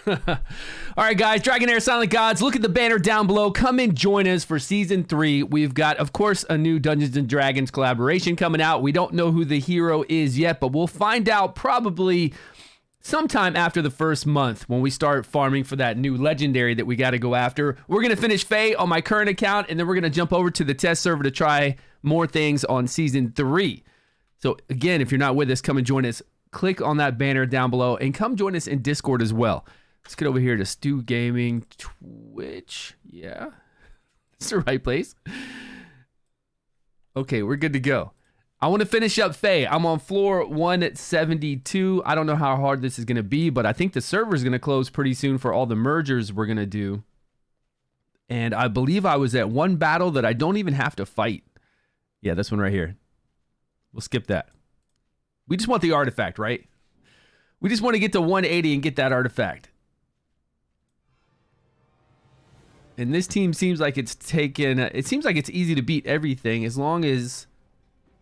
All right, guys, Dragonheir Silent Gods, look at the banner down below. Come and join us for Season 3. We've got, of course, a new Dungeons & Dragons collaboration coming out. We don't know who the hero is yet, but we'll find out probably sometime after the first month when we start farming for that new legendary that we got to go after. We're going to finish FEY on my current account, and then we're going to jump over to the test server to try more things on Season 3. So, again, if you're not with us, come and join us. Click on that banner down below, and come join us in Discord as well. Let's get over here to StewGaming Twitch. Yeah, it's the right place. Okay, we're good to go. I want to finish up FEY. I'm on floor 172. I don't know how hard this is going to be, but I think the server is going to close pretty soon for all the mergers we're going to do. And I believe I was at one battle that I don't even have to fight. Yeah, this one right here. We'll skip that. We just want the artifact, right? We just want to get to 180 and get that artifact. And this team seems like it's taken... It seems like it's easy to beat everything as long as...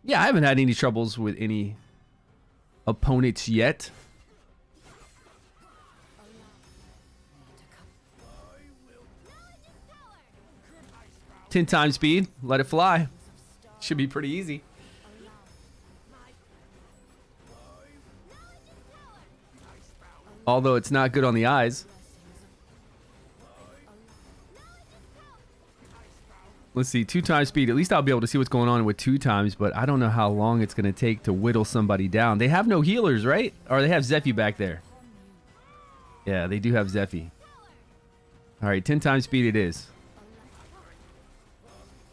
Yeah, I haven't had any troubles with any opponents yet. Ten times speed. Let it fly. Should be pretty easy. Although it's not good on the eyes. Let's see, 2 times speed. At least I'll be able to see what's going on with 2 times, but I don't know how long it's going to take to whittle somebody down. They have no healers, right? Or they have Zephy back there. Yeah, they do have Zephy. All right, 10 times speed it is.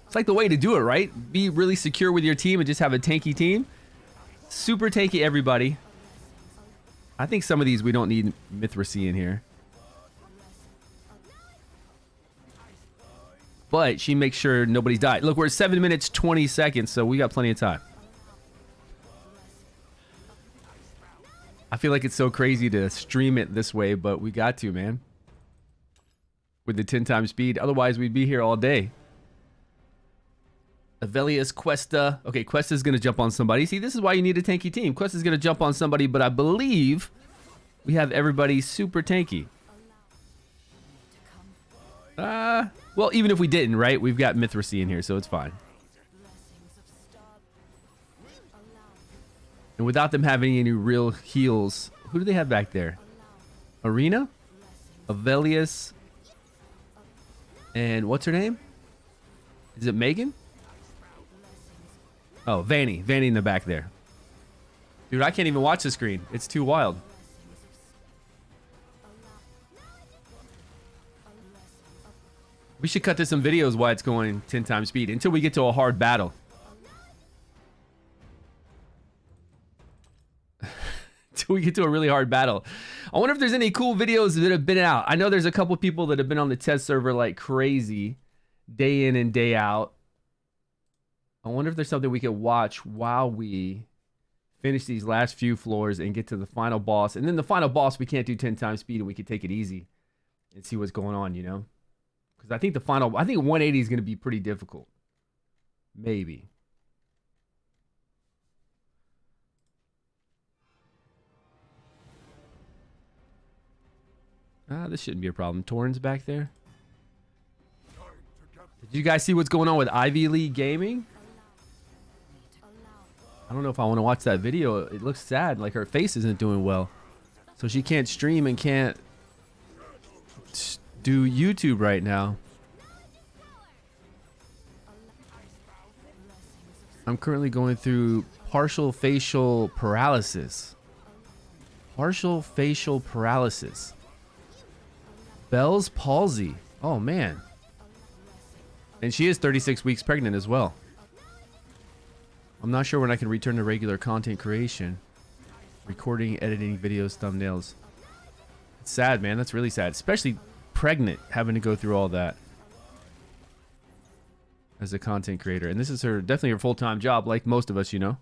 It's like the way to do it, right? Be really secure with your team and just have a tanky team. Super tanky, everybody. I think some of these we don't need Mithracy in here. But she makes sure nobody's died. Look, we're at 7 minutes, 20 seconds, so we got plenty of time. I feel like it's so crazy to stream it this way, but we got to, man. With the 10 times speed. Otherwise, we'd be here all day. Avelius, Questa. Okay, Questa's going to jump on somebody. See, this is why you need a tanky team. Questa's going to jump on somebody, but I believe we have everybody super tanky. Well, even if we didn't, right? We've got Mithracy in here, so it's fine. And without them having any real heals, who do they have back there? Arena? Avelius? And what's her name? Is it Megan? Oh, Vanny. Vanny in the back there. Dude, I can't even watch the screen. It's too wild. We should cut to some videos while it's going 10 times speed until we get to a hard battle. Until we get to a really hard battle. I wonder if there's any cool videos that have been out. I know there's a couple people that have been on the test server like crazy, day in and day out. I wonder if there's something we could watch while we finish these last few floors and get to the final boss. And then the final boss, we can't do 10 times speed and we could take it easy and see what's going on, you know? Because I think I think 180 is going to be pretty difficult. Maybe. This shouldn't be a problem. Torrens back there. Did you guys see what's going on with Ivy League Gaming? I don't know if I want to watch that video. It looks sad. Like her face isn't doing well. So she can't stream and can't do YouTube right now. I'm currently going through partial facial paralysis. Partial facial paralysis. Bell's palsy. Oh, man. And she is 36 weeks pregnant as well. I'm not sure when I can return to regular content creation. Recording, editing, videos, thumbnails. It's sad, man. That's really sad. Especially pregnant, having to go through all that. As a content creator. And this is definitely her full-time job, like most of us, you know.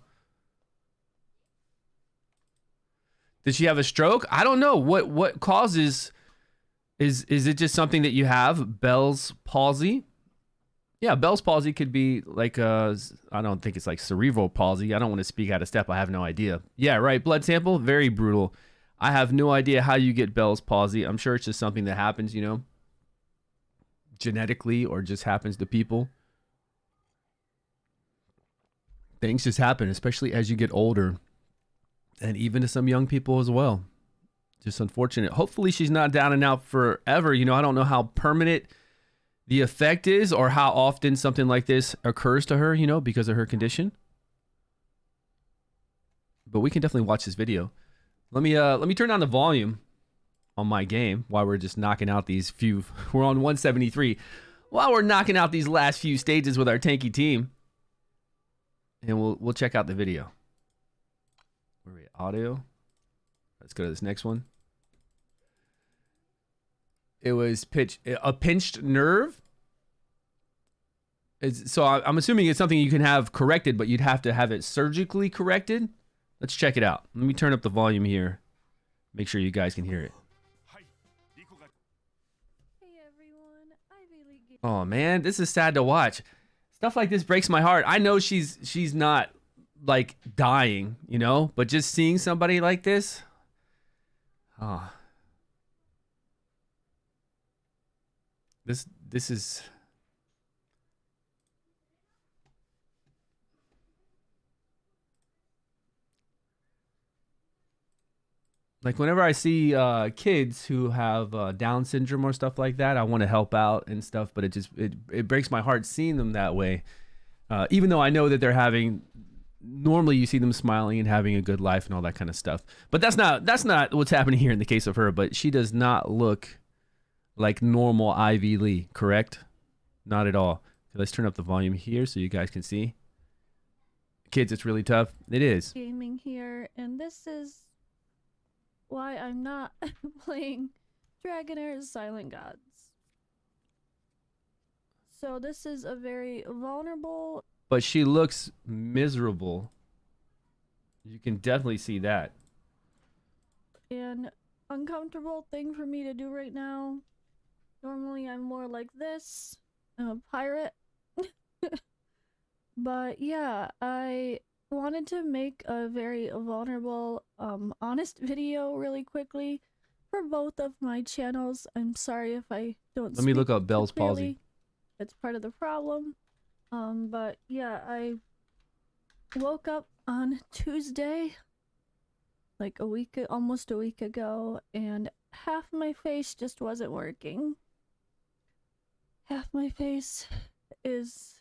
Did she have a stroke? I don't know. What causes... Is it just something that you have? Bell's palsy? Yeah, Bell's palsy could be like I don't think it's like cerebral palsy. I don't want to speak out of step. I have no idea. Yeah, right. Blood sample, very brutal. I have no idea how you get Bell's palsy. I'm sure it's just something that happens, you know, genetically, or just happens to people. Things just happen, especially as you get older, and even to some young people as well. Just unfortunate. Hopefully she's not down and out forever. You know, I don't know how permanent the effect is or how often something like this occurs to her, you know, because of her condition. But we can definitely watch this video. Let me turn down the volume on my game while we're just knocking out these few. We're on 173. While we're knocking out these last few stages with our tanky team. And we'll check out the video. Where are we? Audio. Let's go to this next one. It was a pinched nerve. So I'm assuming it's something you can have corrected, but you'd have to have it surgically corrected. Let's check it out. Let me turn up the volume here. Make sure you guys can hear it. Hey everyone, Oh man, this is sad to watch. Stuff like this breaks my heart. I know she's not like dying, you know, but just seeing somebody like this. Oh. This is like whenever I see kids who have Down syndrome or stuff like that, I want to help out and stuff, but it breaks my heart seeing them that way. Even though I know that they're having, normally you see them smiling and having a good life and all that kind of stuff. But that's not what's happening here in the case of her, but she does not look like normal Ivy Lee, correct? Not at all. Okay, let's turn up the volume here so you guys can see. Kids, it's really tough. It is. Gaming here, and this is why I'm not playing Dragonheir's Silent Gods. So this is a very vulnerable... But she looks miserable. You can definitely see that. And uncomfortable thing for me to do right now. Normally I'm more like this. I'm a pirate. But yeah, I wanted to make a very vulnerable, honest video really quickly for both of my channels. I'm sorry if I don't Let me look up Bell's clearly. palsy. It's part of the problem. But yeah, I woke up on Tuesday, like almost a week ago, and half my face just wasn't working. Half my face is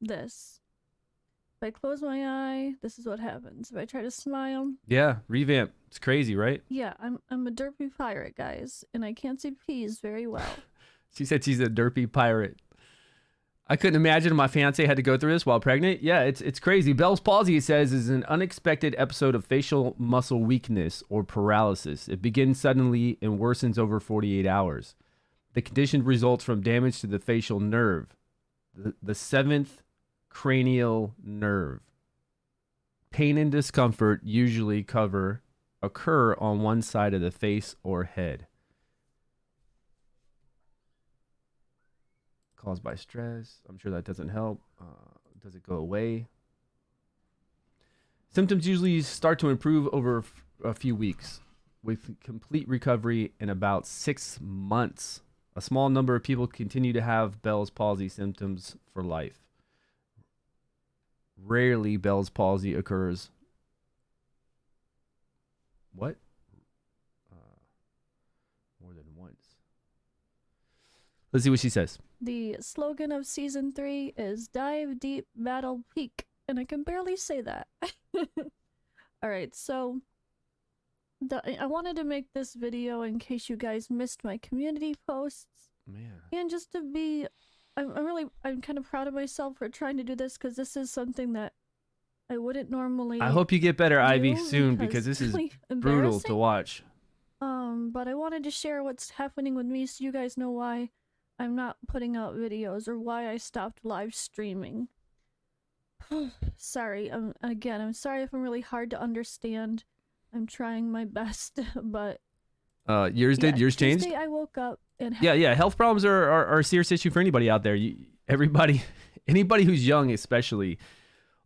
this. If I close my eye, this is what happens. If I try to smile, Yeah, revamp. It's crazy, right? yeah, I'm a derpy pirate, guys, and I can't see peas very well. She said she's a derpy pirate. I couldn't imagine my fiance had to go through this while pregnant. Yeah, it's crazy. Bell's palsy, it says, is an unexpected episode of facial muscle weakness or paralysis. It begins suddenly and worsens over 48 hours. The condition results from damage to the facial nerve, the seventh cranial nerve. Pain and discomfort usually occur on one side of the face or head. Caused by stress. I'm sure that doesn't help. Does it go away? Symptoms usually start to improve over a few weeks, with complete recovery in about 6 months. A small number of people continue to have Bell's palsy symptoms for life. Rarely Bell's palsy occurs. What? More than once. Let's see what she says. The slogan of season 3 is dive deep, battle peak, and I can barely say that. Alright, so I wanted to make this video in case you guys missed my community posts. Man. And just to be, I'm kind of proud of myself for trying to do this, because this is something that I wouldn't normally I hope you get better, Ivy, do soon, because this is really brutal to watch. But I wanted to share what's happening with me so you guys know why I'm not putting out videos or why I stopped live streaming. Sorry, I'm sorry if I'm really hard to understand. I'm trying my best, but Yours changed? Tuesday I woke up and Yeah. Health problems are a serious issue for anybody out there. Anybody who's young, especially,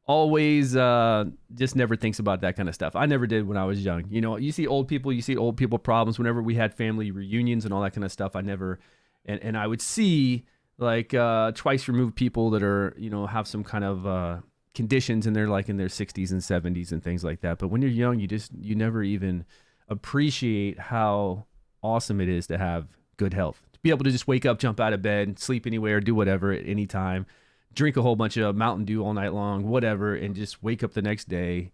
always just never thinks about that kind of stuff. I never did when I was young. You know, you see old people problems. Whenever we had family reunions and all that kind of stuff, I never, and I would see like twice removed people that are, you know, have some kind of conditions and they're like in their 60s and 70s and things like that. But when you're young, you never even appreciate how awesome it is to have good health. To be able to just wake up, jump out of bed, sleep anywhere, do whatever at any time, drink a whole bunch of Mountain Dew all night long, whatever, and just wake up the next day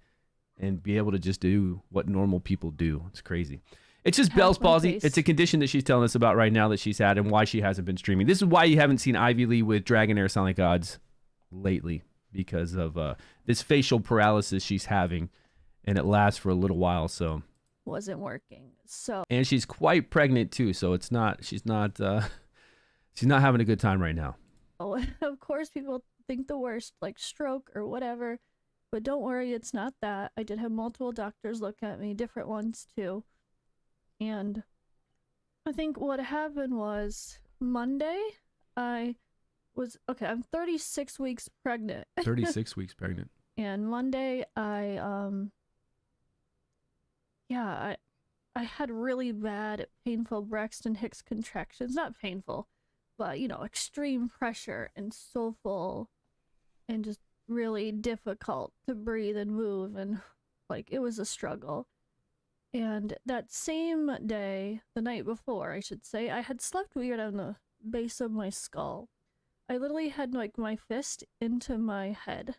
and be able to just do what normal people do. It's crazy. It's just Bell's palsy. It's a condition that she's telling us about right now that she's had and why she hasn't been streaming. This is why you haven't seen Ivy Lee with Dragonheir Sound Like Gods lately, because of this facial paralysis she's having, and it lasts for a little while. So wasn't working. So and she's quite pregnant too. So it's not. She's not having a good time right now. Oh, of course, people think the worst, like stroke or whatever. But don't worry, it's not that. I did have multiple doctors look at me, different ones too. And I think what happened was Monday, I'm 36 weeks pregnant. 36 weeks pregnant. And Monday, I had really bad, painful Braxton Hicks contractions. Not painful, but, you know, extreme pressure and so full and just really difficult to breathe and move. And, like, it was a struggle. And that same day, the night before, I should say, I had slept weird on the base of my skull. I literally had, like, my fist into my head.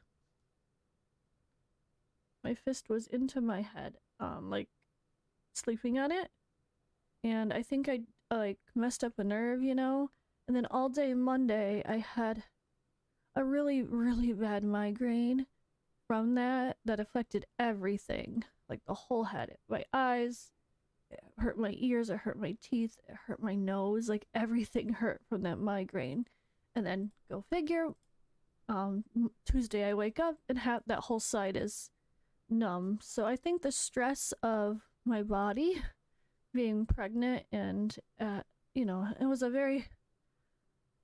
My fist was into my head, like, sleeping on it. And I think I, like, messed up a nerve, you know? And then all day Monday, I had a really, really bad migraine from that affected everything. Like, the whole head. My eyes, it hurt my ears, it hurt my teeth, it hurt my nose. Like, everything hurt from that migraine. And then, go figure, Tuesday I wake up and that whole side is numb. So I think the stress of my body being pregnant and, you know, it was a very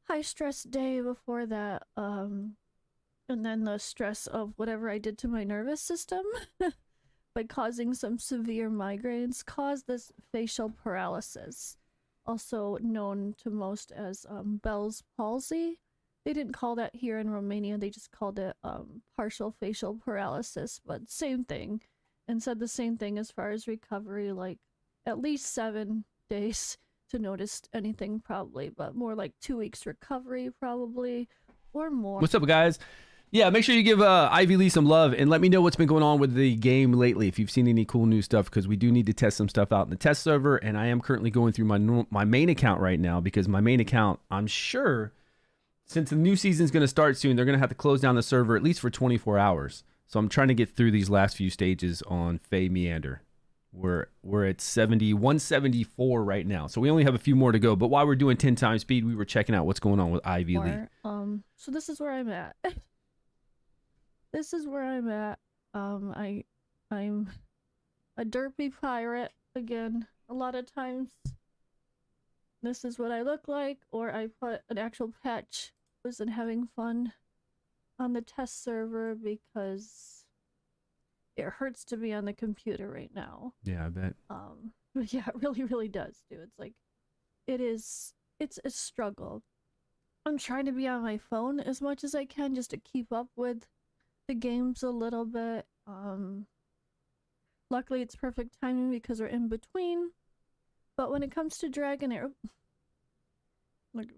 high stress day before that, and then the stress of whatever I did to my nervous system by causing some severe migraines caused this facial paralysis, also known to most as Bell's palsy. They didn't call that here in Romania, they just called it partial facial paralysis, but same thing, and said the same thing as far as recovery, like at least 7 days to notice anything probably, but more like 2 weeks recovery probably, or more. What's up, guys? Yeah, make sure you give Ivy Lee some love and let me know what's been going on with the game lately, if you've seen any cool new stuff, because we do need to test some stuff out in the test server, and I am currently going through my main account right now, because my main account, I'm sure, since the new season's going to start soon, they're going to have to close down the server at least for 24 hours. So I'm trying to get through these last few stages on FEY Meander. We're at 174 right now, so we only have a few more to go. But while we're doing 10 times speed, we were checking out what's going on with Ivy Lee. So this is where I'm at. This is where I'm at. I'm a derpy pirate again. A lot of times, this is what I look like, or I put an actual patch. Wasn't having fun on the test server because it hurts to be on the computer right now. Yeah, I bet. But yeah, it really, really does, dude. It's like, it's a struggle. I'm trying to be on my phone as much as I can just to keep up with the games a little bit. Luckily, it's perfect timing because we're in between. But when it comes to Dragonheir, like,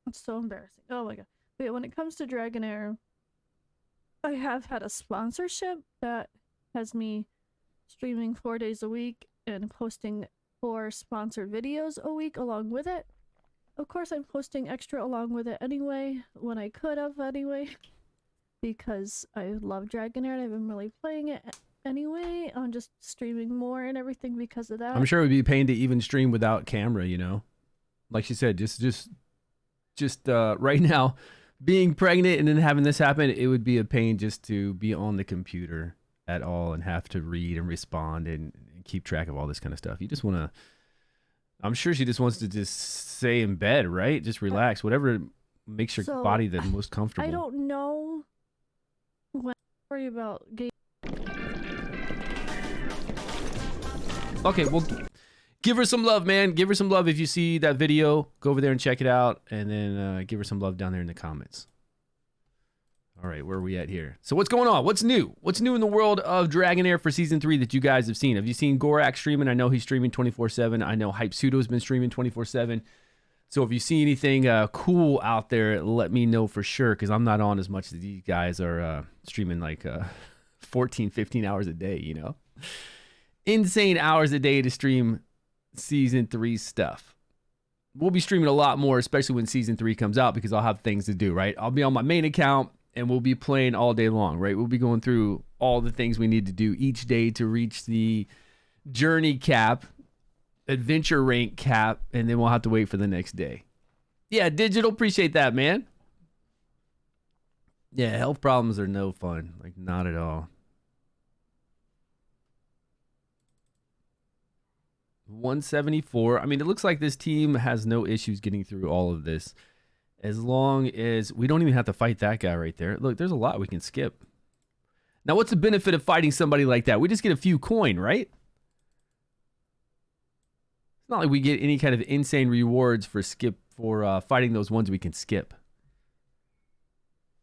it's so embarrassing. Oh my god. But yeah, when it comes to Dragonheir, I have had a sponsorship that has me streaming 4 days a week and posting 4 sponsored videos a week along with it. Of course, I'm posting extra along with it anyway, when I could have anyway, because I love Dragonheir and I've been really playing it anyway. I'm just streaming more and everything because of that. I'm sure it would be a pain to even stream without camera, you know? Like she said, just right now, being pregnant and then having this happen, it would be a pain just to be on the computer at all and have to read and respond and keep track of all this kind of stuff. You just want to, I'm sure she just wants to just stay in bed, right? Just relax, whatever makes your body the most comfortable. I don't know when Worry about game. Okay, well, give her some love, man. Give her some love if you see that video. Go over there and check it out, and then give her some love down there in the comments. All right, where are we at here? So what's going on? What's new? What's new in the world of Dragonheir for Season 3 that you guys have seen? Have you seen Gorak streaming? I know he's streaming 24/7. I know Hype Pseudo's been streaming 24/7. So if you see anything cool out there, let me know for sure, because I'm not on as much as these guys are streaming like 14, 15 hours a day, you know? Insane hours a day to stream Season 3 stuff. We'll be streaming a lot more, especially when Season 3 comes out, because I'll have things to do, right? I'll be on my main account, and we'll be playing all day long, right? We'll be going through all the things we need to do each day to reach the journey cap, adventure rank cap, and then we'll have to wait for the next day. Yeah, Digital, appreciate that, man. Yeah, health problems are no fun. Like, not at all. 174. I mean, it looks like this team has no issues getting through all of this. As long as we don't even have to fight that guy right there. Look, there's a lot we can skip. Now, what's the benefit of fighting somebody like that? We just get a few coin, right? It's not like we get any kind of insane rewards for fighting those ones we can skip.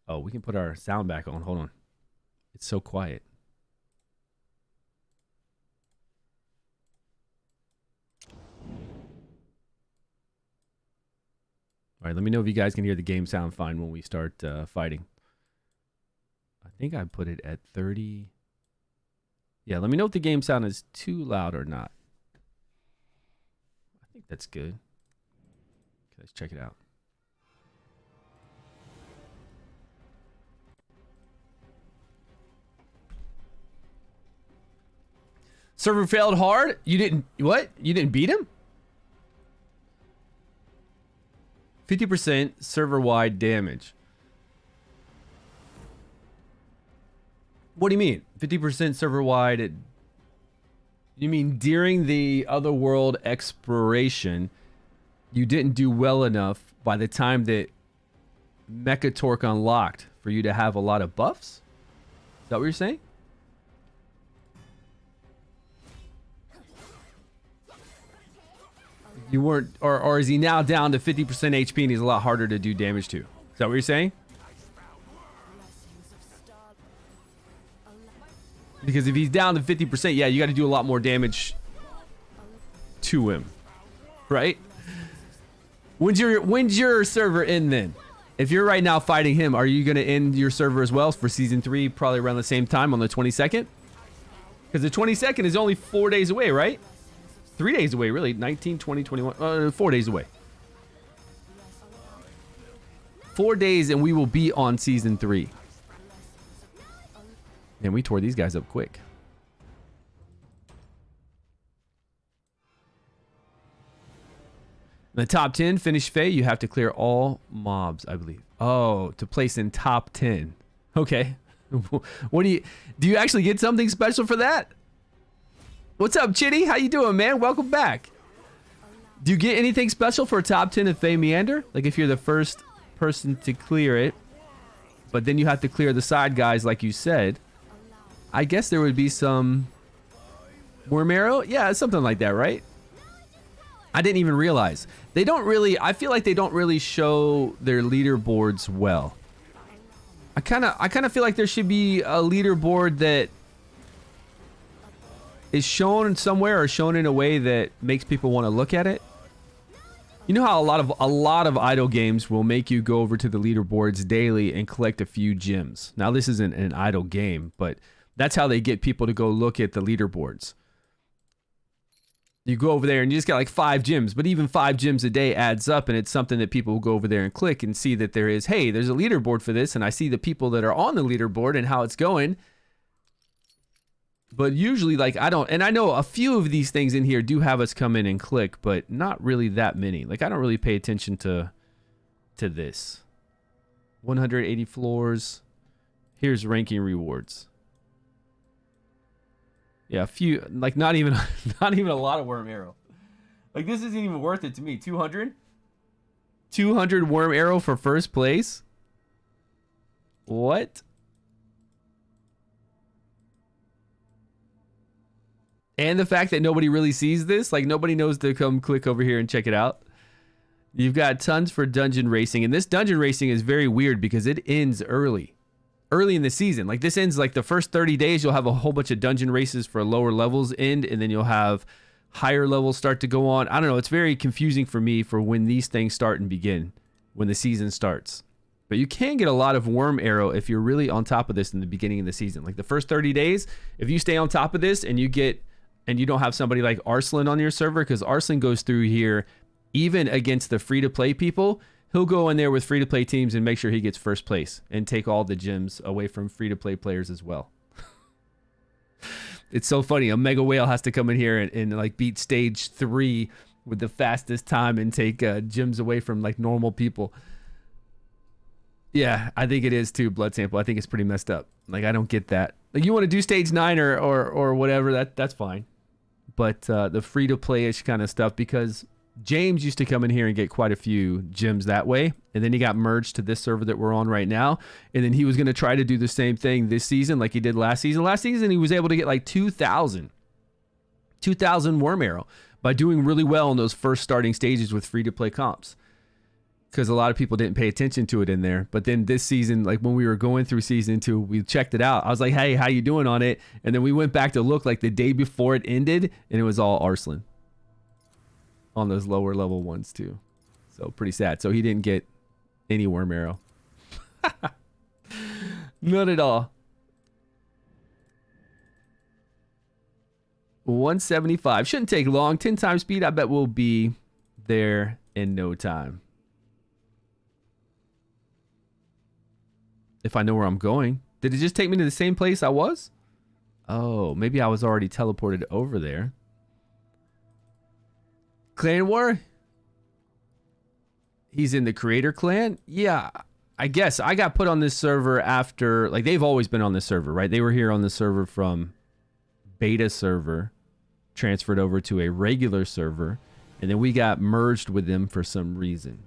Oh, we can put our sound back on. Hold on. It's so quiet. All right, let me know if you guys can hear the game sound fine when we start fighting. I think I put it at 30. Yeah, let me know if the game sound is too loud or not. I think that's good. Okay, let's check it out. Server failed hard? You didn't, what? You didn't beat him? 50% server-wide damage. What do you mean? 50% server-wide? You mean during the Otherworld exploration, you didn't do well enough by the time that Mecha Torque unlocked for you to have a lot of buffs? Is that what you're saying? You weren't, or is he now down to 50% HP and he's a lot harder to do damage to? Is that what you're saying? Because if he's down to 50%, yeah, you got to do a lot more damage to him, right? When's your server end then? If you're right now fighting him, are you going to end your server as well for Season 3 probably around the same time on the 22nd? Because the 22nd is only 4 days away, right? 3 days away, really. 19, 20, 21. 4 days away. 4 days and we will be on Season 3. And we tore these guys up quick. In the top 10, finish FEY, you have to clear all mobs, I believe. Oh, to place in top 10. Okay. What do you actually get something special for that? What's up, Chitty? How you doing, man? Welcome back. Do you get anything special for a top 10 of FEY Meander? Like if you're the first person to clear it, but then you have to clear the side guys like you said. I guess there would be some worm arrow. Yeah, something like that, right? I didn't even realize. They don't really, I feel like they don't really show their leaderboards well. I kind of feel like there should be a leaderboard that is shown somewhere or shown in a way that makes people want to look at it. You know how a lot of idle games will make you go over to the leaderboards daily and collect a few gems. Now this isn't an idle game, but that's how they get people to go look at the leaderboards. You go over there and you just got like 5 gems, but even 5 gems a day adds up, and it's something that people will go over there and click and see that there is, hey, there's a leaderboard for this, and I see the people that are on the leaderboard and how it's going. But usually, like, I don't, and I know a few of these things in here do have us come in and click, but not really that many. Like, I don't really pay attention to this. 180 floors. Here's ranking rewards. Yeah, a few, like not even a lot of worm arrow. Like this isn't even worth it to me. 200 worm arrow for first place. What? And the fact that nobody really sees this, like nobody knows to come click over here and check it out. You've got tons for dungeon racing, and this dungeon racing is very weird because it ends early in the season. Like this ends like the first 30 days, you'll have a whole bunch of dungeon races for lower levels end, and then you'll have higher levels start to go on. I don't know. It's very confusing for me for when these things start and begin, when the season starts. But you can get a lot of worm arrow if you're really on top of this in the beginning of the season. Like the first 30 days, if you stay on top of this and you don't have somebody like Arslan on your server, because Arslan goes through here even against the free-to-play people. He'll go in there with free-to-play teams and make sure he gets first place and take all the gems away from free-to-play players as well. It's so funny. A Mega Whale has to come in here and like beat stage 3 with the fastest time and take gems away from like normal people. Yeah, I think it is too, Blood Sample. I think it's pretty messed up. Like, I don't get that. Like, you want to do stage 9 or whatever, that's fine. But the free-to-play-ish kind of stuff, because James used to come in here and get quite a few gems that way, and then he got merged to this server that we're on right now, and then he was going to try to do the same thing this season like he did last season. Last season, he was able to get like 2,000 worm arrow by doing really well in those first starting stages with free-to-play comps, because a lot of people didn't pay attention to it in there. But then this season, like when we were going through season 2, we checked it out. I was like, hey, how you doing on it? And then we went back to look like the day before it ended, and it was all Arslan on those lower level ones too. So pretty sad. So he didn't get any worm arrow. Not at all. 175. Shouldn't take long. 10 times speed. I bet we'll be there in no time. If I know where I'm going. Did it just take me to the same place I was? Oh, maybe I was already teleported over there. Clan War? He's in the creator clan? Yeah, I guess. I got put on this server after, like, they've always been on this server, right? They were here on the server from beta server, transferred over to a regular server, and then we got merged with them for some reason.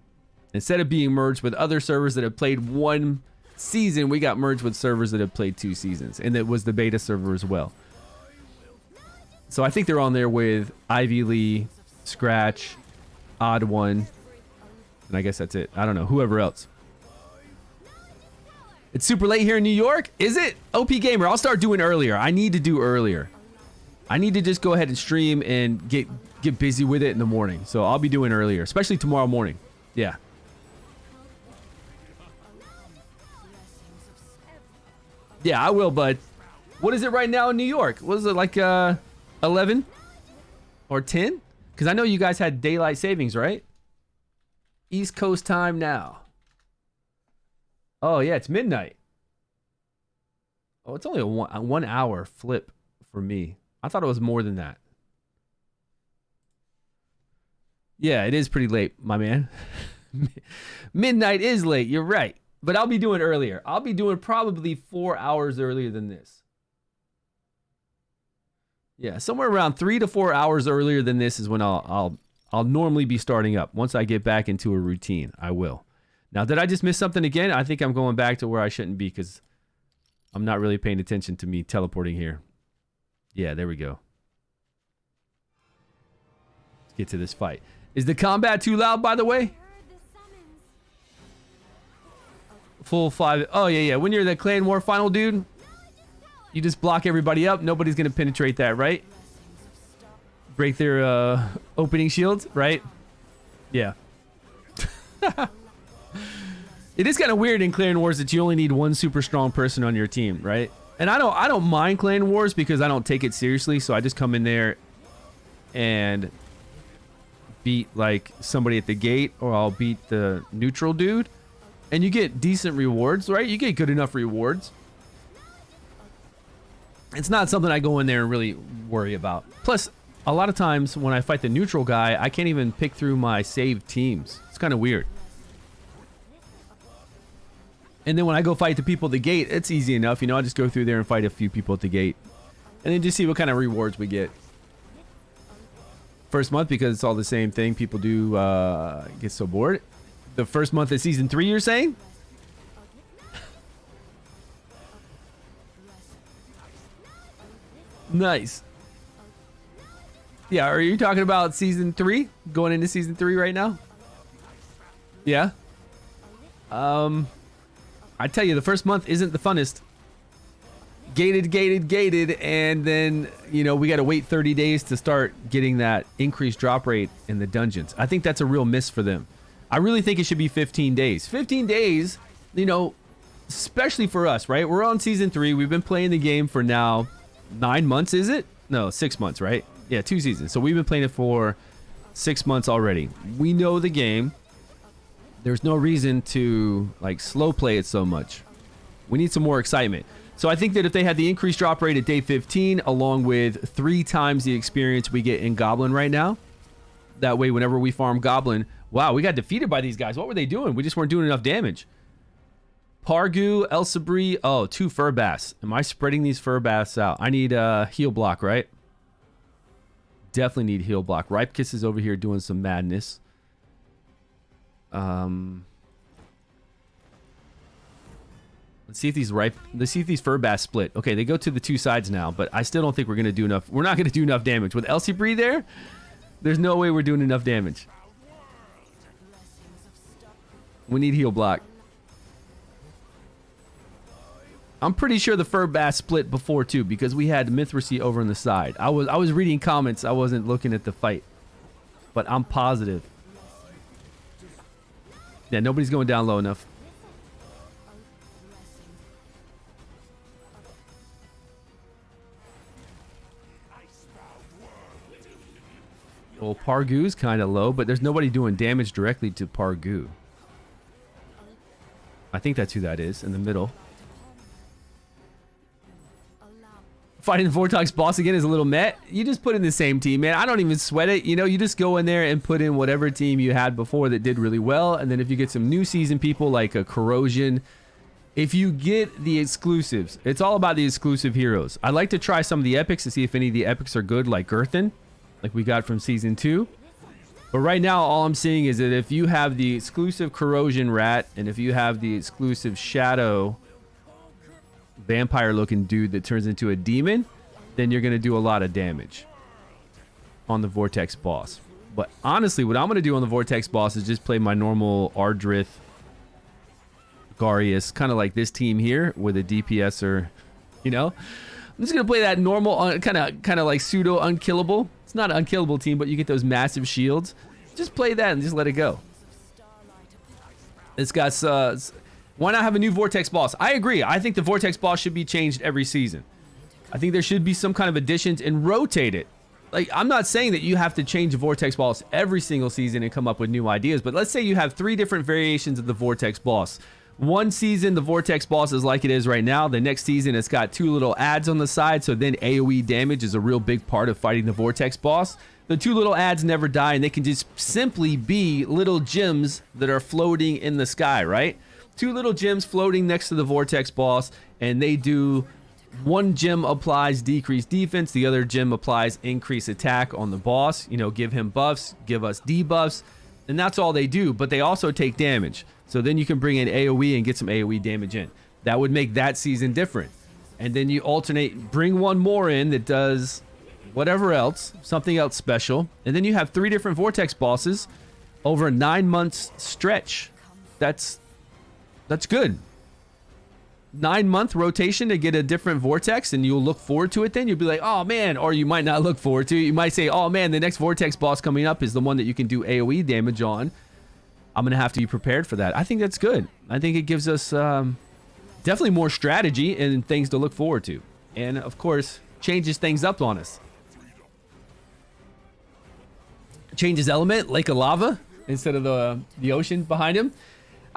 Instead of being merged with other servers that have played 1 season, we got merged with servers that have played 2 seasons, and it was the beta server as well. So I think they're on there with Ivy Lee, Scratch, Odd One, and I guess that's it. I don't know, whoever else. It's super late here in New York. Is it? OP Gamer, I'll start doing earlier. I need to do earlier. I need to just go ahead and stream and get busy with it in the morning. So I'll be doing earlier, especially tomorrow morning. Yeah. Yeah, I will, bud. What is it right now in New York? What is it, like 11 or 10? Because I know you guys had daylight savings, right? East Coast time now. Oh, yeah, it's midnight. Oh, it's only a 1 hour flip for me. I thought it was more than that. Yeah, it is pretty late, my man. Midnight is late, you're right. But I'll be doing earlier. I'll be doing probably 4 hours earlier than this. Yeah, somewhere around 3 to 4 hours earlier than this is when I'll normally be starting up. Once I get back into a routine, I will. Now, did I just miss something again? I think I'm going back to where I shouldn't be because I'm not really paying attention to me teleporting here. Yeah, there we go. Let's get to this fight. Is the combat too loud, by the way? Full 5. Oh, yeah. When you're the Clan War final, dude, you just block everybody up. Nobody's going to penetrate that, right? Break their opening shields, right? Yeah. It is kind of weird in Clan Wars that you only need one super strong person on your team, right? And I don't mind Clan Wars because I don't take it seriously, so I just come in there and beat like somebody at the gate, or I'll beat the neutral dude, and you get decent rewards, right? You get good enough rewards. It's not something I go in there and really worry about. Plus, a lot of times when I fight the neutral guy, I can't even pick through my saved teams. It's kind of weird. And then when I go fight the people at the gate, it's easy enough. You know, I just go through there and fight a few people at the gate. And then just see what kind of rewards we get. First month, because it's all the same thing, people do get so bored. The first month of season 3, you're saying? Nice. Yeah, are you talking about season 3? Going into season 3 right now? Yeah. I tell you, the first month isn't the funnest. Gated, and then, you know, we got to wait 30 days to start getting that increased drop rate in the dungeons. I think that's a real miss for them. I really think it should be 15 days. 15 days, you know, especially for us, right? We're on season 3. We've been playing the game for now 9 months, is it? No, 6 months, right? Yeah, 2 seasons. So we've been playing it for 6 months already. We know the game. There's no reason to like slow play it so much. We need some more excitement. So I think that if they had the increased drop rate at day 15, along with 3 times the experience we get in Goblin right now, that way whenever we farm Goblin, wow, we got defeated by these guys. What were they doing? We just weren't doing enough damage. Pargu, El Sabri, oh, 2 fur bass. Am I spreading these fur bass out? I need heal block, right? Definitely need heal block. Ripe Kiss is over here doing some madness. Let's see if these fur bass split. Okay, they go to the 2 sides now, but I still don't think we're gonna do enough. We're not gonna do enough damage with Elsie Bree there. There's no way we're doing enough damage. We need heal block. I'm pretty sure the fur bass split before too, because we had Mithracy over on the side. I was reading comments. I wasn't looking at the fight, but I'm positive. Yeah, nobody's going down low enough. Well, Pargu's kind of low, but there's nobody doing damage directly to Pargu. I think that's who that is in the middle. Fighting the Vortex boss again is a little met. You just put in the same team, man. I don't even sweat it. You know, you just go in there and put in whatever team you had before that did really well. And then if you get some new season people like a Corrosion, if you get the exclusives, it's all about the exclusive heroes. I'd like to try some of the epics to see if any of the epics are good, like Girthin, like we got from season 2. But right now, all I'm seeing is that if you have the exclusive Corrosion Rat and if you have the exclusive Shadow vampire looking dude that turns into a demon, then you're going to do a lot of damage on the Vortex boss. But honestly, what I'm going to do on the Vortex boss is just play my normal Ardrith Garius, kind of like this team here with a DPS, or, you know, I'm just going to play that normal kind of like pseudo unkillable. It's not an unkillable team, but you get those massive shields. Just play that and just let it go. It's got why not have a new Vortex boss? I agree. I think the Vortex boss should be changed every season. I think there should be some kind of additions and rotate it. Like, I'm not saying that you have to change the Vortex boss every single season and come up with new ideas, but let's say you have 3 different variations of the Vortex boss. One season, the Vortex boss is like it is right now. The next season, it's got 2 little adds on the side, so then AoE damage is a real big part of fighting the Vortex boss. The 2 little adds never die, and they can just simply be little gems that are floating in the sky, right? 2 little gems floating next to the Vortex boss, and they do, 1 gem applies decreased defense, the other gem applies increased attack on the boss. You know, give him buffs, give us debuffs, and that's all they do, but they also take damage. So then you can bring in AoE and get some AoE damage in. That would make that season different. And then you alternate, bring 1 more in that does whatever else, something else special, and then you have 3 different Vortex bosses over a 9 months stretch. That's good. 9-month rotation to get a different Vortex, and you'll look forward to it then. You'll be like, oh man, or you might not look forward to it. You might say, oh man, the next Vortex boss coming up is the one that you can do AoE damage on. I'm going to have to be prepared for that. I think that's good. I think it gives us definitely more strategy and things to look forward to. And of course, changes things up on us. Changes element, Lake of Lava, instead of the ocean behind him.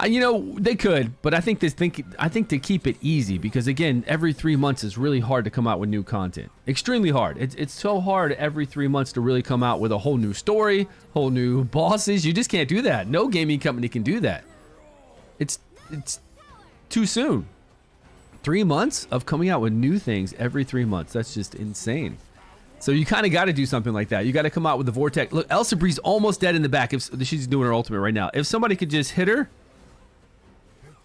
You know, they could, but I think to keep it easy, because again, every 3 months is really hard to come out with new content. Extremely hard. It's so hard every 3 months to really come out with a whole new story, whole new bosses. You just can't do that. No gaming company can do that. It's too soon. 3 months of coming out with new things every 3 months. That's just insane. So you kind of got to do something like that. You got to come out with the Vortex. Look, Elsa Bree's almost dead in the back. If she's doing her ultimate right now. If somebody could just hit her.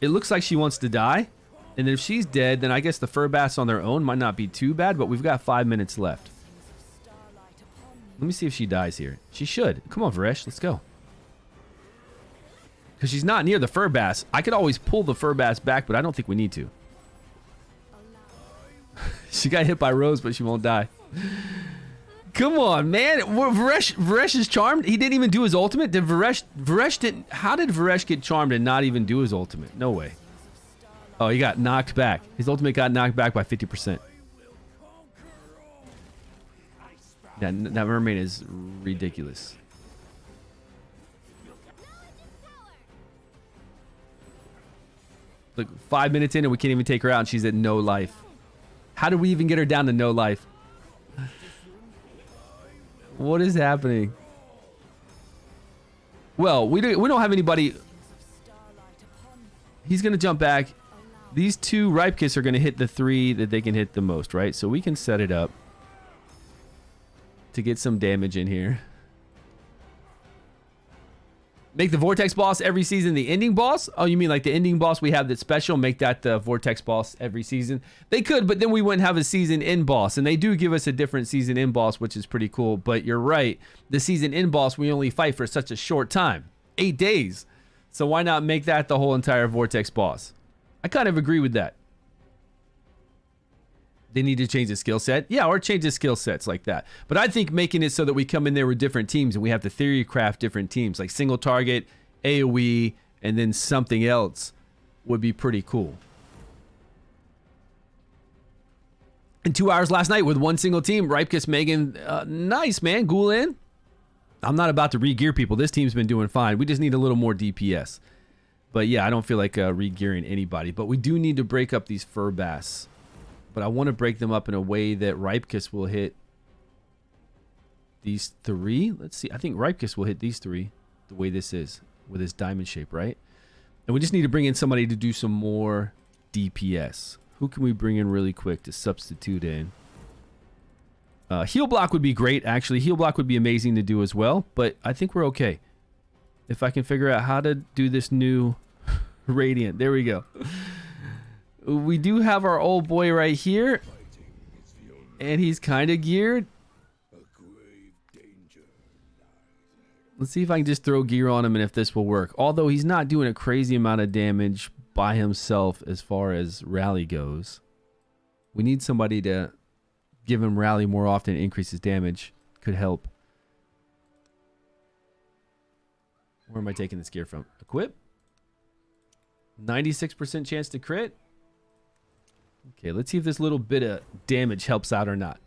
It looks like she wants to die, and if she's dead, then I guess the fur bass on their own might not be too bad, but we've got 5 minutes left. Let me see if she dies here. She should. Come on, Varesh. Let's go. Because she's not near the fur bass. I could always pull the fur bass back, but I don't think we need to. She got hit by Rose, but she won't die. Come on, man. Varesh is charmed. He didn't even do his ultimate. Did Varesh didn't. How did Varesh get charmed and not even do his ultimate? No way. Oh, he got knocked back. His ultimate got knocked back by 50%. That mermaid is ridiculous. Look, 5 minutes in and we can't even take her out and she's at no life. How did we even get her down to no life? What is happening? Well, we don't have anybody. He's going to jump back. These two Ripe-Kiss are going to hit the 3 that they can hit the most, right? So we can set it up to get some damage in here. Make the Vortex boss every season the ending boss? Oh, you mean like the ending boss we have that's special? Make that the Vortex boss every season? They could, but then we wouldn't have a season end boss. And they do give us a different season end boss, which is pretty cool. But you're right. The season end boss, we only fight for such a short time. 8 days. So why not make that the whole entire Vortex boss? I kind of agree with that. They need to change the skill set. Yeah, or change the skill sets like that. But I think making it so that we come in there with different teams and we have to theory craft different teams, like single target, AoE, and then something else would be pretty cool. In 2 hours last night with one single team, Ripe-Kiss, Megan, nice, man. Ghoul in. I'm not about to re-gear people. This team's been doing fine. We just need a little more DPS. But yeah, I don't feel like re-gearing anybody. But we do need to break up these fur bass. But I want to break them up in a way that Ripe-Kiss will hit these 3. Let's see. I think Ripe-Kiss will hit these 3 the way this is with his diamond shape, right? And we just need to bring in somebody to do some more DPS. Who can we bring in really quick to substitute in? Heal block would be great, actually. Heal block would be amazing to do as well. But I think we're okay. If I can figure out how to do this new Radiant. There we go. We do have our old boy right here. And he's kind of geared. Let's see if I can just throw gear on him and if this will work. Although he's not doing a crazy amount of damage by himself as far as rally goes. We need somebody to give him rally more often, increase his damage. Could help. Where am I taking this gear from? Equip. 96% chance to crit. Okay, let's see if this little bit of damage helps out or not.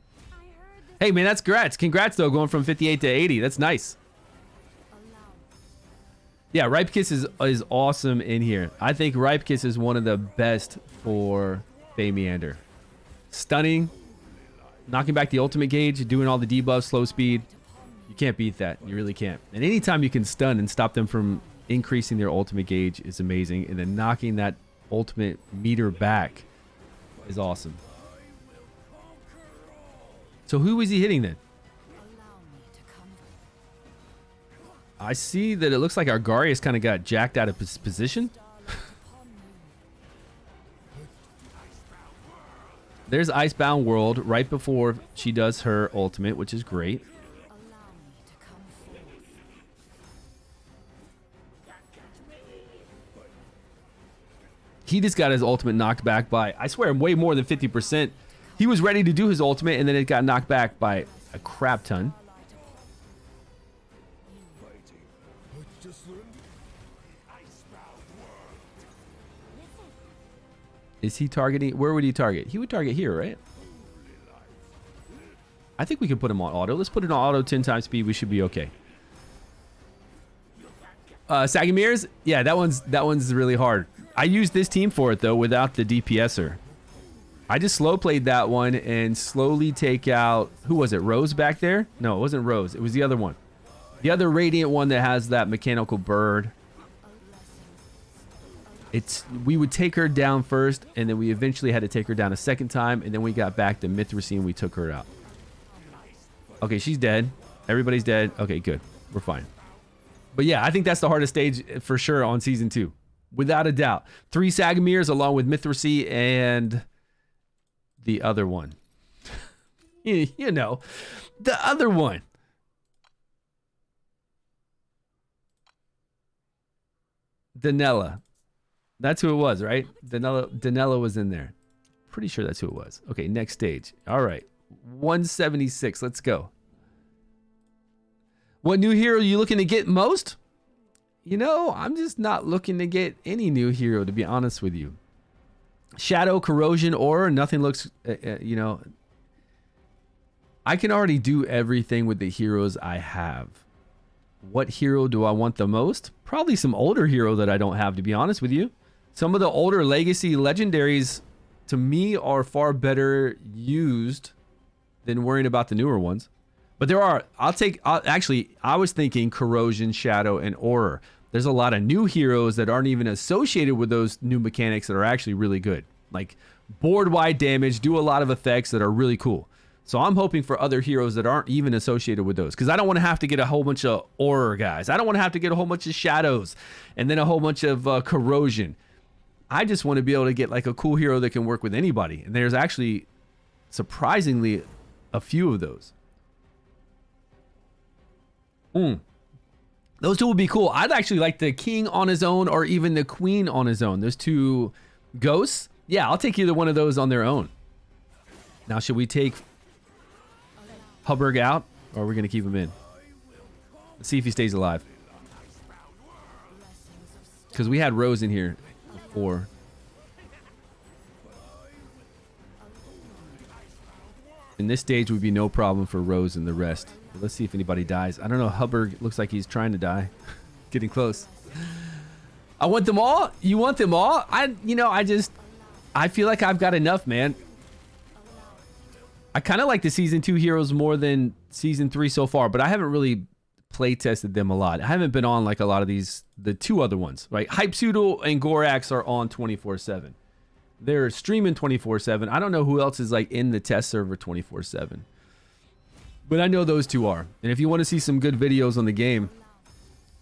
Hey, man, that's congrats. Congrats, though, going from 58 to 80. That's nice. Yeah, Ripe-Kiss is awesome in here. I think Ripe-Kiss is one of the best for FEY Meander. Stunning. Knocking back the ultimate gauge, doing all the debuffs, slow speed. You can't beat that. You really can't. And anytime you can stun and stop them from increasing their ultimate gauge is amazing. And then knocking that ultimate meter back is awesome. So who is he hitting then? I see that it looks like Argarius kind of got jacked out of his position. There's Icebound World right before she does her ultimate, which is great. He just got his ultimate knocked back by, I swear, way more than 50%. He was ready to do his ultimate, and then it got knocked back by a crap ton. Is he targeting? Where would he target? He would target here, right? I think we can put him on auto. Let's put it on auto 10 times speed. We should be okay. Sagamirs? Yeah, that one's really hard. I used this team for it, though, without the DPSer. I just slow played that one and slowly take out... Who was it? Rose back there? No, it wasn't Rose. It was the other one. The other Radiant one that has that mechanical bird. We would take her down first, and then we eventually had to take her down a second time, and then we got back to Mithrace and we took her out. Okay, she's dead. Everybody's dead. Okay, good. We're fine. But yeah, I think that's the hardest stage for sure on Season 2. Without a doubt. 3 Sagamirs along with Mithrace and the other one. You know, the other one. Danella. That's who it was, right? Danella was in there. Pretty sure that's who it was. Okay, next stage. All right. 176. Let's go. What new hero are you looking to get most? You know, I'm just not looking to get any new hero, to be honest with you. Shadow, Corrosion, Aura, nothing looks, you know. I can already do everything with the heroes I have. What hero do I want the most? Probably some older hero that I don't have, to be honest with you. Some of the older legacy legendaries, to me, are far better used than worrying about the newer ones. But there are, actually, I was thinking Corrosion, Shadow, and Aura. There's a lot of new heroes that aren't even associated with those new mechanics that are actually really good. Like board-wide damage, do a lot of effects that are really cool. So I'm hoping for other heroes that aren't even associated with those. Because I don't want to have to get a whole bunch of Aura guys. I don't want to have to get a whole bunch of Shadows. And then a whole bunch of Corrosion. I just want to be able to get like a cool hero that can work with anybody. And there's actually, surprisingly, a few of those. Those two would be cool. I'd actually like the king on his own or even the queen on his own. Those two ghosts. Yeah, I'll take either one of those on their own. Now, should we take Hubbard out or are we going to keep him in? Let's see if he stays alive. Because we had Rose in here before. In this stage would be no problem for Rose and the rest. Let's see if anybody dies. I don't know. Hubbard looks like he's trying to die. Getting close. I want them all. You want them all? I feel like I've got enough, man. I kind of like the season 2 heroes more than season 3 so far, but I haven't really play tested them a lot. I haven't been on like a lot of these, the two other ones, right? Hype Pseudo and Gorax are on 24/7. They're streaming 24/7. I don't know who else is like in the test server 24/7. But I know those two are. And if you want to see some good videos on the game,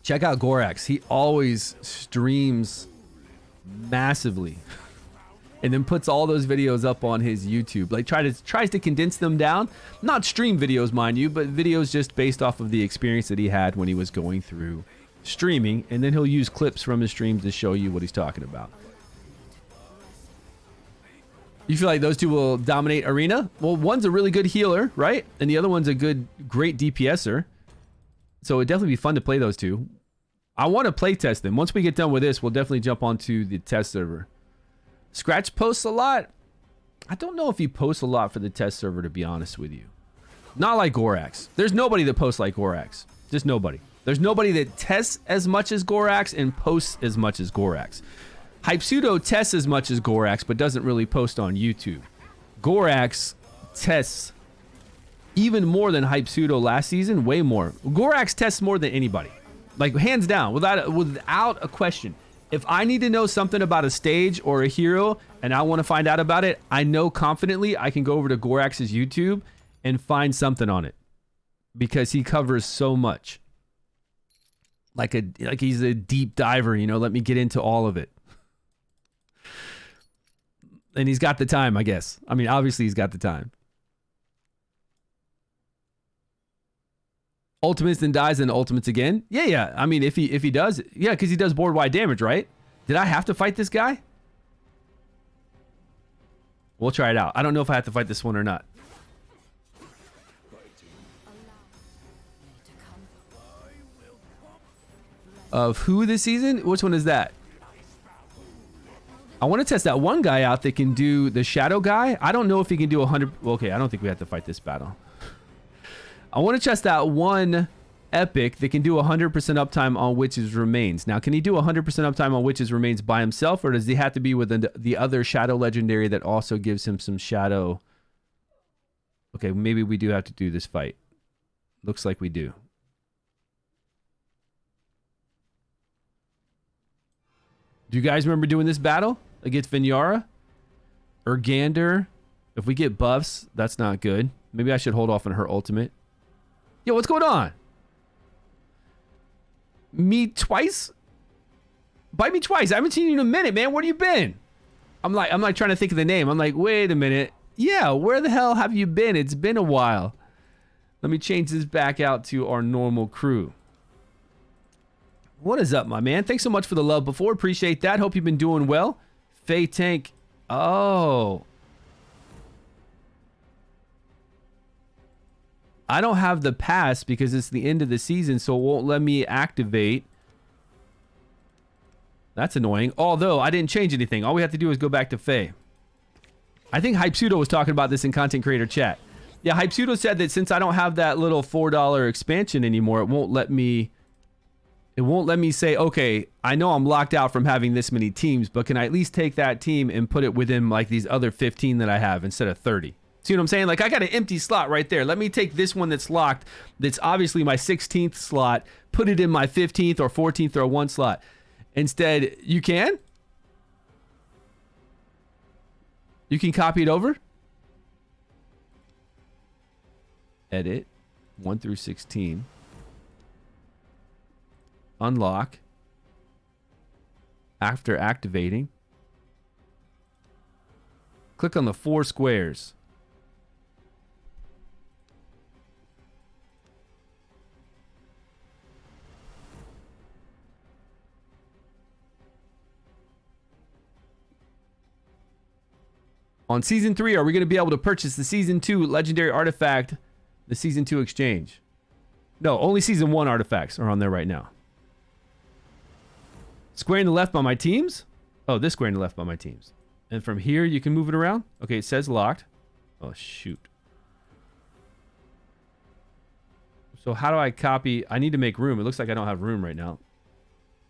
check out Gorax. He always streams massively. And then puts all those videos up on his YouTube. Like tries to condense them down. Not stream videos, mind you, but videos just based off of the experience that he had when he was going through streaming. And then he'll use clips from his streams to show you what he's talking about. You feel like those two will dominate arena? Well, one's a really good healer, right? And the other one's a great DPSer. So it'd definitely be fun to play those two. I want to play test them. Once we get done with this, we'll definitely jump onto the test server. Scratch posts a lot. I don't know if he posts a lot for the test server, to be honest with you. Not like Gorax. There's nobody that posts like Gorax. Just nobody. There's nobody that tests as much as Gorax and posts as much as Gorax. Hype Pseudo tests as much as Gorax, but doesn't really post on YouTube. Gorax tests even more than Hype Pseudo last season, way more. Gorax tests more than anybody. Like, hands down, without a question. If I need to know something about a stage or a hero and I want to find out about it, I know confidently I can go over to Gorax's YouTube and find something on it. Because he covers so much. Like he's a deep diver, you know, let me get into all of it. And he's got the time, I guess. I mean, obviously he's got the time. Ultimates then dies and ultimates again. Yeah. I mean, if he does, yeah, because he does board wide damage, right? Did I have to fight this guy? We'll try it out. I don't know if I have to fight this one or not. Of who this season? Which one is that? I want to test that one guy out that can do the shadow guy. I don't know if he can do 100. Okay, I don't think we have to fight this battle. I want to test that one epic that can do 100% uptime on Witch's Remains. Now, can he do 100% uptime on Witch's Remains by himself, or does he have to be with the other shadow legendary that also gives him some shadow? Okay, maybe we do have to do this fight. Looks like we do. Do you guys remember doing this battle against Vinyara? Urgander. If we get buffs, that's not good. Maybe I should hold off on her ultimate. Yo, what's going on? Me twice? Bite me twice. I haven't seen you in a minute, man. Where have you been? I'm like trying to think of the name. I'm like, wait a minute. Yeah, where the hell have you been? It's been a while. Let me change this back out to our normal crew. What is up, my man? Thanks so much for the love before. Appreciate that. Hope you've been doing well. FEY tank. Oh. I don't have the pass because it's the end of the season, so it won't let me activate. That's annoying. Although, I didn't change anything. All we have to do is go back to FEY. I think Hypsudo was talking about this in content creator chat. Yeah, Hypsudo said that since I don't have that little $4 expansion anymore, it won't let me say, okay, I know I'm locked out from having this many teams, but can I at least take that team and put it within like these other 15 that I have instead of 30? See what I'm saying? Like I got an empty slot right there. Let me take this one that's locked. That's obviously my 16th slot, put it in my 15th or 14th or 1 slot. Instead, you can copy it over. Edit 1 through 16. Unlock. After activating, click on the 4 squares. On Season 3, are we going to be able to purchase the Season 2 Legendary Artifact, the Season 2 Exchange? No, only Season 1 artifacts are on there right now. Square in the left by my teams? Oh, this square in the left by my teams. And from here, you can move it around? Okay, it says locked. Oh, shoot. So how do I copy? I need to make room. It looks like I don't have room right now.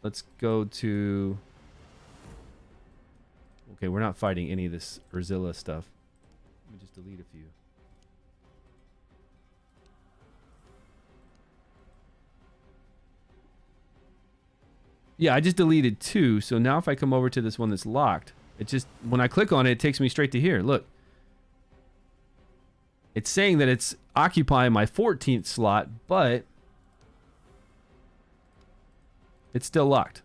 Let's go to... Okay, we're not fighting any of this Urzilla stuff. Let me just delete a few. Yeah, I just deleted 2. So now if I come over to this one that's locked, it just, when I click on it, it takes me straight to here. Look. It's saying that it's occupying my 14th slot, but it's still locked.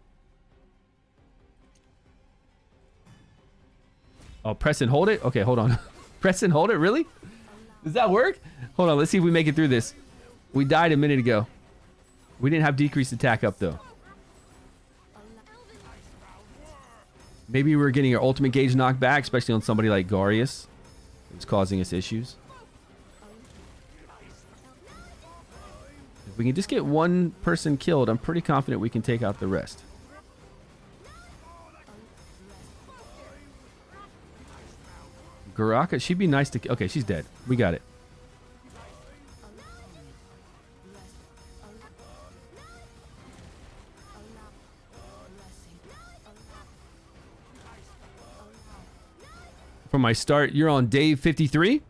Oh, press and hold it? Okay, hold on. Press and hold it? Really? Does that work? Hold on, let's see if we make it through this. We died a minute ago. We didn't have decreased attack up, though. Maybe we're getting our ultimate gauge knocked back, especially on somebody like Garius. It's causing us issues. If we can just get one person killed, I'm pretty confident we can take out the rest. Garaka, she'd be nice to... Okay, she's dead. We got it. From my start, you're on day 53?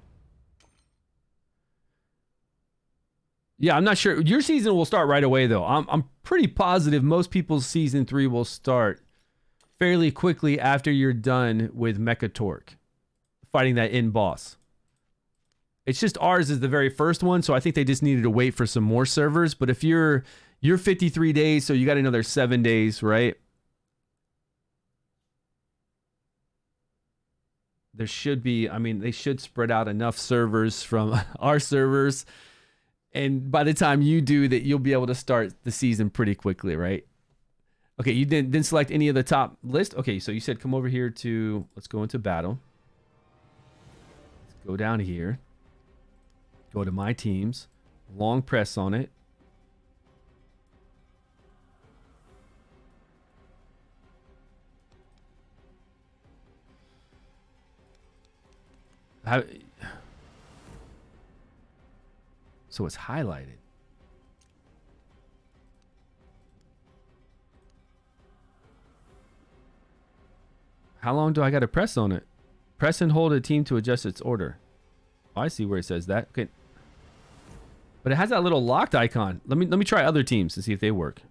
Yeah, I'm not sure. Your season will start right away, though. I'm pretty positive most people's season 3 will start fairly quickly after you're done with Mechatork, fighting that end boss. It's just ours is the very first one, so I think they just needed to wait for some more servers. But if you're 53 days, so you got another 7 days, right? There should be, I mean, they should spread out enough servers from our servers. And by the time you do that, you'll be able to start the season pretty quickly, right? Okay, you didn't select any of the top list? Okay, so you said come over here to, let's go into battle. Let's go down here. Go to my teams. Long press on it. So it's highlighted. How long do I got to press on it? Press and hold a team to adjust its order. Oh, I see where it says that. Okay. But it has that little locked icon. Let me try other teams to see if they work.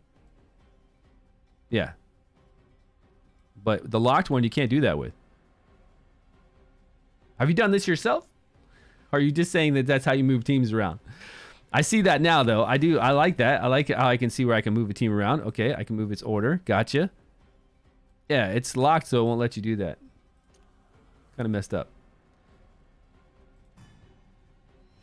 Yeah. But the locked one you can't do that with. Have you done this yourself? Or are you just saying that that's how you move teams around? I see that now, though. I do. I like that. I like how I can see where I can move a team around. Okay, I can move its order. Gotcha. Yeah, it's locked, so it won't let you do that. Kind of messed up.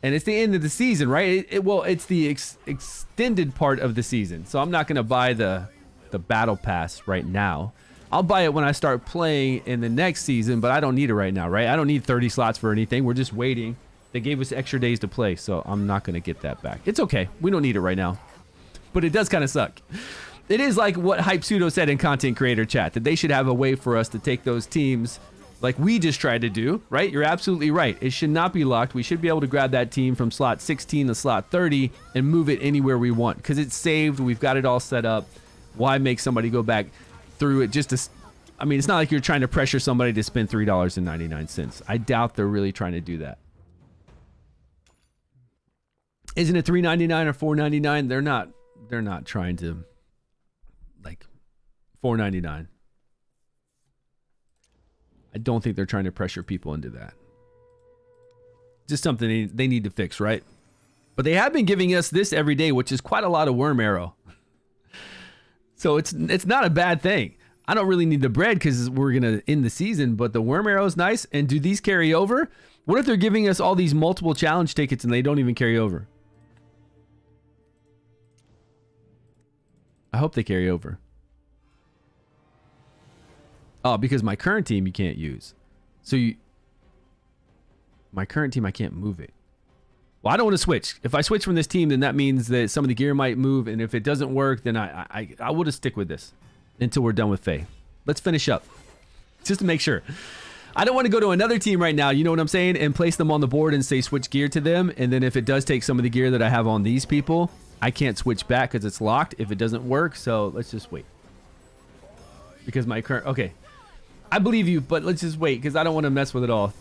And it's the end of the season, right? Well, it's the extended part of the season. So I'm not going to buy the the battle pass right now. I'll buy it when I start playing in the next season, but I don't need it right now, right? I don't need 30 slots for anything. We're just waiting. They gave us extra days to play, so I'm not going to get that back. It's okay. We don't need it right now. But it does kind of suck. It is like what Hype Pseudo said in Content Creator Chat, that they should have a way for us to take those teams like we just tried to do, right? You're absolutely right. It should not be locked. We should be able to grab that team from slot 16 to slot 30 and move it anywhere we want because it's saved. We've got it all set up. Why make somebody go back through it just to... I mean, it's not like you're trying to pressure somebody to spend $3.99. I doubt they're really trying to do that. Isn't it $3.99 or $4.99? They're not trying to, like, $4.99. I don't think they're trying to pressure people into that. Just something they need to fix, right? But they have been giving us this every day, which is quite a lot of worm arrow. So it's not a bad thing. I don't really need the bread because we're going to end the season, but the worm arrow is nice. And do these carry over? What if they're giving us all these multiple challenge tickets and they don't even carry over? I hope they carry over. Oh, because my current team you can't use. So my current team, I can't move it. Well, I don't want to switch. If I switch from this team, then that means that some of the gear might move. And if it doesn't work, then I will just stick with this until we're done with FEY. Let's finish up just to make sure. I don't want to go to another team right now, you know what I'm saying, and place them on the board and say switch gear to them. And then if it does take some of the gear that I have on these people, I can't switch back because it's locked if it doesn't work. So let's just wait. Because my current... Okay. I believe you, but let's just wait because I don't want to mess with it all.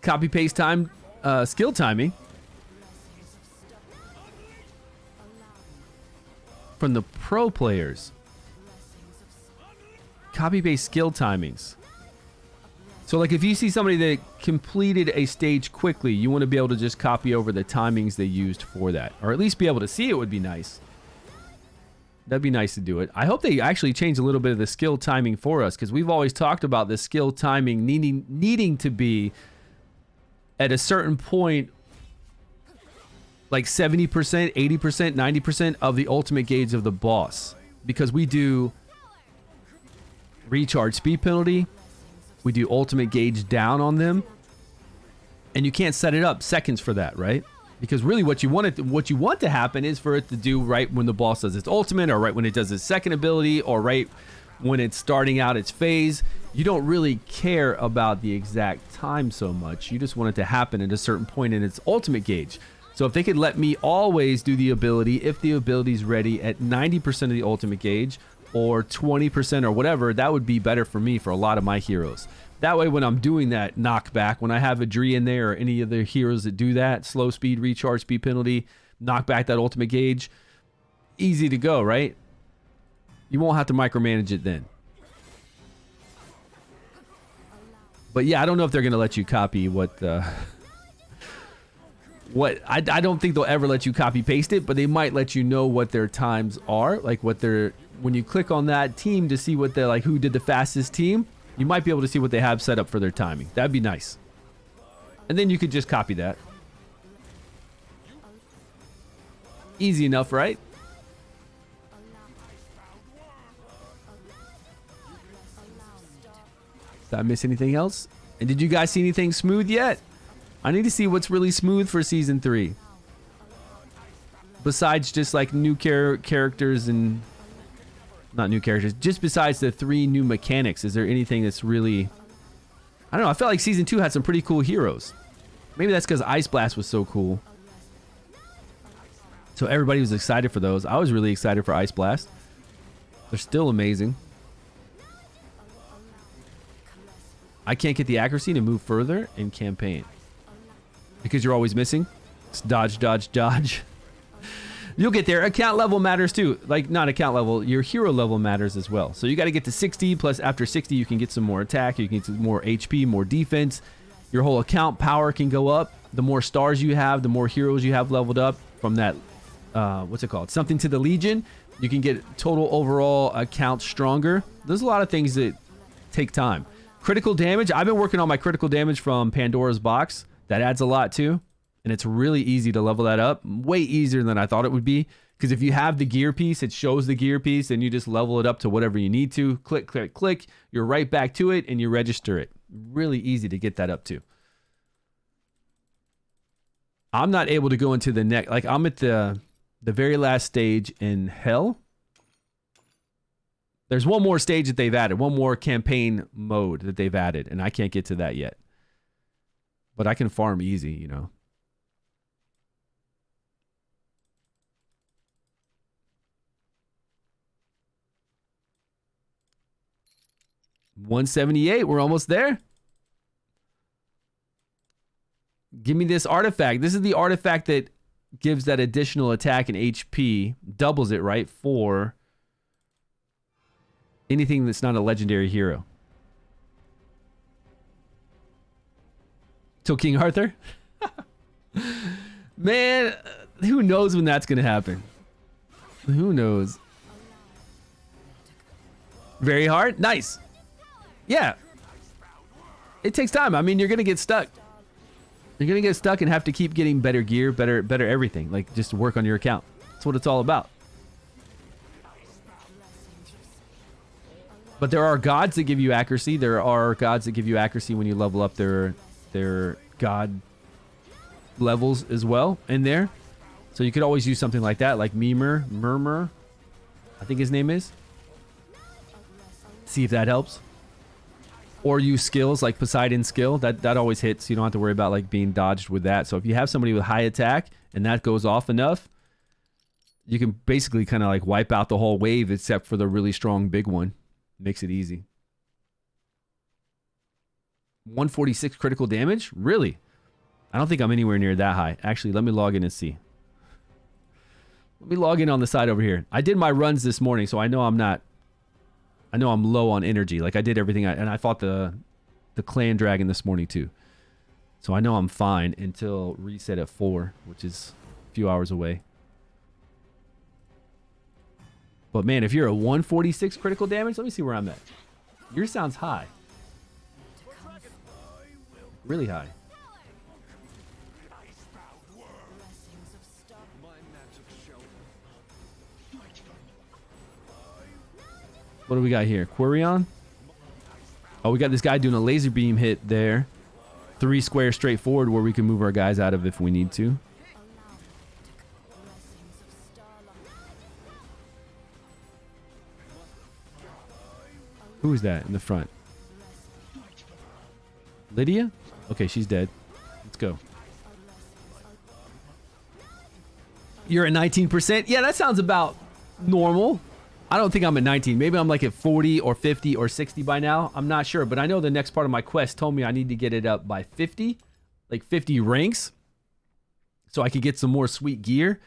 Copy paste time, skill timing. From the pro players. Copy paste skill timings. So like if you see somebody that completed a stage quickly, you want to be able to just copy over the timings they used for that. Or at least be able to see it would be nice. That'd be nice to do it. I hope they actually change a little bit of the skill timing for us because we've always talked about the skill timing needing to be at a certain point like 70%, 80%, 90% of the ultimate gauge of the boss. Because we do recharge speed penalty. We do ultimate gauge down on them. And you can't set it up seconds for that, right? Because really what you want to happen is for it to do right when the boss does its ultimate or right when it does its second ability or right when it's starting out its phase. You don't really care about the exact time so much. You just want it to happen at a certain point in its ultimate gauge. So if they could let me always do the ability if the ability's ready at 90% of the ultimate gauge or 20% or whatever, that would be better for me for a lot of my heroes. That way when I'm doing that knockback, when I have a Dree in there or any of the heroes that do that, slow speed, recharge speed penalty, knock back that ultimate gauge, easy to go, right? You won't have to micromanage it then. But yeah, I don't know if they're going to let you copy what I don't think they'll ever let you copy paste it, but they might let you know what their times are, like what their, when you click on that team to see what they're like, who did the fastest team, you might be able to see what they have set up for their timing. That'd be nice. And then you could just copy that. Easy enough, right? Did I miss anything else? And did you guys see anything smooth yet? I need to see what's really smooth for season 3. Besides just like new characters and... Not new characters. Just besides the 3 new mechanics, is there anything that's really... I don't know. I felt like season 2 had some pretty cool heroes. Maybe that's because Ice Blast was so cool. So everybody was excited for those. I was really excited for Ice Blast. They're still amazing. I can't get the accuracy to move further in campaign. Because you're always missing. It's dodge, dodge, dodge. You'll get there. Account level matters too. Like, not account level, your hero level matters as well. So you got to get to 60, plus after 60 you can get some more attack, you can get some more HP, more defense. Your whole account power can go up. The more stars you have, the more heroes you have leveled up from that, what's it called? Something to the Legion. You can get total overall account stronger. There's a lot of things that take time. Critical damage. I've been working on my critical damage from Pandora's Box. That adds a lot too. And it's really easy to level that up. Way easier than I thought it would be. Because if you have the gear piece, it shows the gear piece, and you just level it up to whatever you need to. Click, click, click. You're right back to it, and you register it. Really easy to get that up to. I'm not able to go into the next. Like, I'm at the very last stage in Hell. There's one more stage that they've added. One more campaign mode that they've added, and I can't get to that yet. But I can farm easy, you know. $178. We're almost there. Give me this artifact. This is the artifact that gives that additional attack and HP. Doubles it, right? For anything that's not a legendary hero. Till King Arthur? Man, who knows when that's going to happen? Who knows? Very hard? Nice. Yeah. It takes time. I mean, you're going to get stuck. You're going to get stuck and have to keep getting better gear, better everything. Like, just work on your account. That's what it's all about. But there are gods that give you accuracy. There are gods that give you accuracy when you level up their god levels as well in there. So you could always use something like that, like Murmur, I think his name is. See if that helps. Or use skills like Poseidon's skill. That always hits. You don't have to worry about like being dodged with that. So if you have somebody with high attack and that goes off enough, you can basically kind of like wipe out the whole wave except for the really strong big one. Makes it easy. 146 critical damage? Really? I don't think I'm anywhere near that high. Actually, let me log in and see. Let me log in on the side over here. I did my runs this morning, so I know I'm not... I know I'm low on energy. Like, I did everything, and I fought the clan dragon this morning, too. So I know I'm fine until reset at 4, which is a few hours away. But, man, if you're a 146 critical damage, let me see where I'm at. Yours sounds high. Really high. What do we got here? Quirion? Oh, we got this guy doing a laser beam hit there. 3 squares straight forward where we can move our guys out of if we need to. Who is that in the front? Lydia? Okay, she's dead. Let's go. You're at 19%? Yeah, that sounds about normal. I don't think I'm at 19. Maybe I'm like at 40 or 50 or 60 by now. I'm not sure, but I know the next part of my quest told me I need to get it up by 50, like 50 ranks, so I could get some more sweet gear.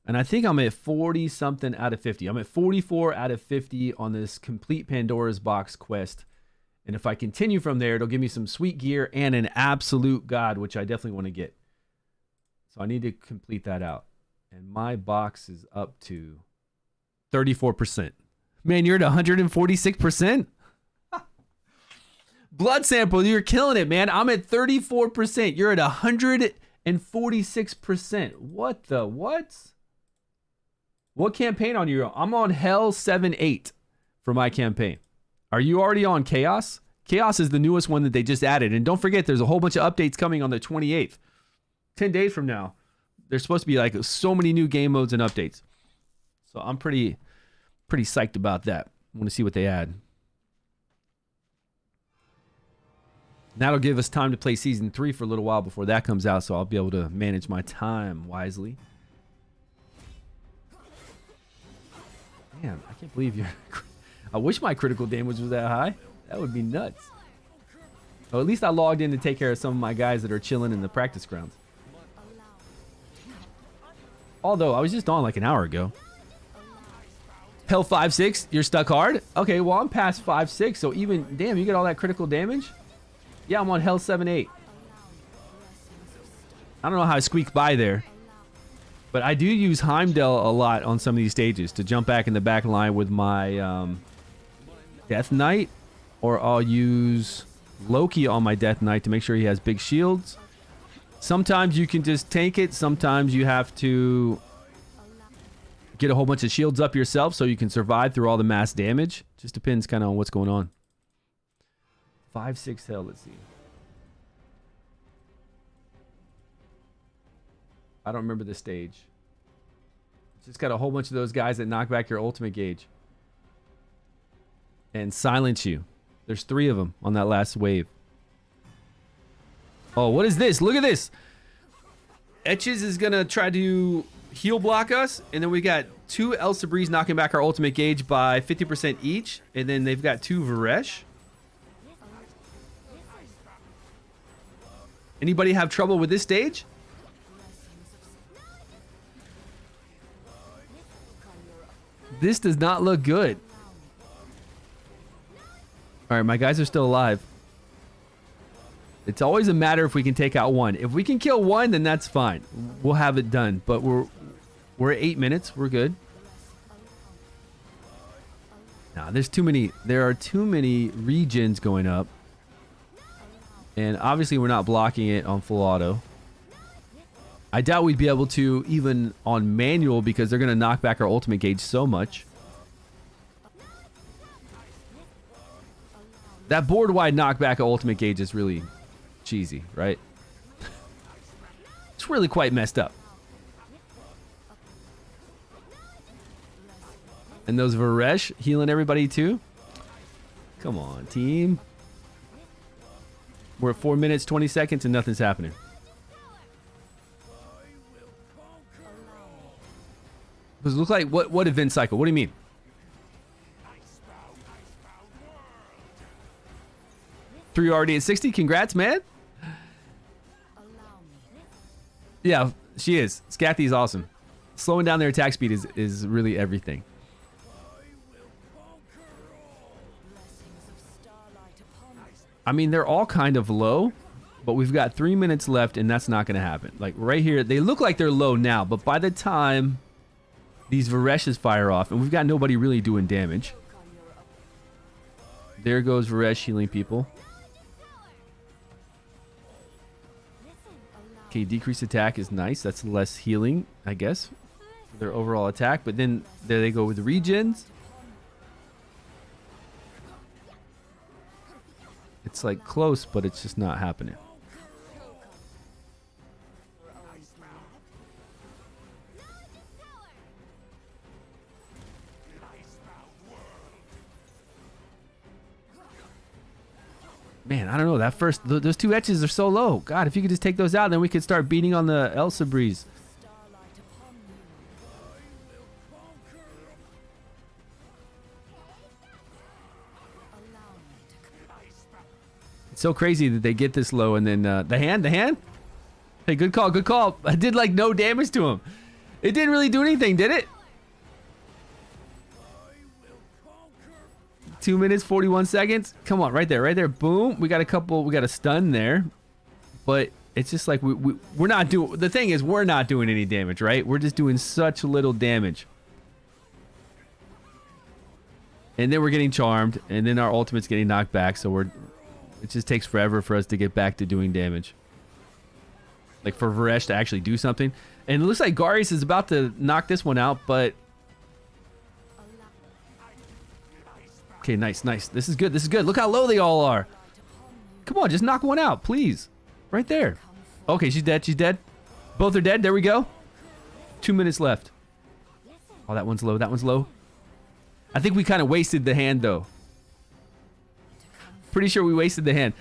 And I think I'm at 40 something out of 50. I'm at 44 out of 50 on this complete Pandora's box quest. And if I continue from there, it'll give me some sweet gear and an absolute god, which I definitely want to get. So I need to complete that out. And my box is up to 34%. Man, you're at 146%? Blood sample, you're killing it, man. I'm at 34%. You're at 146%. What the what? What campaign on you? I'm on Hell 7-8 for my campaign. Are you already on Chaos? Chaos is the newest one that they just added. And don't forget, there's a whole bunch of updates coming on the 28th. 10 days from now. There's supposed to be like so many new game modes and updates. So I'm pretty psyched about that. I want to see what they add. That'll give us time to play Season 3 for a little while before that comes out, so I'll be able to manage my time wisely. Man, I can't believe you're... I wish my critical damage was that high. That would be nuts. Oh, at least I logged in to take care of some of my guys that are chilling in the practice grounds. Although, I was just on like an hour ago. Hell 5-6, you're stuck hard? Okay, well, I'm past 5-6, so even... Damn, you get all that critical damage? Yeah, I'm on Hell 7-8. I don't know how I squeaked by there. But I do use Heimdall a lot on some of these stages to jump back in the back line with my Death Knight. Or I'll use Loki on my Death Knight to make sure he has big shields. Sometimes you can just tank it. Sometimes you have to get a whole bunch of shields up yourself so you can survive through all the mass damage. Just depends kind of on what's going on. 5-6 hell, let's see. I don't remember the stage. It's just got a whole bunch of those guys that knock back your ultimate gauge. And silence you. There's 3 of them on that last wave. Oh, what is this? Look at this. Etches is going to try to heal block us. And then we got 2 El Sabris knocking back our ultimate gauge by 50% each. And then they've got 2 Varesh. Anybody have trouble with this stage? This does not look good. All right, my guys are still alive. It's always a matter if we can take out one. If we can kill one, then that's fine. We'll have it done. But we're at 8 minutes. We're good. Nah, there's too many. There are too many regions going up. And obviously we're not blocking it on full auto. I doubt we'd be able to even on manual because they're going to knock back our ultimate gauge so much. That board wide knockback of ultimate gauge is really cheesy, right? It's really quite messed up. And those Varesh healing everybody too. Come on, team. We're at 4 minutes, 20 seconds, and nothing's happening. Does it look like what event cycle? What do you mean? Three already at 60. Congrats, man. Yeah, she is. Scathy's awesome. Slowing down their attack speed is really everything. I mean, they're all kind of low, but we've got 3 minutes left, and that's not going to happen. Like right here, they look like they're low now, but by the time these Vareshes fire off, and we've got nobody really doing damage. There goes Varesh healing people. Okay, decreased attack is nice. That's less healing, I guess, for their overall attack. But then there they go with the regens. It's like close, but it's just not happening. Man, I don't know. That first, those 2 etches are so low. God, if you could just take those out, then we could start beating on the El Sabris. It's so crazy that they get this low, and then the hand. Hey, good call, good call. I did like no damage to him. It didn't really do anything, did it? 2 minutes, 41 seconds. Come on, right there. Boom. We got a stun there. But it's just like we're not doing, the thing is we're not doing any damage, right? We're just doing such little damage. And then we're getting charmed, and then our ultimate's getting knocked back, so it just takes forever for us to get back to doing damage. Like for Varesh to actually do something. And it looks like Garius is about to knock this one out, but okay, nice. This is good. Look how low they all are. Come on, just knock one out, please. Right there. Okay, she's dead. Both are dead. There we go. 2 minutes left. Oh, that one's low. I think we kind of wasted the hand, though. Pretty sure we wasted the hand.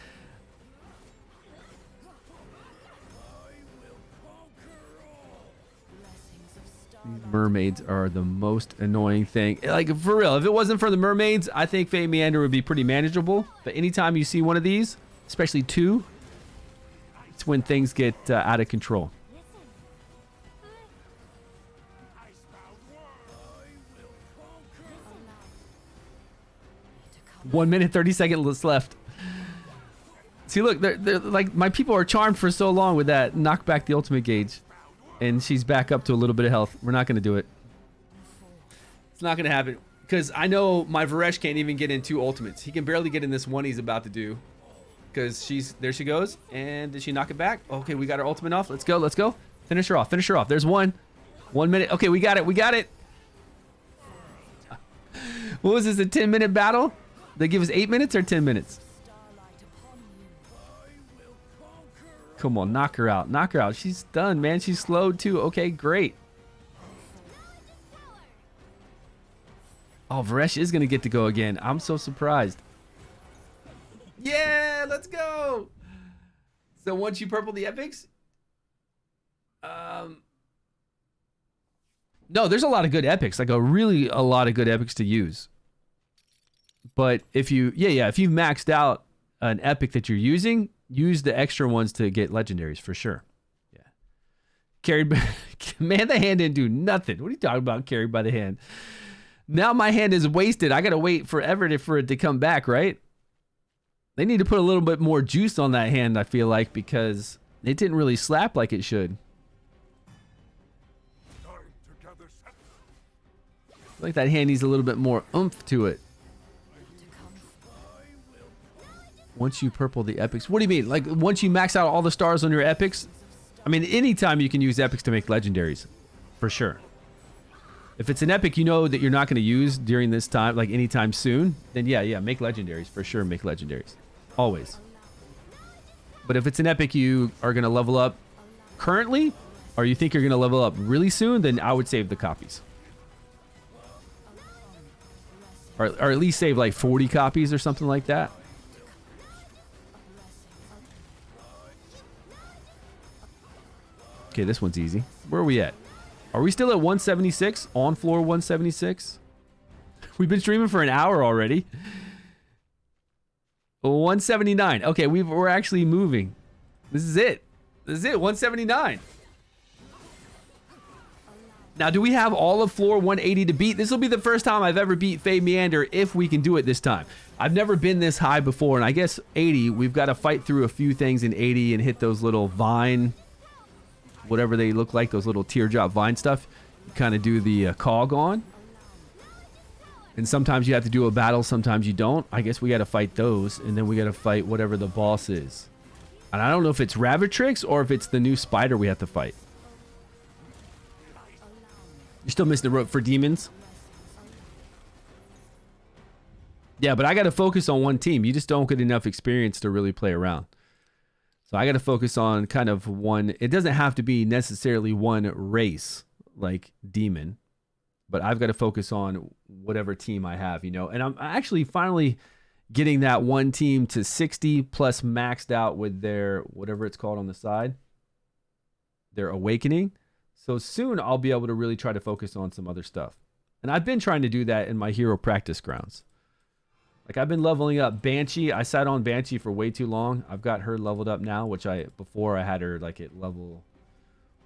These mermaids are the most annoying thing. Like, for real, if it wasn't for the mermaids, I think Fey Meander would be pretty manageable. But anytime you see one of these, especially 2, it's when things get out of control. One minute, 30 seconds left. See, look, they're like, my people are charmed for so long with that knock back the ultimate gauge. And she's back up to a little bit of health. We're not going to do it. It's not going to happen. Because I know my Varesh can't even get in 2 ultimates. He can barely get in this one he's about to do. Because there she goes. And did she knock it back? Okay, we got her ultimate off. Let's go. Finish her off. There's one. 1 minute. Okay, we got it. What was this, a 10-minute battle? They give us 8 minutes or 10 minutes? Come on, knock her out. Knock her out. She's done, man. She's slowed too. Okay, great. Oh, Varesh is going to get to go again. I'm so surprised. Yeah, let's go. So once you purple the epics, no, there's a lot of good epics, like a lot of good epics to use. But if you, if you've maxed out an epic that you're using, use the extra ones to get legendaries for sure. Yeah. Carried by, man, the hand didn't do nothing. What are you talking about, carried by the hand? Now my hand is wasted. I got to wait forever for it to come back, right? They need to put a little bit more juice on that hand, I feel like, because it didn't really slap like it should. I think that hand needs a little bit more oomph to it. Once you purple the epics. What do you mean? Like, once you max out all the stars on your epics? I mean, anytime you can use epics to make legendaries. For sure. If it's an epic you know that you're not going to use during this time, like anytime soon, then yeah, make legendaries. For sure, make legendaries. Always. But if it's an epic you are going to level up currently, or you think you're going to level up really soon, then I would save the copies. Or at least save like 40 copies or something like that. Okay, this one's easy. Where are we at? Are we still at 176? On floor 176? We've been streaming for an hour already. 179. Okay, we're actually moving. This is it. 179. Now, do we have all of floor 180 to beat? This will be the first time I've ever beat FEY Meander if we can do it this time. I've never been this high before, and I guess 80, we've got to fight through a few things in 80 and hit those little vine, whatever they look like, those little teardrop vine stuff. You kind of do the cog on. And sometimes you have to do a battle, sometimes you don't. I guess we got to fight those, and then we got to fight whatever the boss is. And I don't know if it's Ravatrix or if it's the new spider we have to fight. You're still missing the rope for demons? Yeah, but I got to focus on one team. You just don't get enough experience to really play around. So I got to focus on kind of one. It doesn't have to be necessarily one race like demon, but I've got to focus on whatever team I have, you know. And I'm actually finally getting that one team to 60 plus maxed out with their, whatever it's called on the side, their awakening. So soon I'll be able to really try to focus on some other stuff. And I've been trying to do that in my hero practice grounds. Like I've been leveling up Banshee. I sat on Banshee for way too long. I've got her leveled up now, which before I had her like at level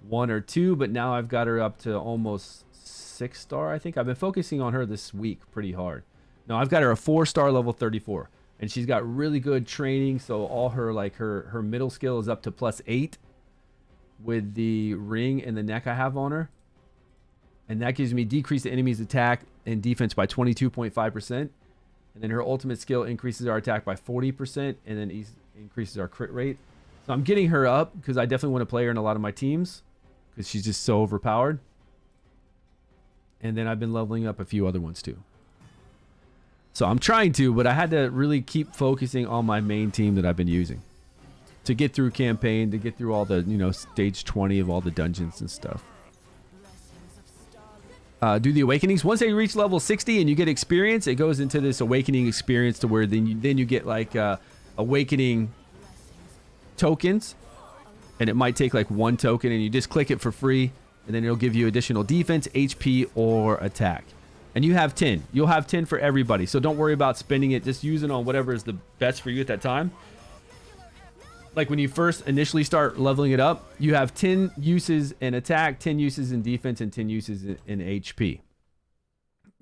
1 or 2, but now I've got her up to almost 6-star, I think. I've been focusing on her this week pretty hard. No, I've got her a 4-star level 34. And she's got really good training, so all her like her middle skill is up to +8 with the ring and the neck I have on her. And that gives me decrease the enemy's attack and defense by 22.5%. And then her ultimate skill increases our attack by 40% and then increases our crit rate. So I'm getting her up because I definitely want to play her in a lot of my teams because she's just so overpowered. And then I've been leveling up a few other ones too. So I'm trying to, but I had to really keep focusing on my main team that I've been using to get through campaign, to get through all the, you know, stage 20 of all the dungeons and stuff. Do the awakenings. Once they reach level 60 and you get experience, it goes into this awakening experience to where then you get like awakening tokens, and it might take like 1 token and you just click it for free, and then it'll give you additional defense, HP, or attack. And you have 10. You'll have 10 for everybody, so don't worry about spending it. Just use it on whatever is the best for you at that time. Like when you first initially start leveling it up, you have 10 uses in attack, 10 uses in defense, and 10 uses in HP.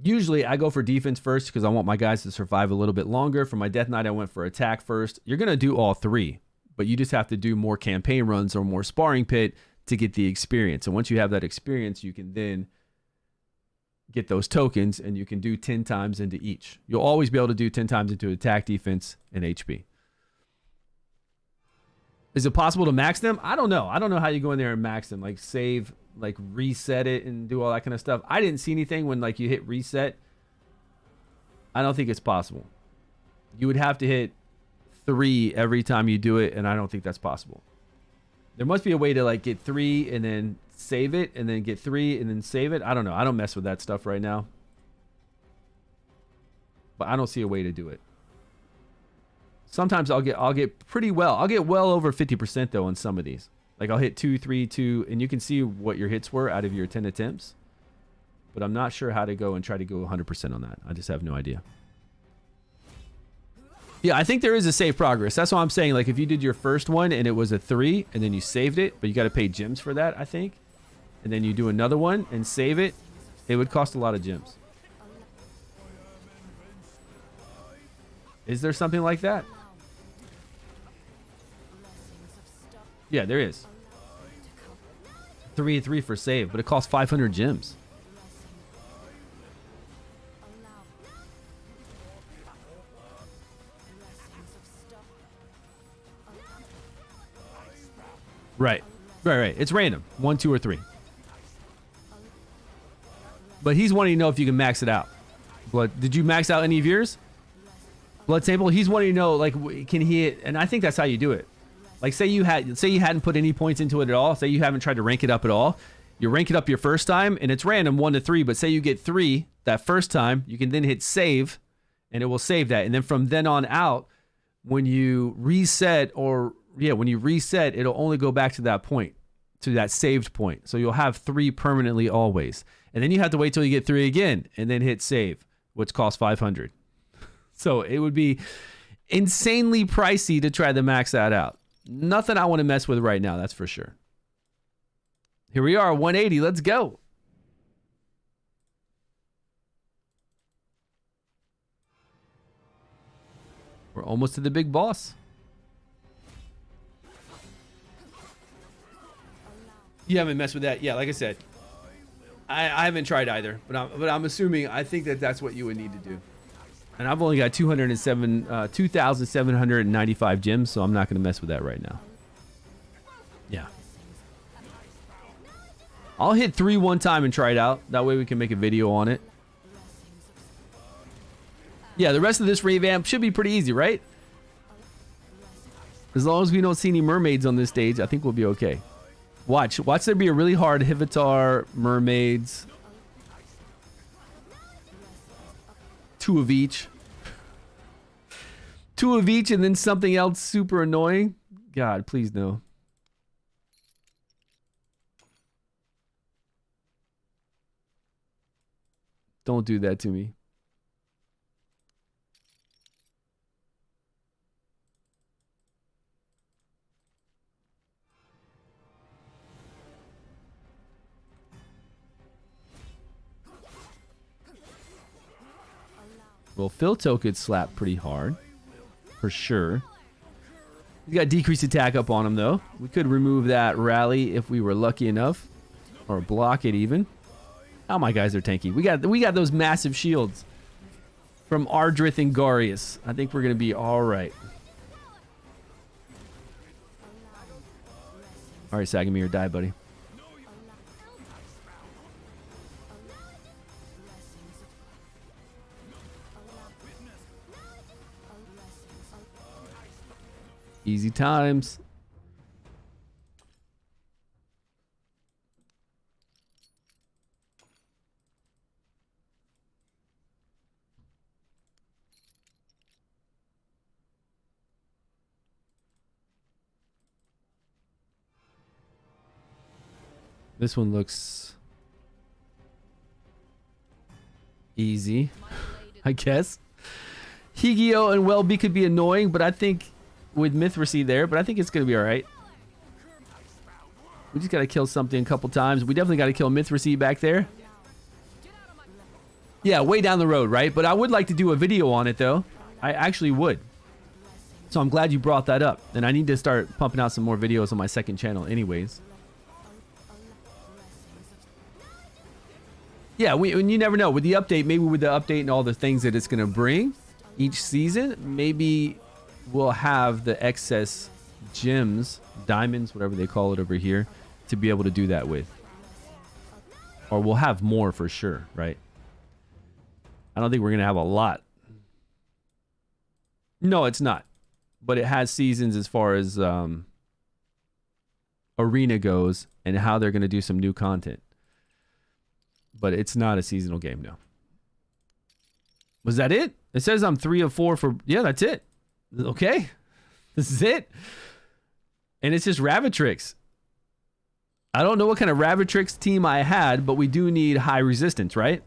Usually I go for defense first because I want my guys to survive a little bit longer. For my Death Knight, I went for attack first. You're going to do all 3, but you just have to do more campaign runs or more sparring pit to get the experience. And once you have that experience, you can then get those tokens and you can do 10 times into each. You'll always be able to do 10 times into attack, defense, and HP. Is it possible to max them? I don't know. I don't know how you go in there and max them. Like save, like reset it and do all that kind of stuff. I didn't see anything when like you hit reset I don't think it's possible. You would have to hit 3 every time you do it, and I don't think that's possible. There must be a way to like get 3 and then save it, and then get 3 and then save it. I don't know. I don't mess with that stuff right now. But I don't see a way to do it. Sometimes I'll get pretty well. I'll get well over 50% though on some of these. Like I'll hit 2, 3, 2, and you can see what your hits were out of your 10 attempts. But I'm not sure how to go and try to go 100% on that. I just have no idea. Yeah, I think there is a save progress. That's what I'm saying. Like if you did your first one and it was a 3 and then you saved it, but you got to pay gems for that, I think. And then you do another one and save it, it would cost a lot of gems. Is there something like that? Yeah, there is. 3 and 3 for save, but it costs 500 gems. Right. It's random. 1, 2, or 3. But he's wanting to know if you can max it out. Blood. Did you max out any of yours? Blood sample. He's wanting to know, like, can he? And I think that's how you do it. Like, say you hadn't put any points into it at all. Say you haven't tried to rank it up at all. You rank it up your first time, and it's random 1 to 3. But say you get 3 that first time, you can then hit save, and it will save that. And then from then on out, when you reset, it'll only go back to that point, to that saved point. So you'll have 3 permanently always. And then you have to wait till you get 3 again, and then hit save, which costs 500. So it would be insanely pricey to try to max that out. Nothing I want to mess with right now, that's for sure. Here we are, 180. Let's go. We're almost to the big boss. You haven't messed with that? Yeah, like I said, I haven't tried either, but I'm assuming, I think that's what you would need to do. And I've only got 2,795 gems, so I'm not going to mess with that right now. Yeah. I'll hit 3 one time and try it out. That way we can make a video on it. Yeah, the rest of this revamp should be pretty easy, right? As long as we don't see any mermaids on this stage, I think we'll be okay. Watch there be a really hard Hivitar, mermaids. 2 of each. 2 of each and then something else super annoying. God, please no. Don't do that to me. Well, Filto could slap pretty hard. For sure. He's got decreased attack up on him, though. We could remove that rally if we were lucky enough. Or block it, even. Oh, my guys are tanky. We got those massive shields. From Ardrith and Garius. I think we're going to be alright. Alright, Sagamir, die, buddy. Easy times. This one looks easy, I guess. Higio and Welby could be annoying, but I think with Mithracy there, but I think it's going to be all right. We just got to kill something a couple times. We definitely got to kill Mithracy back there. Yeah, way down the road, right? But I would like to do a video on it, though. I actually would. So I'm glad you brought that up. And I need to start pumping out some more videos on my second channel anyways. Yeah, and you never know. With the update, maybe with the update and all the things that it's going to bring each season, maybe we'll have the excess gems, diamonds, whatever they call it over here, to be able to do that with. Or we'll have more for sure, right? I don't think we're going to have a lot, No, it's not. But it has seasons as far as arena goes and how they're going to do some new content. But it's not a seasonal game, no. Was that it? It says I'm 3 of 4 for... Yeah, that's it. Okay. This is it. And it's just Ravitrix. I don't know what kind of Ravitrix team I had, but we do need high resistance, right?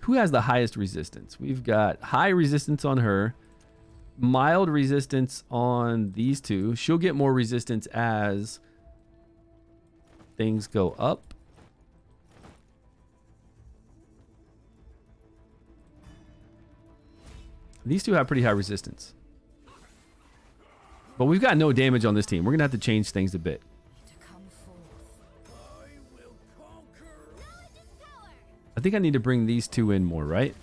Who has the highest resistance? We've got high resistance on her, mild resistance on these two. She'll get more resistance as things go up. These two have pretty high resistance. But we've got no damage on this team. We're going to have to change things a bit. I think I need to bring these two in more, right?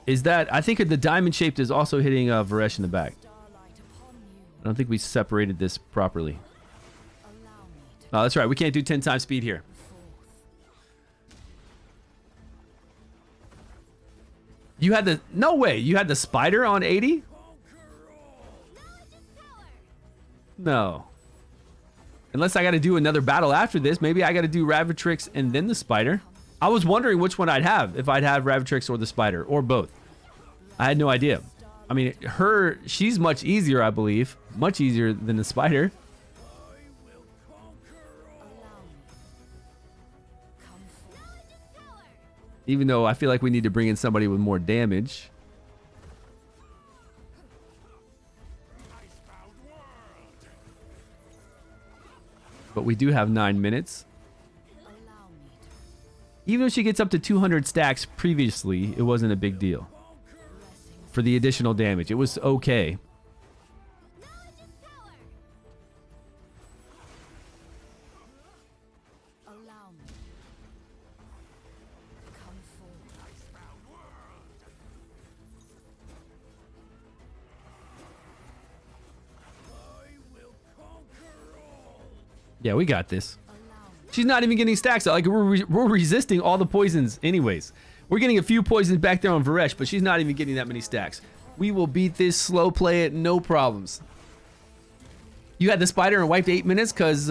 Is that... I think the diamond shaped is also hitting Varesh in the back. I don't think we separated this properly. Oh, that's right. We can't do 10 times speed here. You had the... No way. You had the spider on 80? No. Unless I got to do another battle after this. Maybe I got to do Ravitrix and then the spider. I was wondering which one I'd have. If I'd have Ravitrix or the spider. Or both. I had no idea. I mean, she's much easier, I believe. Much easier than the spider. Even though I feel like we need to bring in somebody with more damage. But we do have 9 minutes. Even if she gets up to 200 stacks previously, it wasn't a big deal. For the additional damage, it was okay. Yeah, we got this. She's not even getting stacks. Like, we're resisting all the poisons anyways. We're getting a few poisons back there on Varesh, but she's not even getting that many stacks. We will beat this, slow play it, no problems. You had the spider and wiped 8 minutes because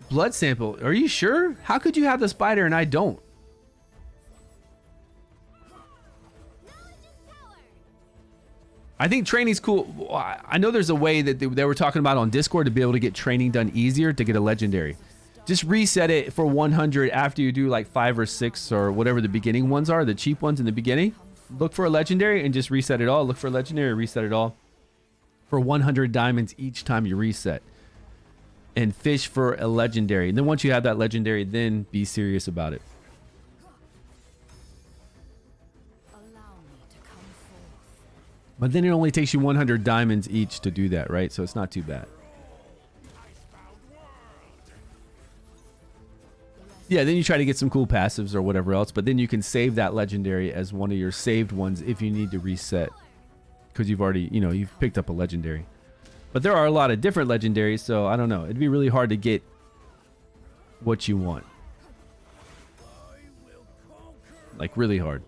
blood sample. Are you sure? How could you have the spider and I don't? I think training's cool. I know there's a way that they were talking about on Discord to be able to get training done easier to get a legendary. Just reset it for 100 after you do like 5 or 6 or whatever the beginning ones are, the cheap ones in the beginning. Look for a legendary and just reset it all. Look for a legendary, reset it all for 100 diamonds each time you reset. And fish for a legendary. And then once you have that legendary, then be serious about it. But then it only takes you 100 diamonds each to do that, right? So it's not too bad. Yeah, then you try to get some cool passives or whatever else, but then you can save that legendary as one of your saved ones if you need to reset. Because you've already, you've picked up a legendary. But there are a lot of different legendaries, so I don't know. It'd be really hard to get what you want. Like, really hard.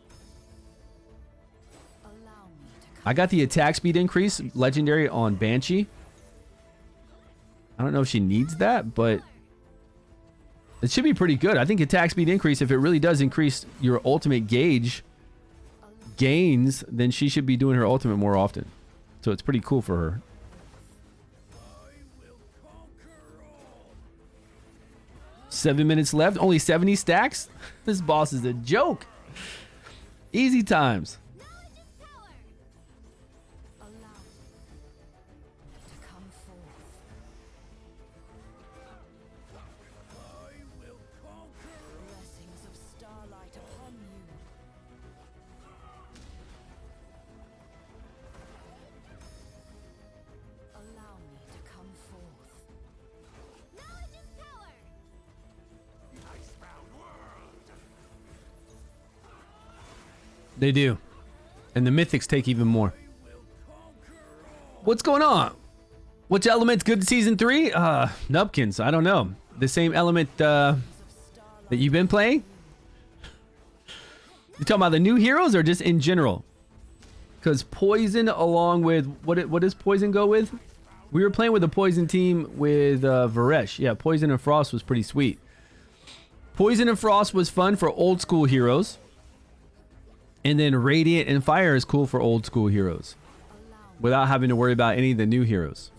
I got the attack speed increase legendary on Banshee. I don't know if she needs that, but it should be pretty good. I think attack speed increase, if it really does increase your ultimate gauge gains, then she should be doing her ultimate more often. So it's pretty cool for her. Seven minutes left. Only 70 stacks? This boss is a joke. Easy times. They do. And the mythics take even more. What's going on? Which element's good in season 3? Nupkins. I don't know. The same element that you've been playing? You talking about the new heroes or just in general? Because poison along with what does poison go with? We were playing with a poison team with Varesh. Yeah, poison and frost was pretty sweet. Poison and frost was fun for old school heroes. And then radiant and fire is cool for old school heroes. Without having to worry about any of the new heroes.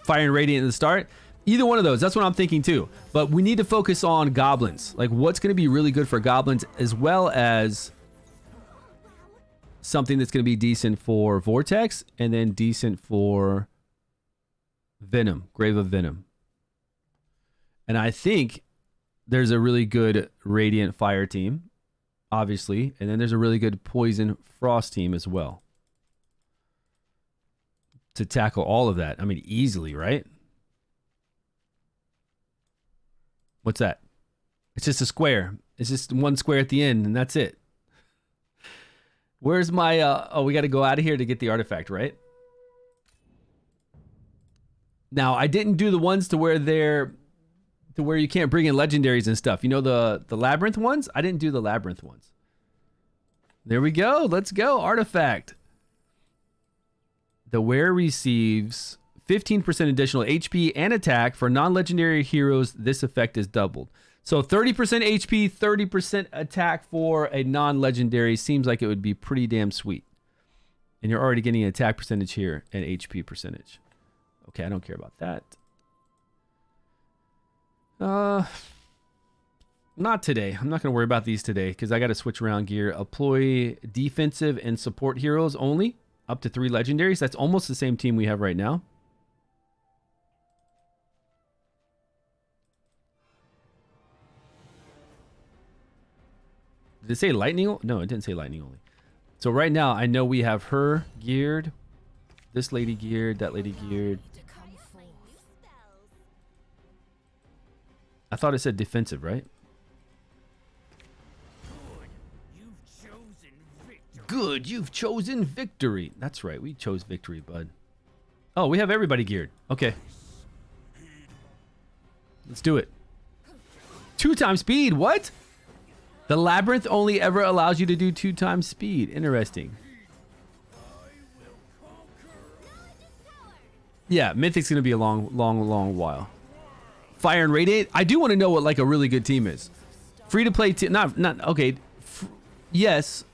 Fire and radiant at the start. Either one of those. That's what I'm thinking too. But we need to focus on goblins. Like what's going to be really good for goblins as well as something that's going to be decent for Vortex and then decent for Venom, Grave of Venom. And I think there's a really good Radiant Fire team, obviously. And then there's a really good Poison Frost team as well. To tackle all of that. I mean, easily, right? What's that? It's just a square. It's just one square at the end and that's it. Where's my, oh, we got to go out of here to get the artifact, right? Now, I didn't do the ones to where you can't bring in legendaries and stuff. You know, the labyrinth ones? I didn't do the labyrinth ones. There we go. Let's go. Artifact. The wearer receives 15% additional HP and attack for non-legendary heroes. This effect is doubled. So 30% HP, 30% attack for a non-legendary seems like it would be pretty damn sweet. And you're already getting an attack percentage here and HP percentage. Okay, I don't care about that. Not today. I'm not going to worry about these today because I got to switch around gear. Employ defensive and support heroes only. Up to 3 legendaries. That's almost the same team we have right now. Did it say lightning? No, it didn't say lightning only. So right now, I know we have her geared. This lady geared. That lady geared. I thought it said defensive, right? Good, you've chosen victory. That's right, we chose victory, bud. Oh, we have everybody geared. Okay. Let's do it. 2 times speed, what? The labyrinth only ever allows you to do 2 times speed. Interesting. Yeah, Mythic's gonna be a long while. Fire and Radiant. I do want to know what like a really good team is. Free to play team. Not okay. Yes.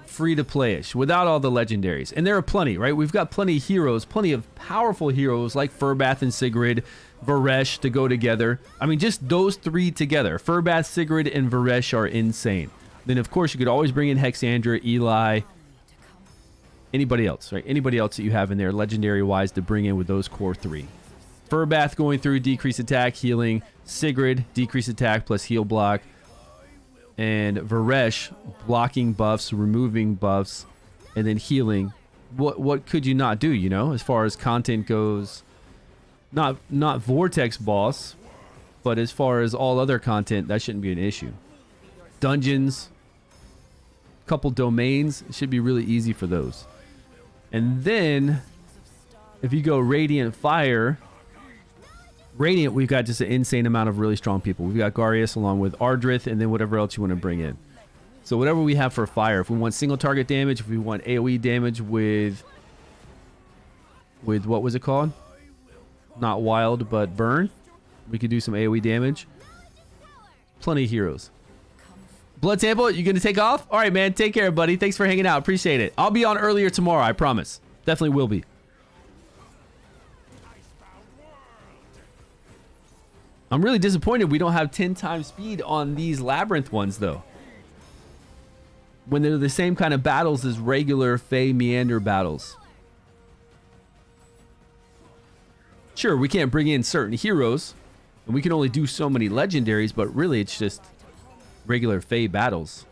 Free to play-ish without all the legendaries, and there are plenty, right? We've got plenty of heroes, plenty of powerful heroes like Furbath and Sigrid, Varesh to go together. I mean, just those 3 together. Furbath, Sigrid, and Varesh are insane. Then, of course, you could always bring in Hexandra, Eli, anybody else, right? Anybody else that you have in there, legendary-wise, to bring in with those core 3. Furbath going through decrease attack, healing. Sigrid, decrease attack plus heal block. And Varesh, blocking buffs, removing buffs, and then healing. What could you not do, you know, as far as content goes? Not Vortex boss, but as far as all other content, that shouldn't be an issue. Dungeons, couple domains, it should be really easy for those. And then, if you go Radiant Fire, Radiant, we've got just an insane amount of really strong people. We've got Garius along with Ardrith and then whatever else you want to bring in. So whatever we have for fire, if we want single target damage, if we want AoE damage with what was it called? Not wild, but burn. We could do some AoE damage. Plenty of heroes. Blood Sample, you going to take off? All right, man. Take care, buddy. Thanks for hanging out. Appreciate it. I'll be on earlier tomorrow, I promise. Definitely will be. I'm really disappointed we don't have 10 times speed on these labyrinth ones, though. When they're the same kind of battles as regular FEY Meander battles. Sure, we can't bring in certain heroes, and we can only do so many legendaries, but really it's just regular FEY battles.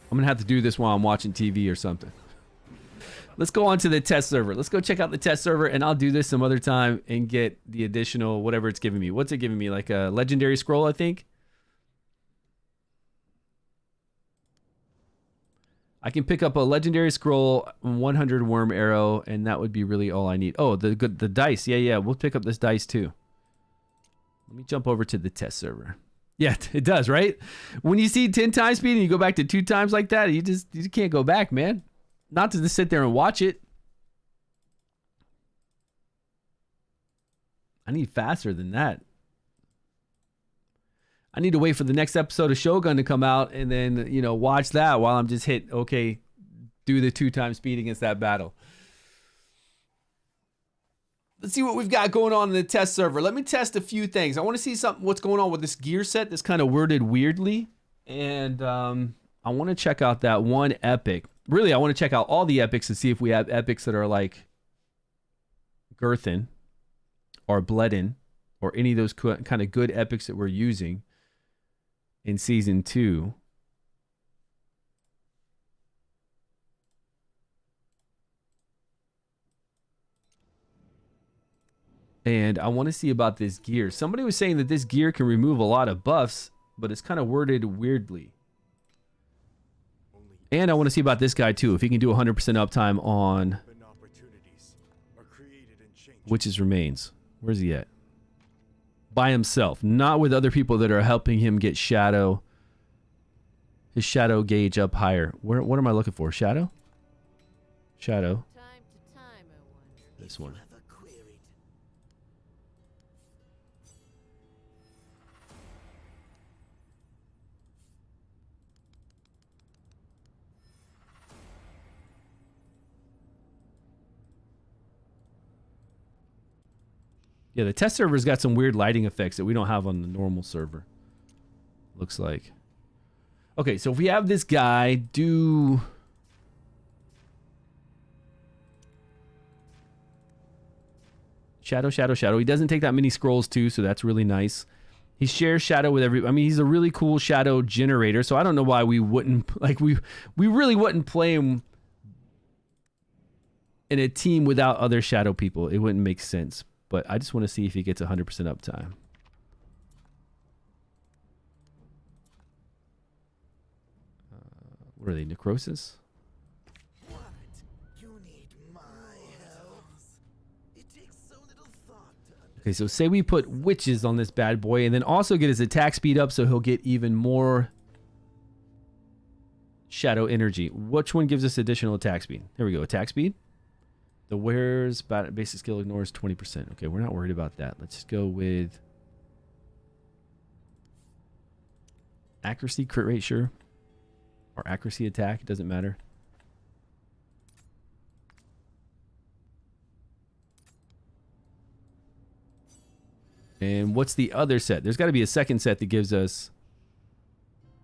I'm gonna have to do this while I'm watching TV or something. Let's go on to the test server. Let's go check out the test server, and I'll do this some other time and get the additional whatever it's giving me. What's it giving me? Like a legendary scroll, I think. I can pick up a legendary scroll, 100 worm arrow, and that would be really all I need. Oh, the dice. Yeah. We'll pick up this dice too. Let me jump over to the test server. Yeah, it does, right? When you see 10 times speed and you go back to 2 times like that, you can't go back, man. Not to just sit there and watch it. I need faster than that. I need to wait for the next episode of Shogun to come out and then, you know, watch that while I'm just hit, okay, do the 2 times speed against that battle. Let's see what we've got going on in the test server. Let me test a few things. I want to see what's going on with this gear set that's kind of worded weirdly. And I want to check out that one epic. Really, I want to check out all the epics to see if we have epics that are like Girthin or Bledin or any of those kind of good epics that we're using in Season 2. And I want to see about this gear. Somebody was saying that this gear can remove a lot of buffs, but it's kind of worded weirdly. And I want to see about this guy too, if he can do 100% uptime on Witch's Remains. Where's he at? By himself, not with other people that are helping him get shadow. His shadow gauge up higher. What am I looking for? Shadow? Shadow. This one. Yeah, the test server's got some weird lighting effects that we don't have on the normal server. Looks like. Okay, so if we have this guy do... Shadow. He doesn't take that many scrolls too, so that's really nice. He shares shadow with I mean, he's a really cool shadow generator, so I don't know why we wouldn't... Like, we really wouldn't play him in a team without other shadow people. It wouldn't make sense. But I just want to see if he gets 100% uptime. What are they? Necrosis? What? You need my help? It takes so little thought to Okay, so say we put witches on this bad boy and then also get his attack speed up so he'll get even more shadow energy. Which one gives us additional attack speed? There we go. Attack speed. The wearer's basic skill ignores 20%. Okay, we're not worried about that. Let's just go with accuracy, crit rate, sure. Or accuracy attack, it doesn't matter. And what's the other set? There's got to be a second set that gives us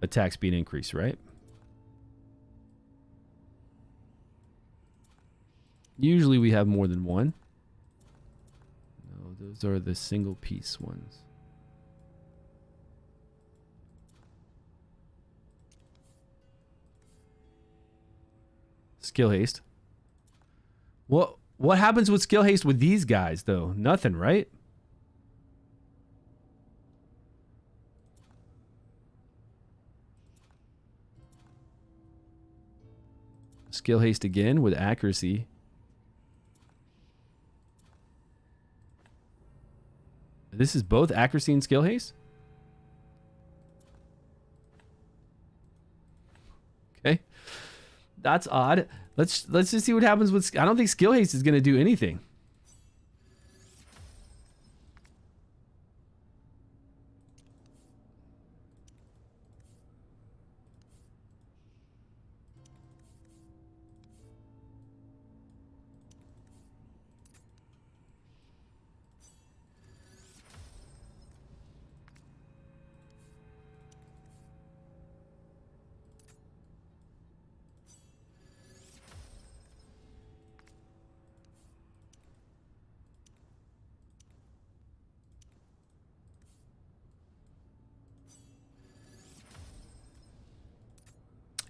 attack speed increase, right? Usually we have more than one. No, those are the single piece ones. Skill haste. What happens with skill haste with these guys though? Nothing, right? Skill haste again with accuracy. This is both accuracy and skill haste? Okay. That's odd. Let's just see what happens with... I don't think skill haste is going to do anything.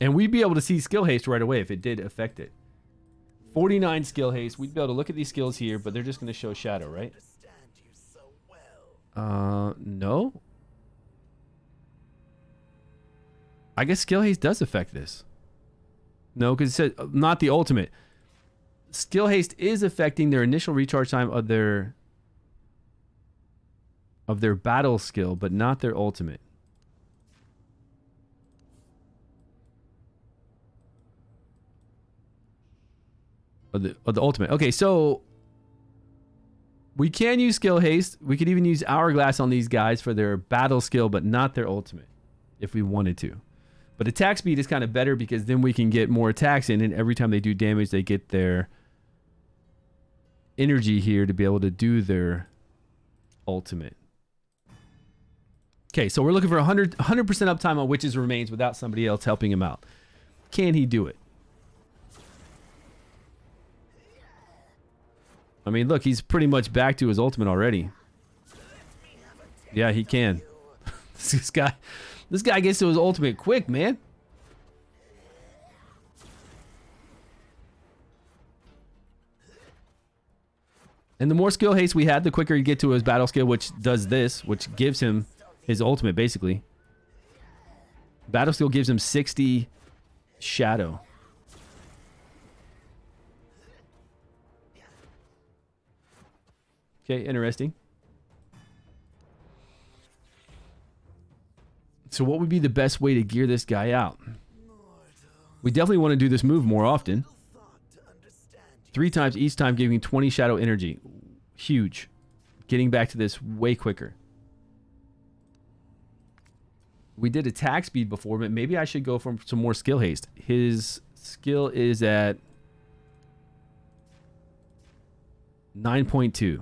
And we'd be able to see skill haste right away if it did affect it. 49 skill haste. We'd be able to look at these skills here, but they're just going to show shadow, right? Understand you so well. No. I guess skill haste does affect this. No, because it said not the ultimate. Skill haste is affecting their initial recharge time of their battle skill, but not their ultimate. Of the ultimate. Okay, so we can use skill haste. We could even use hourglass on these guys for their battle skill, but not their ultimate, if we wanted to. But attack speed is kind of better because then we can get more attacks in, and every time they do damage, they get their energy here to be able to do their ultimate. Okay, so we're looking for 100% uptime on Witch's Remains without somebody else helping him out. Can he do it? I mean, look, he's pretty much back to his ultimate already. Yeah, he can. This guy gets to his ultimate quick, man. And the more skill haste we had, the quicker he get to his battle skill, which does this, which gives him his ultimate, basically. Battle skill gives him 60 shadow. Okay, interesting. So what would be the best way to gear this guy out? We definitely want to do this move more often. 3 times each time, giving 20 shadow energy. Huge. Getting back to this way quicker. We did attack speed before, but maybe I should go for some more skill haste. His skill is at 9.2.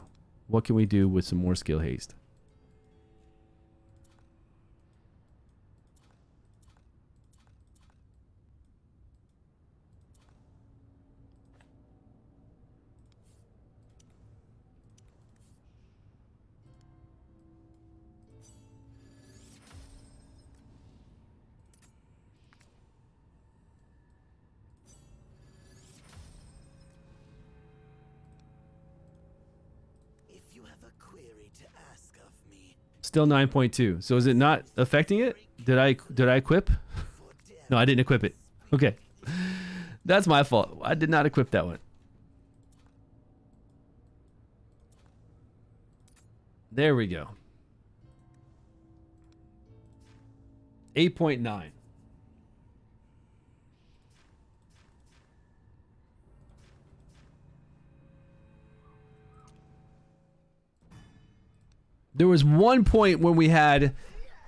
What can we do with some more skill haste? Still 9.2. So is it not affecting it? Did I equip? No, I didn't equip it. Okay. That's my fault. I did not equip that one. There we go. 8.9. There was one point when we had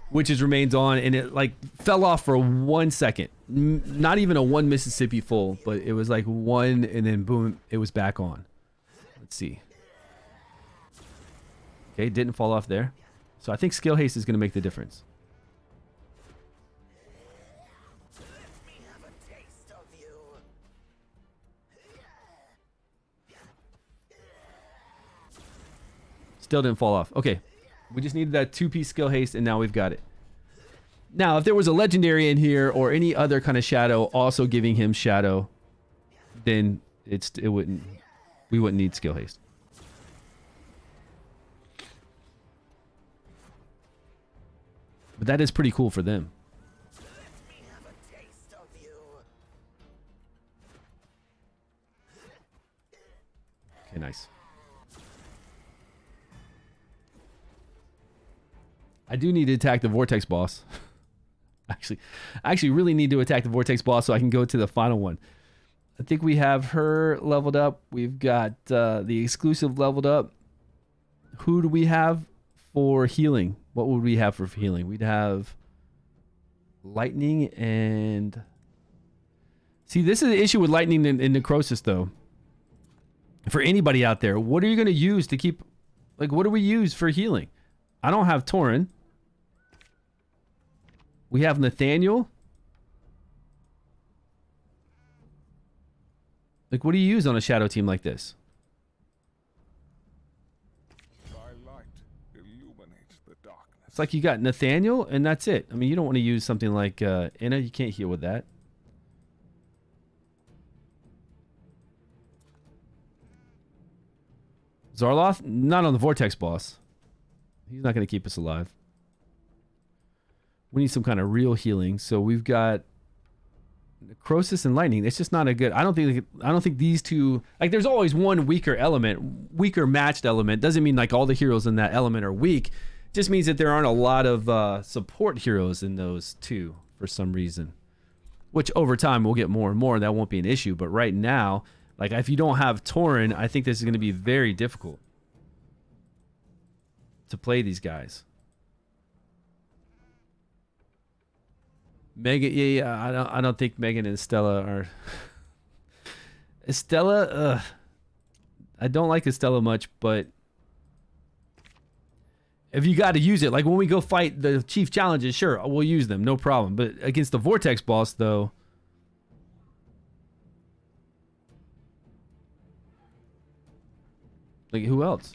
Witch's Remains on, and it like fell off for 1 second. Not even a 1 Mississippi full, but it was like 1, and then boom, it was back on. Let's see. Okay, didn't fall off there. So I think skill haste is going to make the difference. Still didn't fall off. Okay. We just needed that 2-piece skill haste, and now we've got it. Now, if there was a legendary in here or any other kind of shadow also giving him shadow, then we wouldn't need skill haste. But that is pretty cool for them. Okay, nice. I do need to attack the Vortex boss. I actually really need to attack the Vortex boss so I can go to the final one. I think we have her leveled up. We've got the exclusive leveled up. Who do we have for healing? What would we have for healing? We'd have lightning and... See, this is the issue with lightning and necrosis, though. For anybody out there, what are you going to use to keep... Like, what do we use for healing? I don't have Tauren. We have Nathaniel. Like, what do you use on a shadow team like this? Thy light illuminates the darkness. It's like you got Nathaniel, and that's it. I mean, you don't want to use something like Anna. You can't heal with that. Zarloth? Not on the Vortex boss. He's not going to keep us alive. We need some kind of real healing. So we've got Necrosis and Lightning. It's just not a good... I don't think these two... Like, there's always one weaker element. Weaker matched element. Doesn't mean, like, all the heroes in that element are weak. Just means that there aren't a lot of support heroes in those two for some reason. Which, over time, we'll get more and more, and that won't be an issue. But right now, like, if you don't have Tauren, I think this is going to be very difficult to play these guys. Megan, yeah, I don't think Megan and Estella are. Estella, I don't like Estella much, but if you got to use it, like when we go fight the chief challenges, sure, we'll use them, no problem. But against the Vortex boss, though, like who else?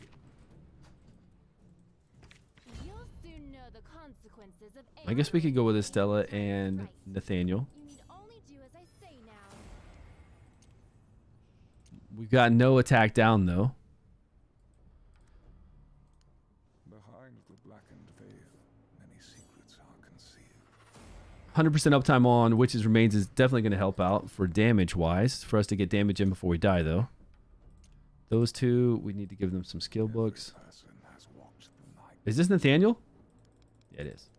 I guess we could go with Estella and Nathaniel. We've got no attack down, though. Behind the blackened veil, many secrets are concealed. 100% uptime on Witch's Remains is definitely going to help out for damage-wise. For us to get damage in before we die, though. Those two, we need to give them some skill books. Is this Nathaniel? Yeah, it is.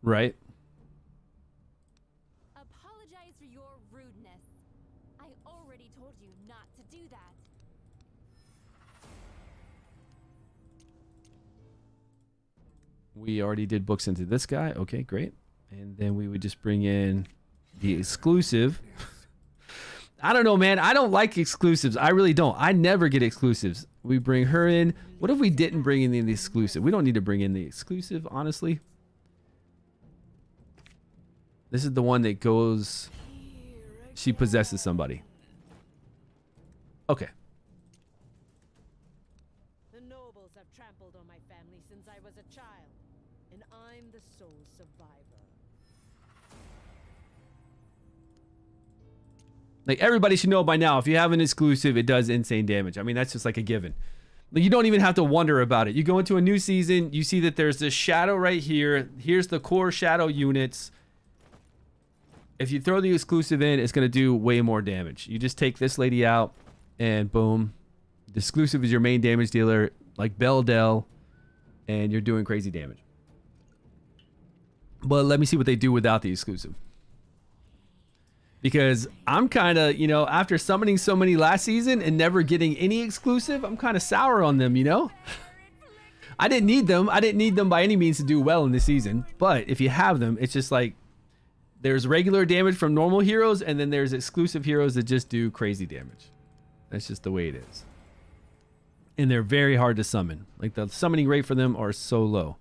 Right. Apologize for your rudeness. I already told you not to do that. We already did books into this guy. Okay, great. And then we would just bring in the exclusive. I don't know, man. I don't like exclusives. I really don't. I never get exclusives. We bring her in. What if we didn't bring in the exclusive? We don't need to bring in the exclusive, honestly. This is the one that goes... She possesses somebody. Okay. The nobles have trampled on my family since I was a child, and I'm the sole survivor. Like, everybody should know by now, if you have an exclusive, it does insane damage. I mean, that's just like a given. Like, you don't even have to wonder about it. You go into a new season, you see that there's this shadow right here. Here's the core shadow units. If you throw the exclusive in, it's going to do way more damage. You just take this lady out, and boom. The exclusive is your main damage dealer, like Beldell, and you're doing crazy damage. But let me see what they do without the exclusive. Because I'm kind of, you know, after summoning so many last season and never getting any exclusive, I'm kind of sour on them, you know? I didn't need them. I didn't need them by any means to do well in this season. But if you have them, it's just like, there's regular damage from normal heroes, and then there's exclusive heroes that just do crazy damage. That's just the way it is. And they're very hard to summon. Like, the summoning rate for them are so low.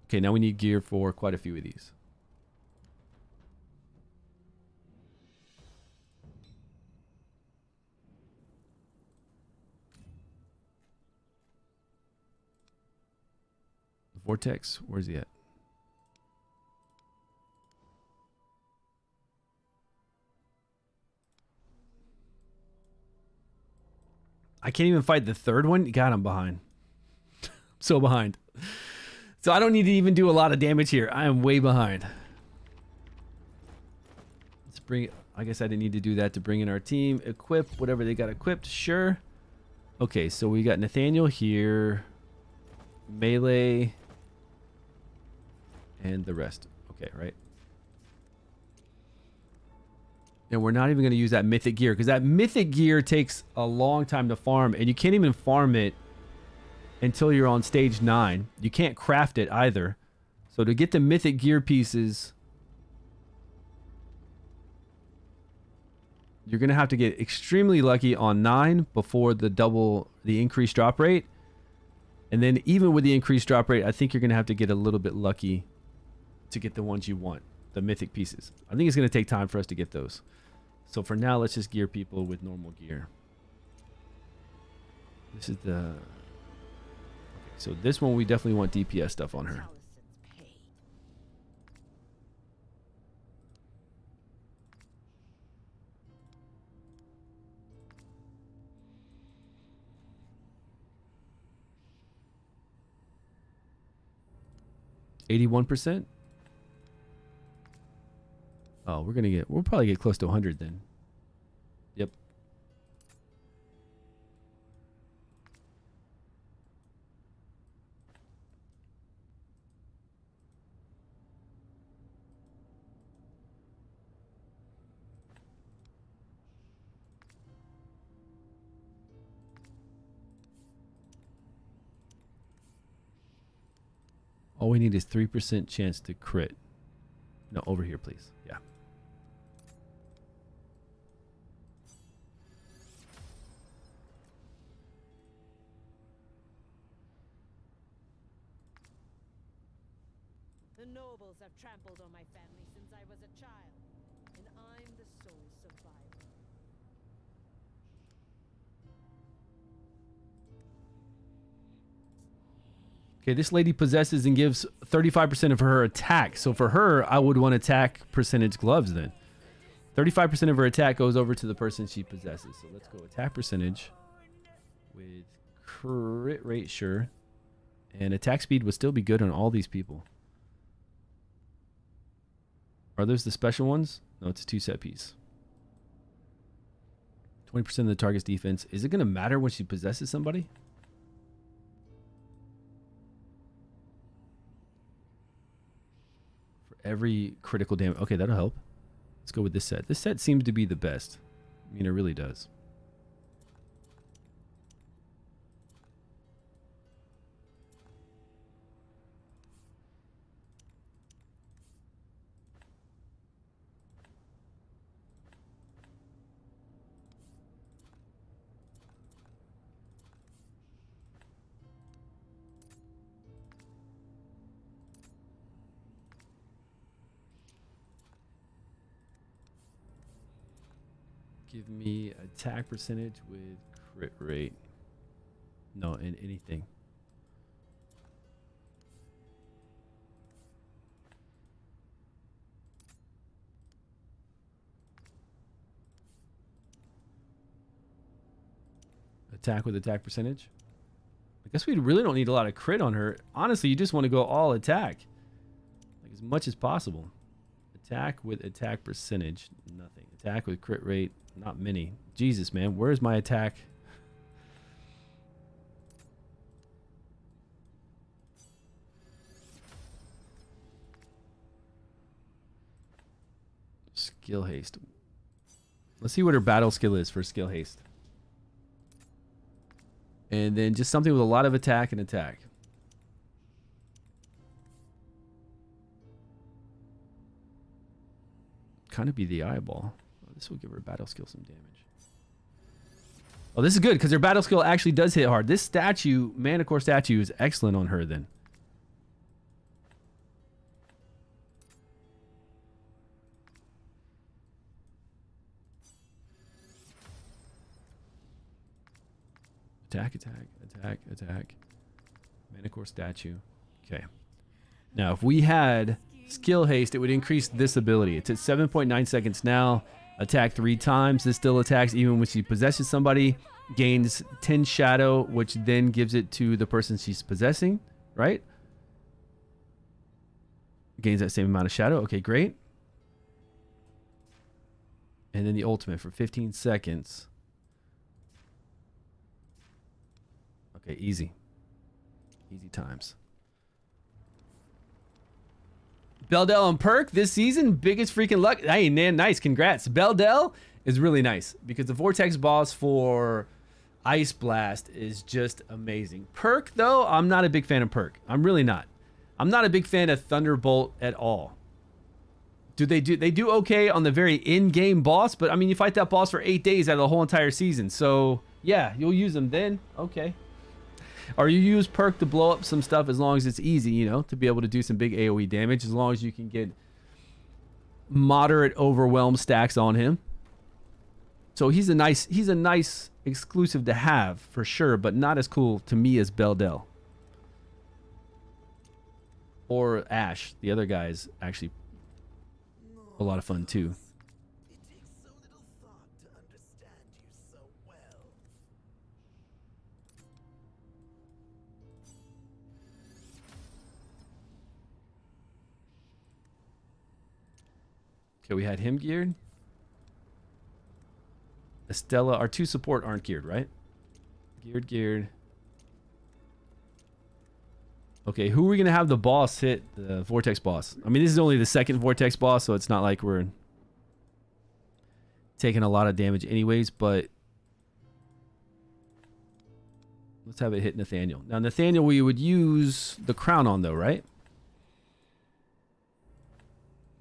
Okay, now we need gear for quite a few of these. Vortex, where's he at? I can't even fight the third one. God, I'm behind. So behind. So I don't need to even do a lot of damage here. I am way behind. Let's bring it. I guess I didn't need to do that to bring in our team. Equip whatever they got equipped. Sure. Okay, so we got Nathaniel here. Melee. And the rest. Okay, right? And we're not even going to use that mythic gear, because that mythic gear takes a long time to farm, and you can't even farm it until you're on stage 9. You can't craft it either. So to get the mythic gear pieces, you're going to have to get extremely lucky on 9 before the increased drop rate. And then even with the increased drop rate, I think you're going to have to get a little bit lucky to get the ones you want. the mythic pieces. I think it's going to take time for us to get those. So for now, let's just gear people with normal gear. This is the... Okay, so this one, we definitely want DPS stuff on her. Talison's paid. %. Oh, we'll probably get close to 100 then. Yep. All we need is 3% chance to crit. No, over here, please. Yeah. The nobles have trampled on my family since I was a child, and I'm the sole survivor. Okay, this lady possesses and gives 35% of her attack. So for her, I would want attack percentage gloves then. 35% of her attack goes over to the person she possesses. So let's go attack percentage with crit rate, sure. And attack speed would still be good on all these people. Are those the special ones? No, it's a 2 set piece. 20% of the target's defense. Is it going to matter when she possesses somebody? Every critical damage. Okay, that'll help. Let's go with this set. This set seems to be the best. I mean, it really does. Give me attack percentage with crit rate. No, in anything. Attack with attack percentage. I guess we really don't need a lot of crit on her. Honestly, you just want to go all attack. Like as much as possible. Attack with attack percentage. Nothing. Attack with crit rate. Not many. Jesus, man. Where's my attack? Skill haste. Let's see what her battle skill is for skill haste. And then just something with a lot of attack and attack. Kind of be the eyeball. Oh, this will give her battle skill some damage. Oh, this is good because her battle skill actually does hit hard. This statue, Mana Core statue, is excellent on her then. Attack, attack, attack, attack. Mana Core statue. Okay. Now, if we had skill haste, it would increase this ability. It's at 7.9 seconds now. Attack 3 times. This still attacks even when she possesses somebody. Gains 10 shadow, which then gives it to the person she's possessing, right? Gains that same amount of shadow. Okay, great. And then the ultimate for 15 seconds. Okay, easy. Easy times. Beldell and Perk this season, biggest freaking luck. Hey, man, nice. Congrats. Beldell is really nice because the Vortex boss for Ice Blast is just amazing. Perk, though, I'm not a big fan of Perk. I'm really not. I'm not a big fan of Thunderbolt at all. They do okay on the very in-game boss, but I mean, you fight that boss for 8 days out of the whole entire season. So, yeah, you'll use them then. Okay. Or you use Perk to blow up some stuff as long as it's easy, you know, to be able to do some big AoE damage, as long as you can get moderate overwhelm stacks on him. So he's a nice exclusive to have for sure, but not as cool to me as Beldel. Or Ash. The other guy is actually a lot of fun too. It takes so little thought to understand you so well. Okay, we had him geared. Estella, our 2 support aren't geared, right? Geared. Okay, who are we going to have the boss hit? The Vortex boss. I mean, this is only the 2nd Vortex boss, so it's not like we're taking a lot of damage anyways, but let's have it hit Nathaniel. Now, Nathaniel, we would use the crown on, though, right?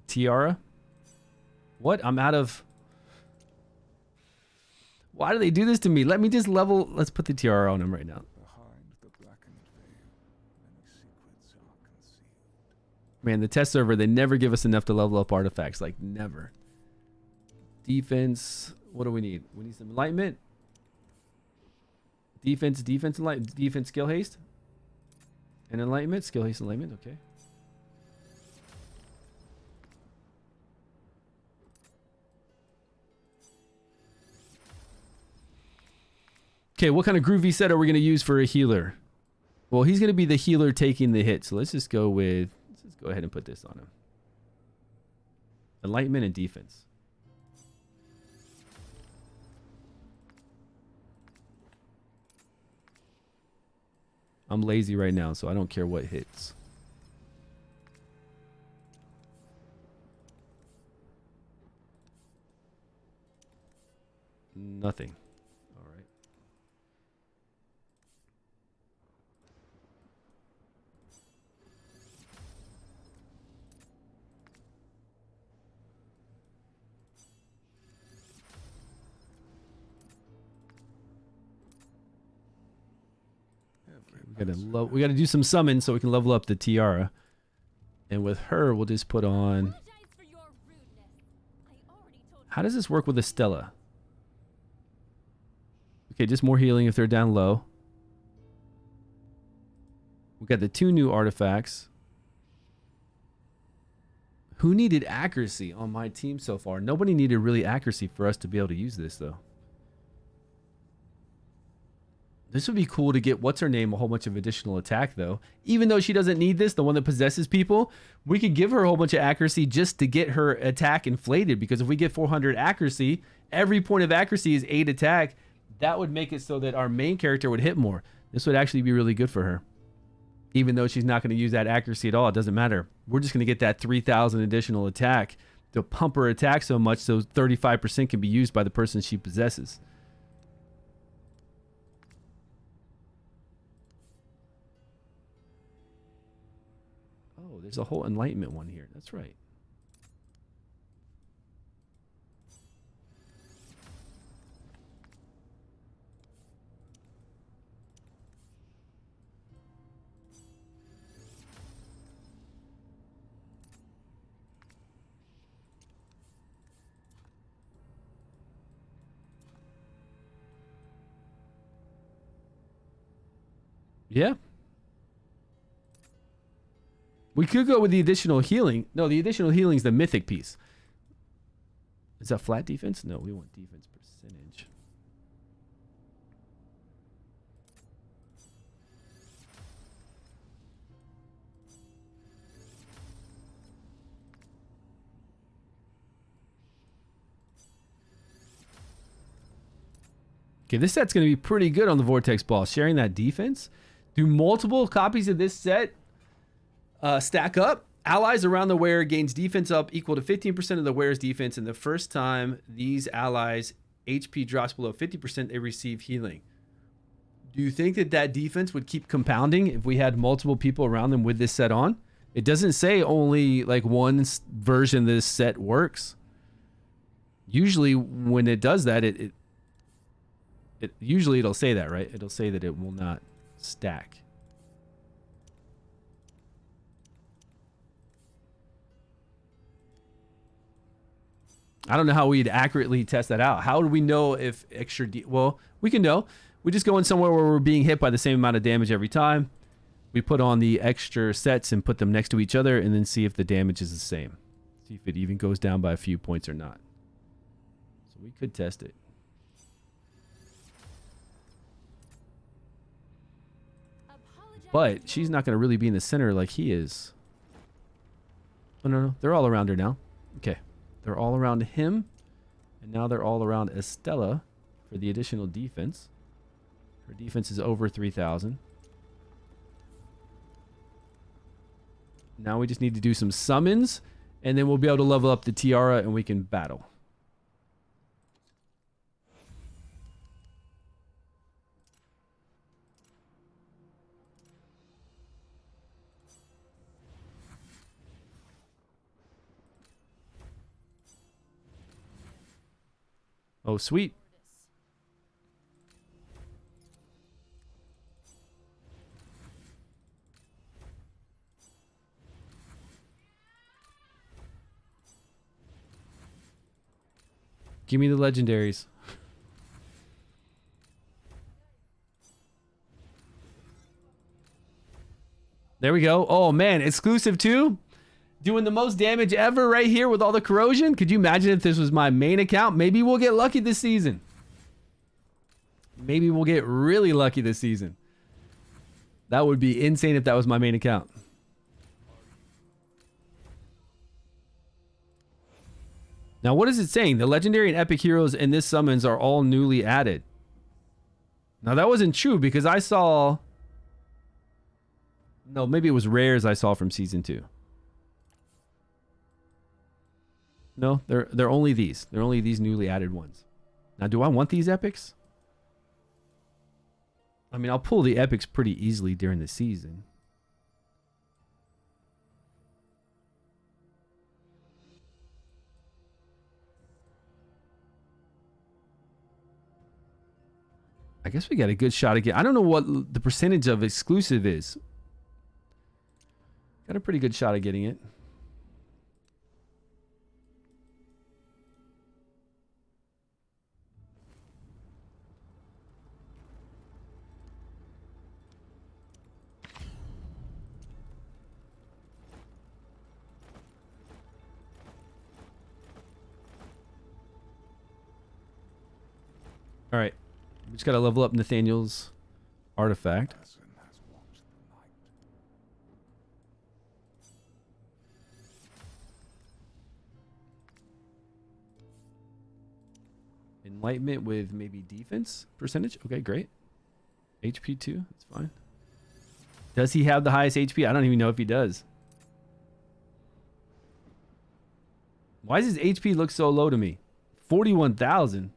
Tiara? What? I'm out of... Why do they do this to me? Let me just level... Let's put the tiara on him right now. Behind the blackened veil, many secrets are concealed. Man, the test server, they never give us enough to level up artifacts. Like, never. Defense. What do we need? We need some enlightenment. Defense, enlightenment. Defense, skill haste. And enlightenment. Skill haste, enlightenment. Okay. Okay, what kind of groovy set are we going to use for a healer? Well, he's going to be the healer taking the hit. So let's just go ahead and put this on him. Enlightenment and defense. I'm lazy right now, so I don't care what hits. Nothing. All right. We gotta do some summons so we can level up the tiara. And with her, we'll just put on... How does this work with Estella? Okay, just more healing if they're down low. We got the 2 new artifacts. Who needed accuracy on my team so far? Nobody needed really accuracy for us to be able to use this, though. This would be cool to get, what's her name, a whole bunch of additional attack, though. Even though she doesn't need this, the one that possesses people, we could give her a whole bunch of accuracy just to get her attack inflated. Because if we get 400 accuracy, every point of accuracy is 8 attack. That would make it so that our main character would hit more. This would actually be really good for her. Even though she's not going to use that accuracy at all, it doesn't matter. We're just going to get that 3,000 additional attack to pump her attack so much so 35% can be used by the person she possesses. Oh, there's a whole enlightenment one here. That's right. Yeah. We could go with the additional healing. No, the additional healing is the mythic piece. Is that flat defense? No, we want defense percentage. Okay, this set's going to be pretty good on the Vortex boss. Sharing that defense. Do multiple copies of this set stack up? Allies around the wearer gains defense up equal to 15% of the wearer's defense, and the first time these allies' HP drops below 50%, they receive healing. Do you think that that defense would keep compounding if we had multiple people around them with this set on? It doesn't say only like one version of this set works. Usually when it does that, usually it'll say that, right? It'll say that it will not stack. I don't know how we'd accurately test that out. How do we know if extra... well, we can know. We just go in somewhere where we're being hit by the same amount of damage every time. We put on the extra sets and put them next to each other and then see if the damage is the same. See if it even goes down by a few points or not. So we could test it. But she's not going to really be in the center like he is. Oh, no. They're all around her now. Okay. They're all around him. And now they're all around Estella for the additional defense. Her defense is over 3,000. Now we just need to do some summons. And then we'll be able to level up the tiara and we can battle. Oh, sweet. Give me the legendaries. There we go. Oh, man. Exclusive too? Doing the most damage ever right here with all the corrosion. Could you imagine if this was my main account? Maybe we'll get lucky this season. Maybe we'll get really lucky this season. That would be insane if that was my main account. Now, what is it saying? The legendary and epic heroes in this summons are all newly added. Now, that wasn't true because I saw... no, maybe it was rares I saw from season 2. No, they're only these. They're only these newly added ones. Now, do I want these epics? I mean, I'll pull the epics pretty easily during the season. I guess we got a good shot again. I don't know what the percentage of exclusive is. Got a pretty good shot at getting it. All right. We just got to level up Nathaniel's artifact. Enlightenment with maybe defense percentage. Okay, great. HP 2. That's fine. Does he have the highest HP? I don't even know if he does. Why does his HP look so low to me? 41,000.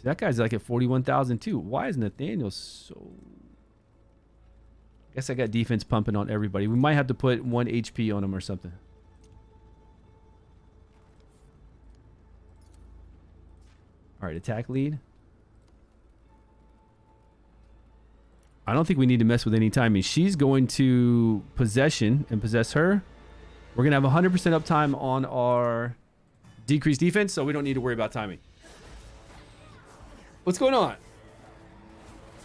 That guy's like at 41,000 too. Why is Nathaniel so... I guess I got defense pumping on everybody. We might have to put 1 HP on him or something. All right, attack lead. I don't think we need to mess with any timing. She's going to possession and possess her. We're going to have 100% uptime on our decreased defense, so we don't need to worry about timing. What's going on?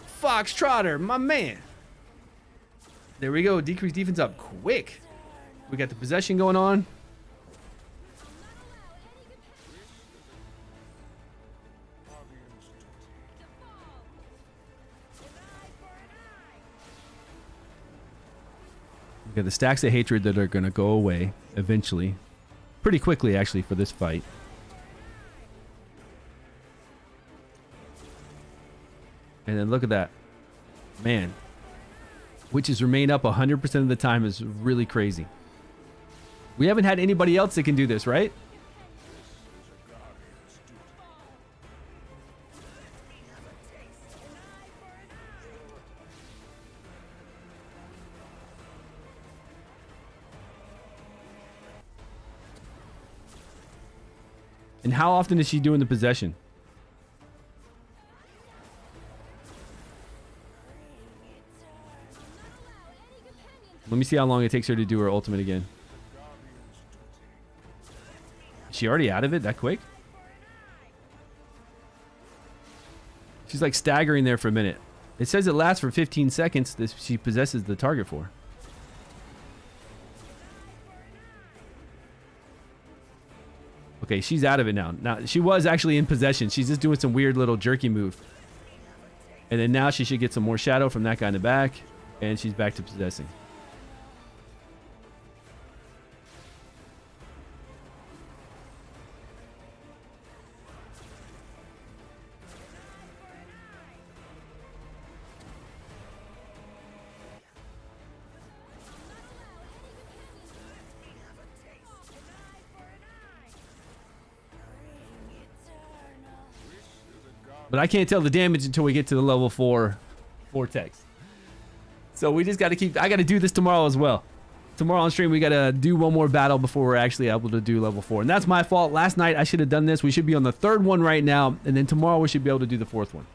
Fox Trotter, my man. There we go. Decrease defense up quick. We got the possession going on. We got the stacks of hatred that are going to go away eventually. Pretty quickly, actually, for this fight. And then look at that. Man. Witches remain up 100% of the time is really crazy. We haven't had anybody else that can do this, right? And how often is she doing the possession? Let me see how long it takes her to do her ultimate again. Is she already out of it that quick? She's like staggering there for a minute. It says it lasts for 15 seconds that she possesses the target for. Okay, she's out of it now. Now, she was actually in possession. She's just doing some weird little jerky move. And then now she should get some more shadow from that guy in the back. And she's back to possessing. But I can't tell the damage until we get to the level 4 Vortex. So we just got to keep... I got to do this tomorrow as well. Tomorrow on stream, we got to do one more battle before we're actually able to do level 4. And that's my fault. Last night, I should have done this. We should be on the 3rd one right now. And then tomorrow, we should be able to do the 4th one.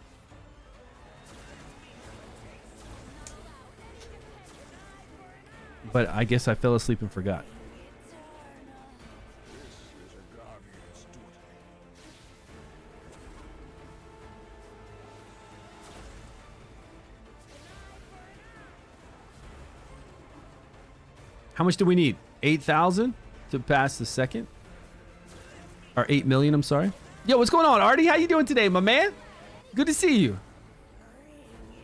But I guess I fell asleep and forgot. How much do we need? 8,000 to pass the second? Or 8 million, I'm sorry. Yo, what's going on, Artie? How you doing today, my man? Good to see you.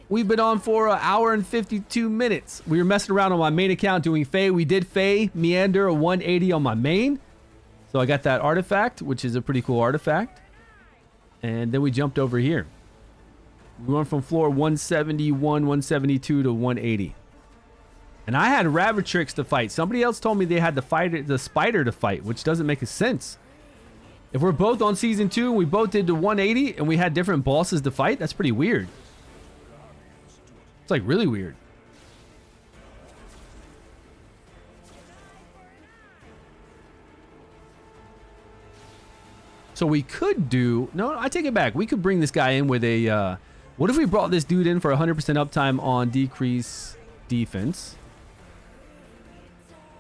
We've been on for an hour and 52 minutes. We were messing around on my main account doing FEY. We did FEY Meander a 180 on my main. So I got that artifact, which is a pretty cool artifact. And then we jumped over here. We went from floor 171, 172 to 180. And I had Ravatrix to fight. Somebody else told me they had the spider to fight, which doesn't make a sense. If we're both on season 2 and we both did the 180 and we had different bosses to fight, that's pretty weird. It's like really weird. So we could do... No, I take it back. We could bring this guy in with a... what if we brought this dude in for 100% uptime on decrease defense?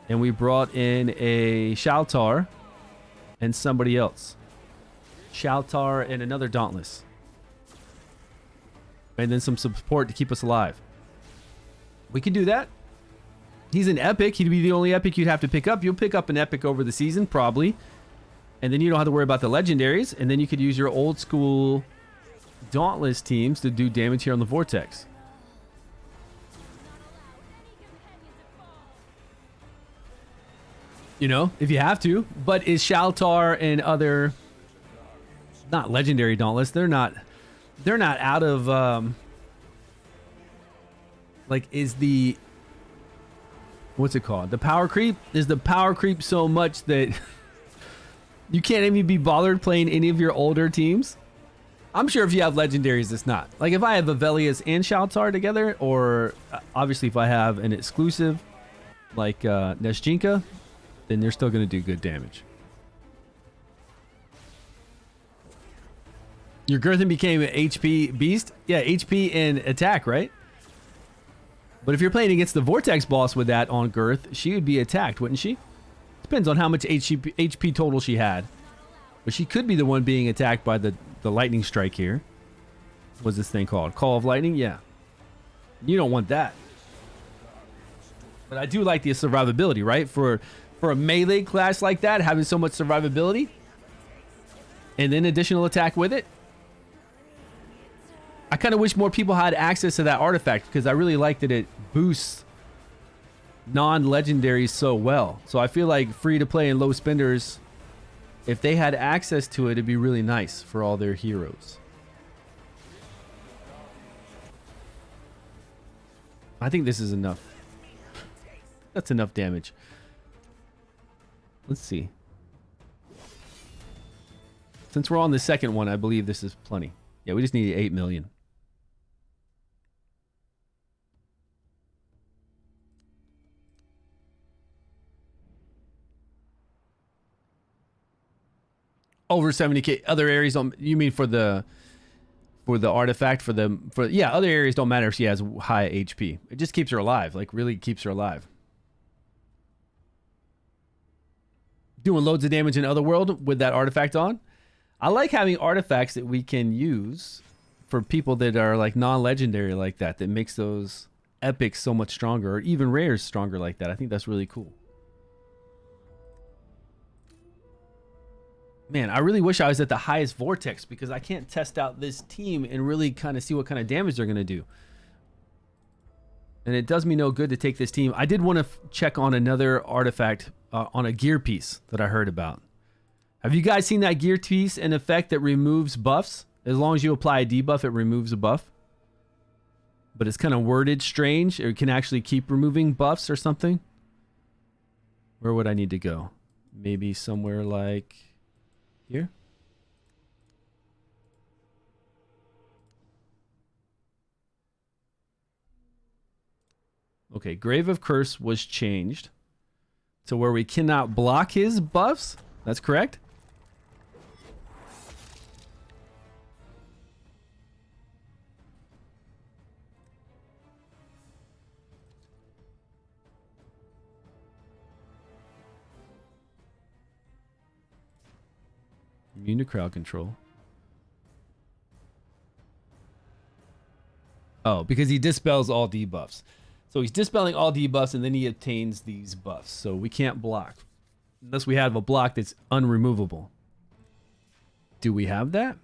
And we brought in a Shaltar and somebody else. Shaltar and another Dauntless. And then some support to keep us alive. We could do that. He's an epic. He'd be the only epic you'd have to pick up. You'll pick up an epic over the season, probably. And then you don't have to worry about the legendaries. And then you could use your old school Dauntless teams to do damage here on the Vortex. You know, if you have to. But is Shaltar and other... Not legendary Dauntless. They're not out of... like, is the... What's it called? The power creep? Is the power creep so much that... you can't even be bothered playing any of your older teams? I'm sure if you have legendaries, it's not. Like, if I have Avelius and Shaltar together, or obviously if I have an exclusive, like Neshchinka, then they're still going to do good damage. Your Girthin became an HP beast? Yeah, HP and attack, right? But if you're playing against the Vortex boss with that on Girth, she would be attacked, wouldn't she? Depends on how much HP total she had. But she could be the one being attacked by the lightning strike here. What's this thing called? Call of Lightning? Yeah. You don't want that. But I do like the survivability, right? For a melee class like that, having so much survivability. And then additional attack with it. I kind of wish more people had access to that artifact, because I really like that it boosts non-legendaries so well. So I feel like free to play and low spenders, if they had access to it, it'd be really nice for all their heroes. I think this is enough. That's enough damage. Let's see. Since we're on the second one, I believe this is plenty. Yeah, we just need 8 million. Over 70k. Other areas don't... You mean for the artifact, yeah, other areas don't matter if she has high HP. It just keeps her alive. Like, really keeps her alive. doing loads of damage in Otherworld with that artifact on. I like having artifacts that we can use for people that are like non-legendary like that. That makes those epics so much stronger, or even rares stronger like that. I think that's really cool. Man, I really wish I was at the highest Vortex because I can't test out this team and really kind of see what kind of damage they're going to do. And it does me no good to take this team. I did want to check on another artifact on a gear piece that I heard about. Have you guys seen that gear piece, an effect that removes buffs? As long as you apply a debuff, it removes a buff. But it's kind of worded strange. It can actually keep removing buffs or something. Where would I need to go? Maybe somewhere like... here? Okay, Grave of Curse was changed to where we cannot block his buffs. That's correct. Immune to crowd control. Oh, because he dispels all debuffs. So he's dispelling all debuffs and then he obtains these buffs. So we can't block. Unless we have a block that's unremovable. Do we have that?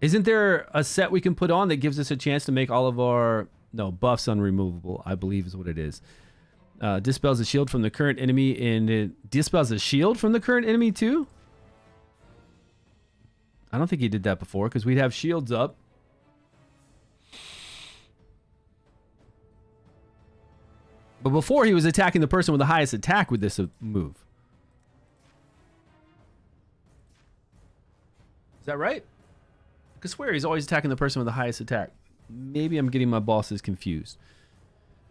Isn't there a set we can put on that gives us a chance to make all of our... no, buffs unremovable, I believe is what it is. Dispels a shield from the current enemy, and it dispels a shield from the current enemy too? I don't think he did that before because we'd have shields up. But before he was attacking the person with the highest attack with this move. Is that right? I could swear he's always attacking the person with the highest attack. Maybe I'm getting my bosses confused.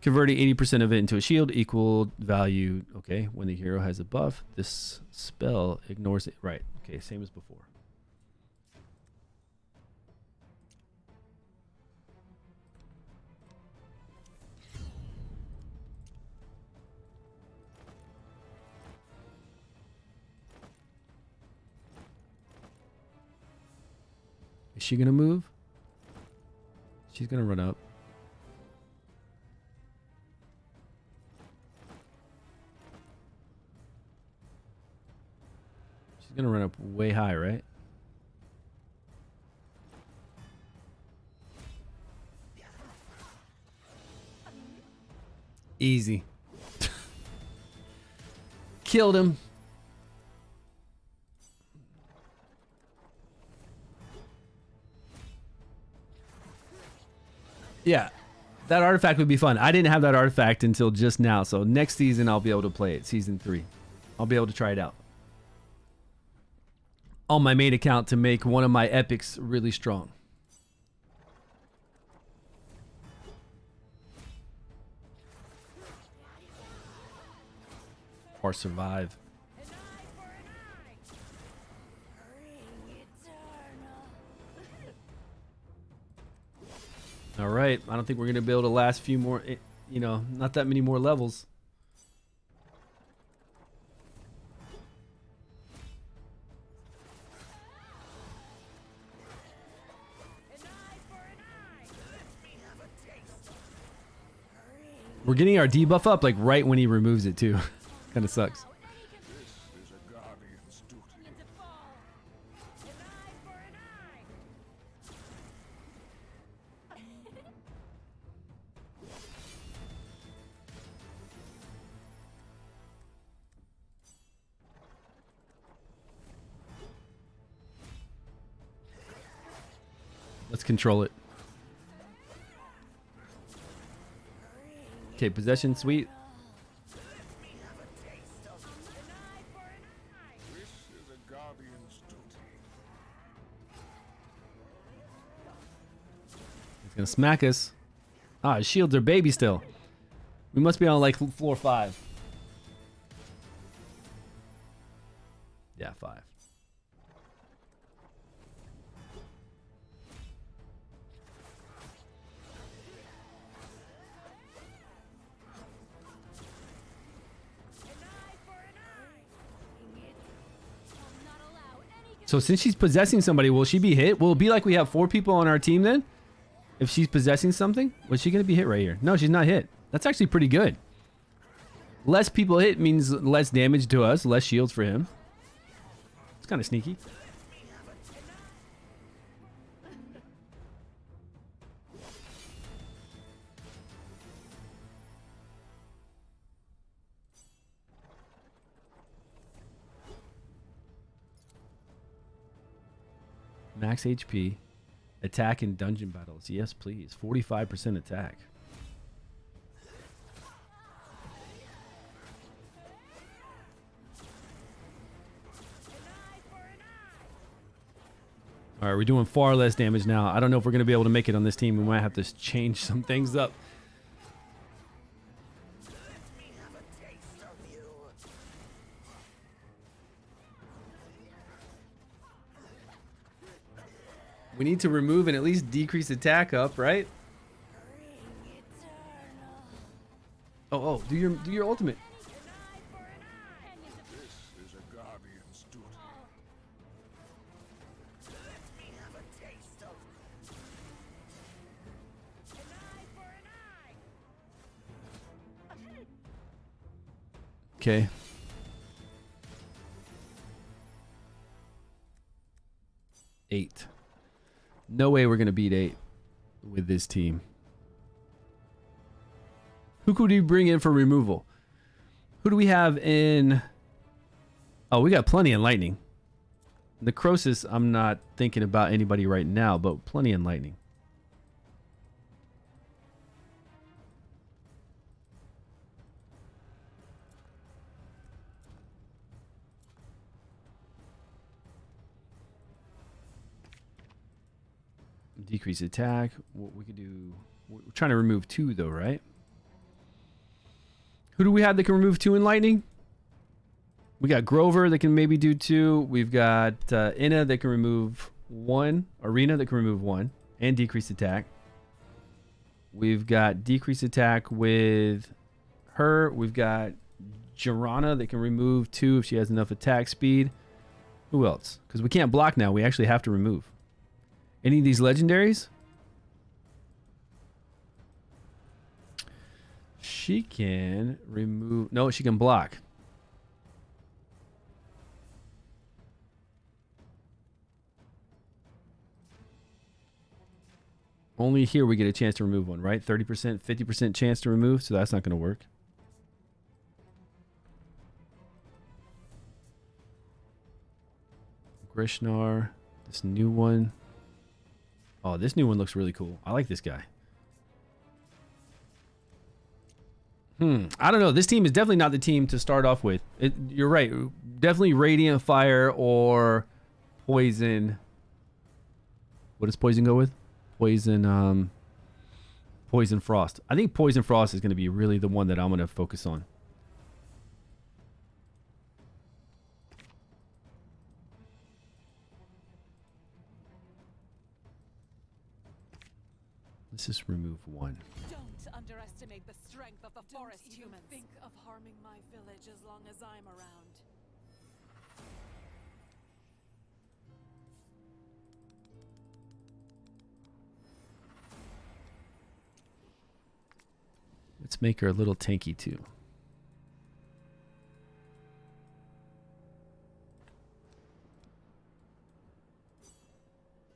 Converting 80% of it into a shield, equal value. Okay, when the hero has a buff, this spell ignores it. Right, okay, same as before. Is she gonna move? She's gonna run up. She's gonna run up way high, right? Easy. Killed him. Yeah, that artifact would be fun. I didn't have that artifact until just now, so next season I'll be able to play it. Season 3. I'll be able to try it out on my main account to make one of my epics really strong. Or survive. All right, I don't think we're going to be able to last few more, you know, not that many more levels. We're getting our debuff up like right when he removes it too. Kind of sucks. This is a guardian's duty. Let's control it. Okay, possession suite. This is a guardian's duty. He's gonna smack us. Ah, his shields are baby still. We must be on like floor 5. Yeah, 5. So since she's possessing somebody, will she be hit? Will it be like we have 4 people on our team then? If she's possessing something? Was she going to be hit right here? No, she's not hit. That's actually pretty good. Less people hit means less damage to us, less shields for him. It's kind of sneaky. Max HP. Attack in dungeon battles. Yes, please. 45% attack. All right, we're doing far less damage now. I don't know if we're going to be able to make it on this team. We might have to change some things up. We need to remove and at least decrease attack up, right? Oh, do your ultimate. This is a guardian's duty. Okay. Eight. No way we're going to beat 8 with this team. Who could we bring in for removal? Who do we have in... Oh, we got plenty in lightning. Necrosis, I'm not thinking about anybody right now, but plenty in lightning. Decrease attack. What we could do... We're trying to remove 2 though, right? Who do we have that can remove 2 in lightning? We got Grover that can maybe do 2. We've got Inna that can remove 1. Arena that can remove 1 and decrease attack. We've got decrease attack with her. We've got Jirana that can remove 2 if she has enough attack speed. Who else? Because we can't block now. We actually have to remove. Any of these legendaries? She can remove... No, she can block. Only here we get a chance to remove one, right? 30%, 50% chance to remove, so that's not going to work. Grishnar. This new one. Oh, this new one looks really cool. I like this guy. I don't know. This team is definitely not the team to start off with. You're right. Definitely Radiant Fire or Poison. What does Poison go with? Poison Frost. I think Poison Frost is going to be really the one that I'm going to focus on. Let's just remove 1. Don't underestimate the strength of the forest humans. Think of harming my village as long as I'm around. Let's make her a little tanky too.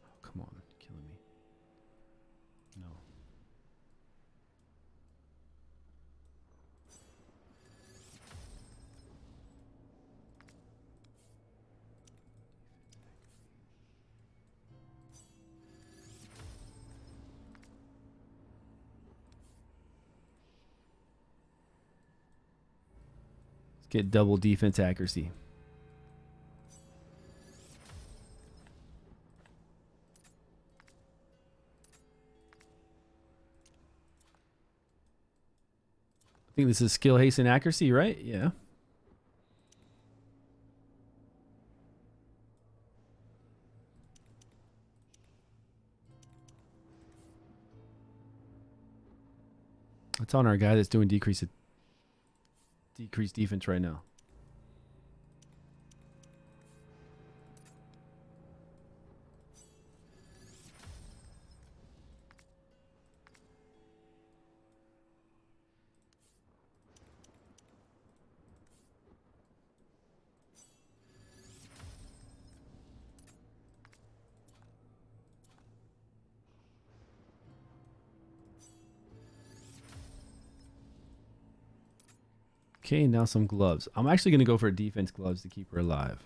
Oh, come on, killing me. No. Get double defense accuracy. I think this is skill, haste, and accuracy, right? Yeah. That's on our guy that's doing decreased defense right now. Okay, now some gloves. I'm actually going to go for defense gloves to keep her alive.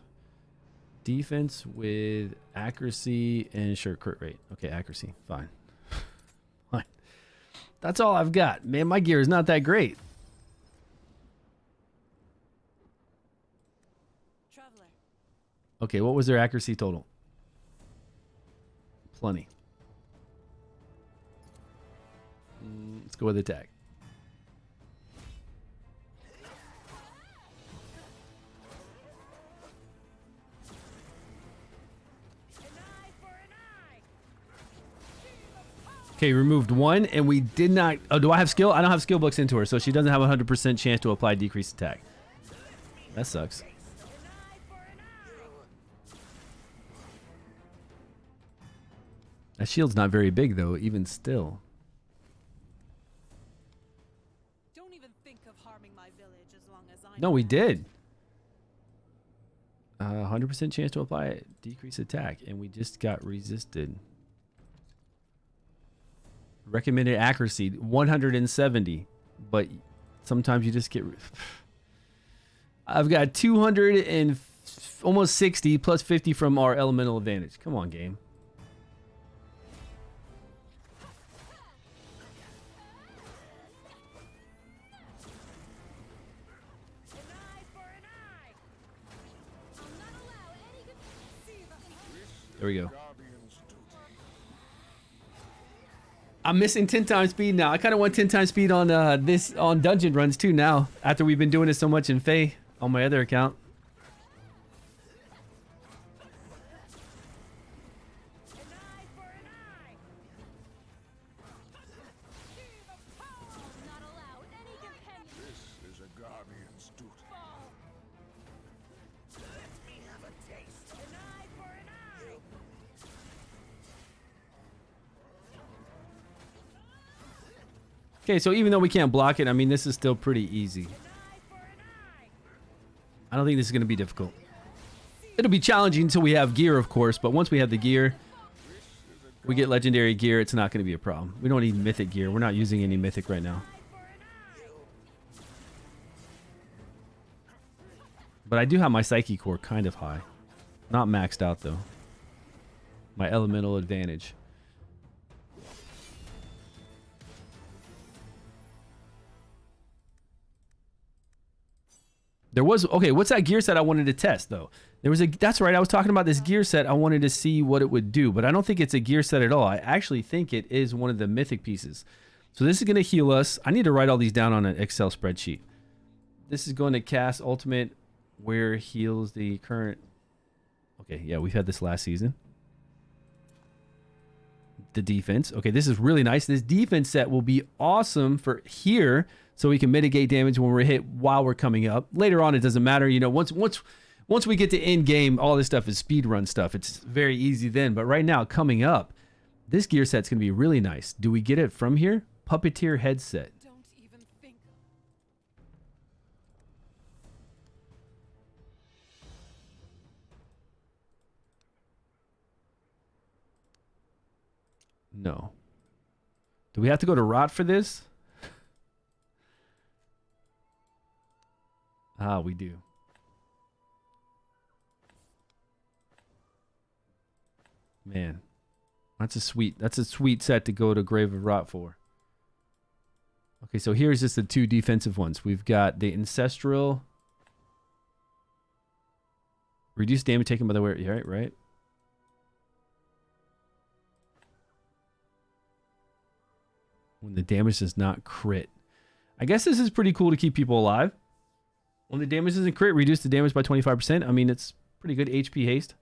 Defense with accuracy and sure crit rate. Okay, accuracy. Fine. Fine. That's all I've got. Man, my gear is not that great. Traveler. Okay, what was their accuracy total? Plenty. Let's go with attack. Okay, removed one, and we did not... Oh, do I have skill? I don't have skill books into her, so she doesn't have a 100% chance to apply decreased attack. That sucks. That shield's not very big, though, even still. Don't even think of harming my village as long as I No, know we how. did. 100% chance to apply decreased attack, and we just got resisted. Recommended accuracy 170, but sometimes you just get. I've got 200 and almost 60 plus 50 from our elemental advantage. Come on, game. There we go. I'm missing 10 times speed now. I kind of want 10 times speed on on dungeon runs too now. After we've been doing it so much in FEY on my other account. Not allow any companion. This is a guardian's duty. Let me have a taste. An eye for an eye. Okay, so even though we can't block it, I mean, this is still pretty easy. An eye for an eye. I don't think this is going to be difficult. It'll be challenging until we have gear, of course, but once we have the gear, we get legendary gear, it's not going to be a problem. We don't need mythic gear. We're not using any mythic right now. But I do have my psyche core kind of high. Not maxed out, though. My elemental advantage. There was, okay, what's that gear set I wanted to test, though? There was a, that's right, I was talking about this gear set. I wanted to see what it would do, but I don't think it's a gear set at all. I actually think it is one of the mythic pieces. So this is going to heal us. I need to write all these down on an Excel spreadsheet. This is going to cast ultimate where heals the current. Okay, yeah, we've had this last season. The defense. Okay, this is really nice. This defense set will be awesome for here, so we can mitigate damage when we're hit while we're coming up. Later on, it doesn't matter. You know, once we get to end game, all this stuff is speed run stuff. It's very easy then. But right now, coming up, this gear set's gonna be really nice. Do we get it from here? Puppeteer headset. Don't even think. No. Do we have to go to Rot for this? Ah, we do. Man, that's a sweet set to go to Grave of Rot for. Okay, so here's just the two defensive ones. We've got the Ancestral. Reduce damage taken by the wearer. Yeah, right? When the damage does not crit. I guess this is pretty cool to keep people alive. When the damage doesn't crit, reduce the damage by 25%. I mean, it's pretty good HP haste.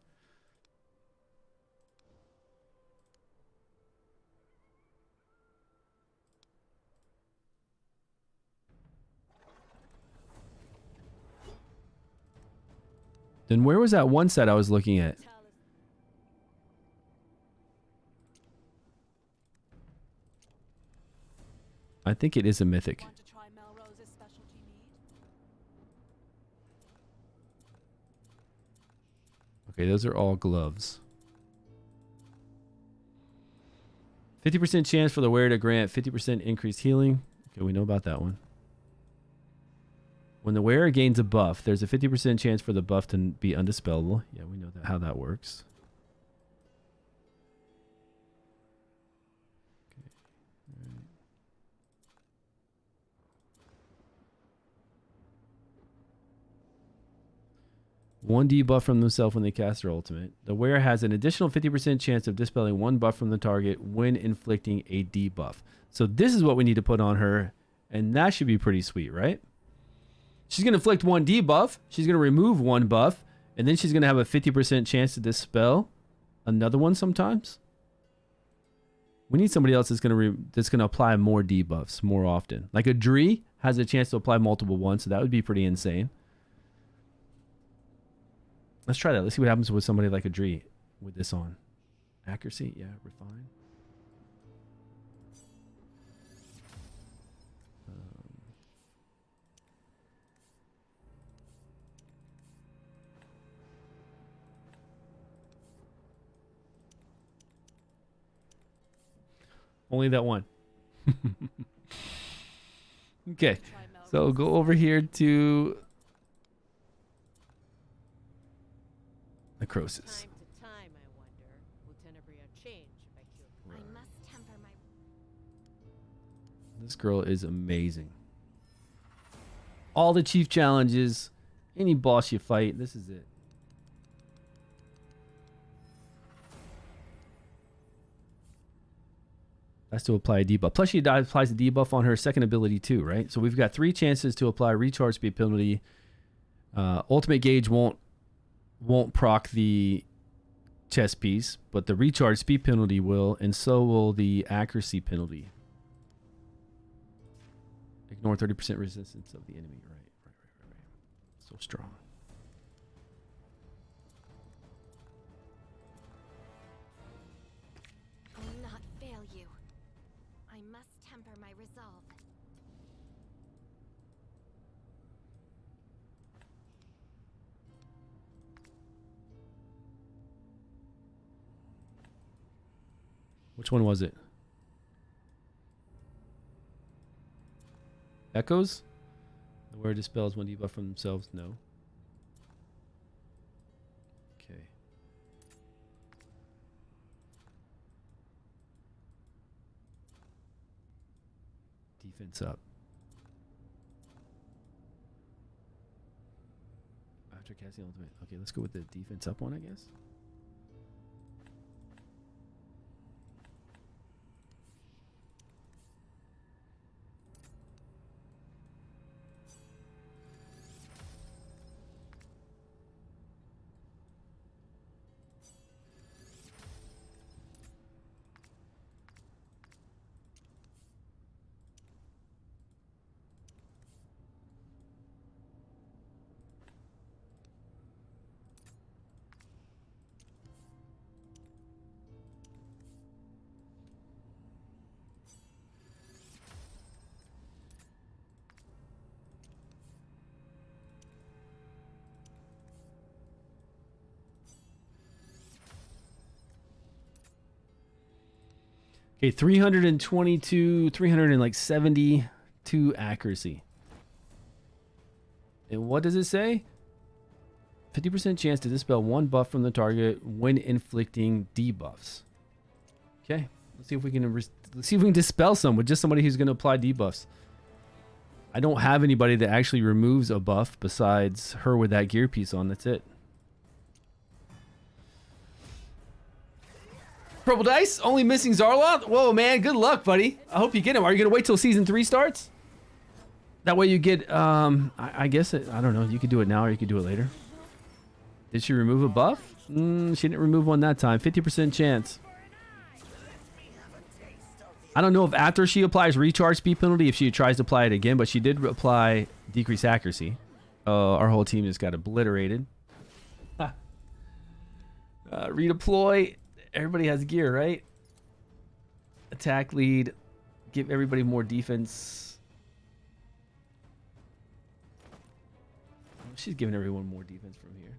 Then where was that one set I was looking at? I think it is a mythic. Want to try Melrose's specialty mead? Okay, those are all gloves. 50% chance for the wearer to grant 50% increased healing. Okay, we know about that one. When the wearer gains a buff, there's a 50% chance for the buff to be undispellable. Yeah, we know how that works. Okay. All right. 1 debuff from themselves when they cast their ultimate. The wearer has an additional 50% chance of dispelling 1 buff from the target when inflicting a debuff. So this is what we need to put on her, and that should be pretty sweet, right? She's going to inflict 1 debuff. She's going to remove 1 buff, and then she's going to have a 50% chance to dispel another one sometimes. We need somebody else that's going to apply more debuffs more often. Like a Dree has a chance to apply multiple ones, so that would be pretty insane. Let's try that. Let's see what happens with somebody like a Dree with this on. Accuracy, yeah, refine. Only that one. Okay, so go over here to necrosis. Time to time, I wonder, will Tenebria change if I cure? I must temper my. This girl is amazing. All the chief challenges, any boss you fight, this is it. That's to apply a debuff. Plus she applies a debuff on her second ability too, right? So we've got 3 chances to apply recharge speed penalty. Ultimate gauge won't proc the chest piece, but the recharge speed penalty will, and so will the accuracy penalty. Ignore 30% resistance of the enemy. Right. So strong. I'll not fail you. I must temper my resolve. Which one was it? Echoes? The wearer dispels 1 debuff from themselves? No. Okay. Defense up. After casting ultimate. Okay, let's go with the defense up one, I guess. Okay, 322, 372 accuracy. And what does it say? 50% chance to dispel 1 buff from the target when inflicting debuffs. Okay, let's see if we can dispel some with just somebody who's going to apply debuffs. I don't have anybody that actually removes a buff besides her with that gear piece on. That's it. Purple dice, only missing Zarloth. Whoa, man, good luck, buddy. I hope you get him. Are you gonna wait till season 3 starts? That way you get, I guess I don't know. You could do it now or you could do it later. Did she remove a buff? She didn't remove one that time. 50% chance. I don't know if after she applies recharge speed penalty, if she tries to apply it again, but she did apply decreased accuracy. Our whole team just got obliterated. Redeploy. Everybody has gear, right? Attack lead. Give everybody more defense. She's giving everyone more defense from here.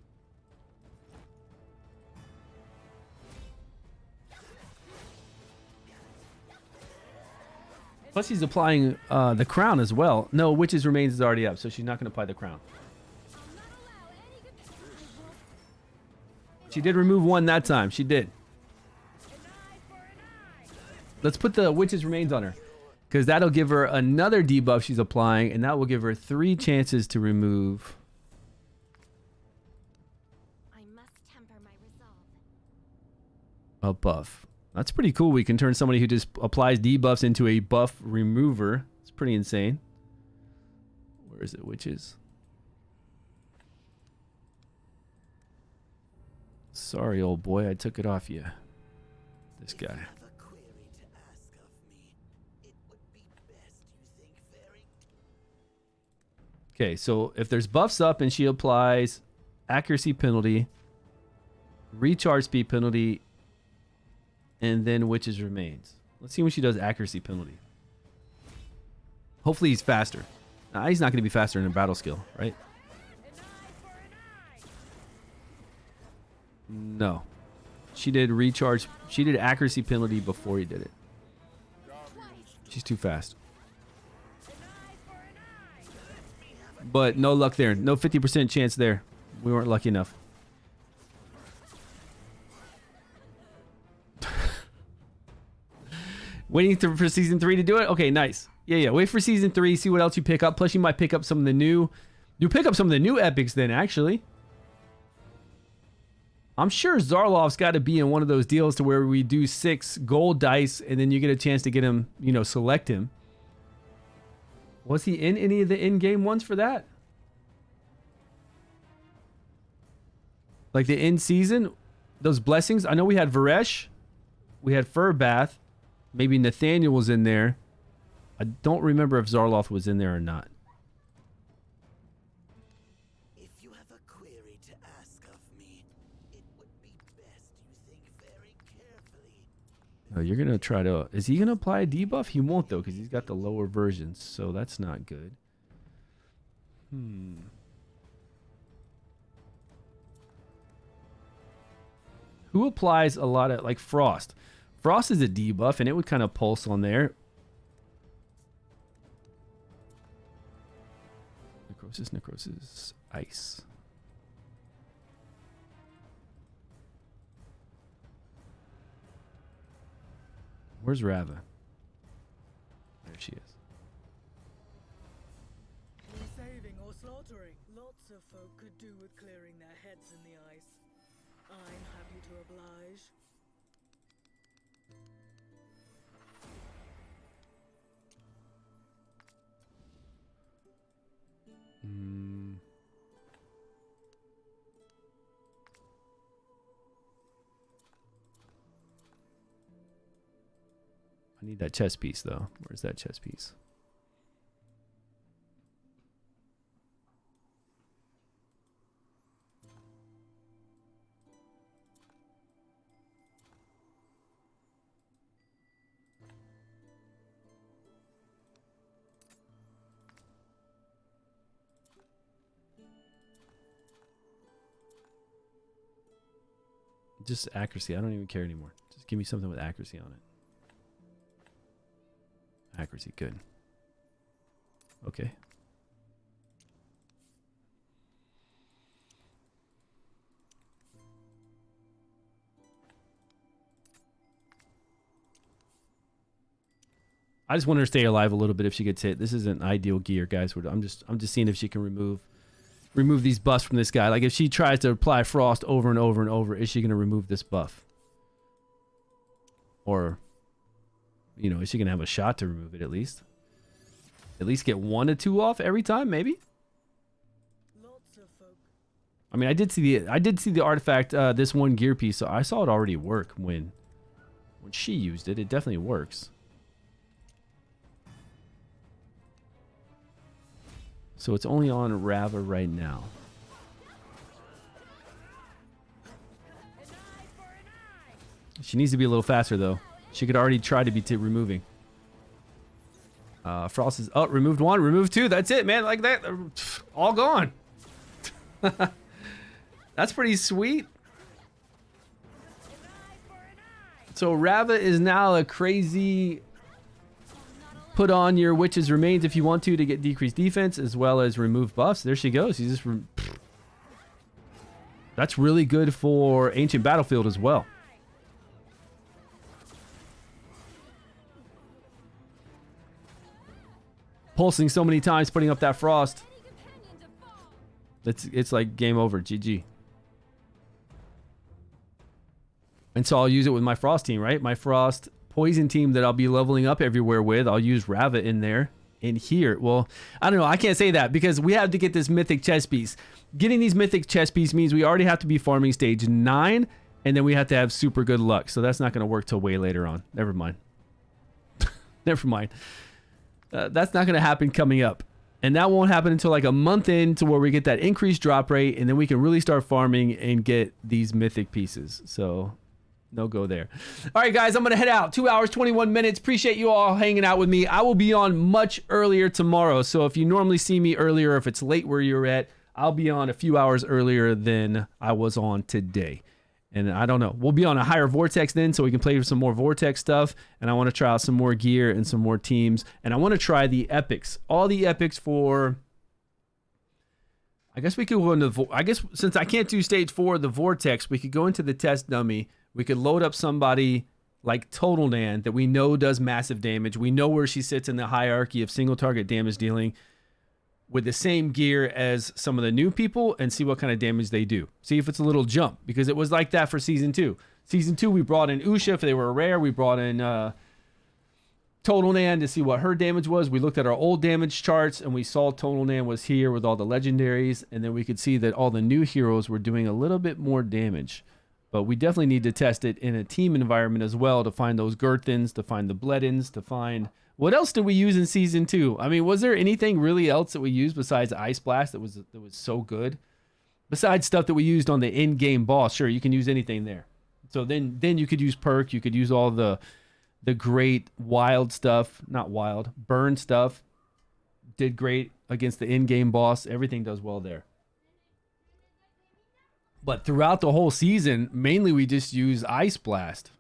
Plus she's applying the crown as well. No, Witch's Remains is already up, so she's not going to apply the crown. She did remove one that time. She did. Let's put the Witch's Remains on her, because that'll give her another debuff she's applying, and that will give her 3 chances to remove I must temper my resolve. a buff. That's pretty cool. We can turn somebody who just applies debuffs into a buff remover. It's pretty insane. Where is it? Witches? Sorry, old boy. I took it off you. This guy. Have a query to ask of me. It would be best you think very. Okay, so if there's buffs up and she applies accuracy penalty, recharge speed penalty, and then Witch's Remains. Let's see when she does accuracy penalty. Hopefully he's faster. Nah, he's not going to be faster in a battle skill, right? No. She did recharge. She did accuracy penalty before he did it. She's too fast. But no luck there. No 50% chance there. We weren't lucky enough. Waiting for season 3 to do it? Okay, nice. Yeah. Wait for season 3. See what else you pick up. Plus, you might pick up some of the new... You pick up some of the new epics then, actually. I'm sure Zarlov's got to be in one of those deals to where we do 6 gold dice and then you get a chance to get him, you know, select him. Was he in any of the in-game ones for that? Like the in-season? Those blessings? I know we had Varesh. We had Furbath. Maybe Nathaniel was in there. I don't remember if Zarlov was in there or not. If you have a query to ask of me, it would be best you think very carefully. Oh, you're going to try to... Is he going to apply a debuff? He won't, though, because he's got the lower versions. So that's not good. Who applies a lot of... Like Frost. Frost is a debuff, and it would kind of pulse on there. Necrosis, ice. Where's Rava? There she is. Saving or slaughtering. Lots of folk could do with clearing their heads in the ice. I'm happy to oblige. I need that chess piece, though. Where's that chess piece? Just accuracy. I don't even care anymore. Just give me something with accuracy on it. Accuracy, good. Okay. I just want her to stay alive a little bit if she gets hit. This isn't ideal gear, guys. I'm just seeing if she can remove these buffs from this guy. Like if she tries to apply Frost over and over and over, is she going to remove this buff? Or, you know, is she going to have a shot to remove it at least? At least get 1 to 2 off every time, maybe? Lots of folk. I mean, I did see the artifact, this one gear piece, so I saw it already work when she used it. It definitely works. So it's only on Rava right now. She needs to be a little faster, though. She could already try to be removing. Frost is... Oh, removed 1, removed 2. That's it, man. Like that. All gone. That's pretty sweet. So Rava is now a crazy put on your Witch's Remains if you want to get decreased defense as well as remove buffs. There she goes. You just that's really good for Ancient Battlefield as well. Pulsing so many times, putting up that frost. It's like game over. GG. And so I'll use it with my Frost team, right? My Frost poison team that I'll be leveling up everywhere with. I'll use Rava in there. In here, well, I don't know. I can't say that because we have to get this mythic chest piece. Getting these mythic chest piece means we already have to be farming stage 9, and then we have to have super good luck. So that's not going to work till way later on. Never mind. Never mind. That's not going to happen coming up. And that won't happen until like a month in to where we get that increased drop rate, and then we can really start farming and get these mythic pieces. So no go there. All right, guys, I'm going to head out. 2 hours, 21 minutes. Appreciate you all hanging out with me. I will be on much earlier tomorrow. So if you normally see me earlier, if it's late where you're at, I'll be on a few hours earlier than I was on today. And I don't know. We'll be on a higher Vortex then so we can play with some more Vortex stuff. And I want to try out some more gear and some more teams. And I want to try the epics. All the epics for... I guess we could go into... I guess since I can't do stage 4 of the Vortex, we could go into the test dummy. We could load up somebody like Total Nan that we know does massive damage. We know where she sits in the hierarchy of single target damage dealing with the same gear as some of the new people and see what kind of damage they do. See if it's a little jump because it was like that for Season 2. Season 2, we brought in Usha if they were rare. We brought in Total Nan to see what her damage was. We looked at our old damage charts and we saw Total Nan was here with all the legendaries. And then we could see that all the new heroes were doing a little bit more damage. But we definitely need to test it in a team environment as well to find those Girthins, to find the Bleddins, to find... What else did we use in Season 2? I mean, was there anything really else that we used besides Ice Blast that was so good? Besides stuff that we used on the in-game boss, sure, you can use anything there. So then you could use Perk, you could use all the great wild stuff, not wild, burn stuff. Did great against the in-game boss. Everything does well there. But throughout the whole season, mainly we just use Ice Blast.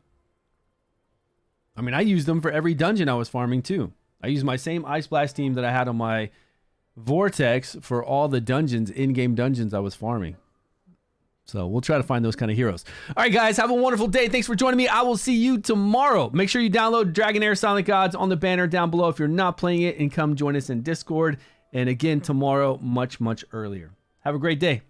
I mean, I used them for every dungeon I was farming too. I used my same Ice Blast team that I had on my Vortex for all the dungeons, in-game dungeons I was farming. So we'll try to find those kind of heroes. All right, guys, have a wonderful day. Thanks for joining me. I will see you tomorrow. Make sure you download Dragonheir Silent Gods on the banner down below if you're not playing it, and come join us in Discord. And again, tomorrow, much, much earlier. Have a great day.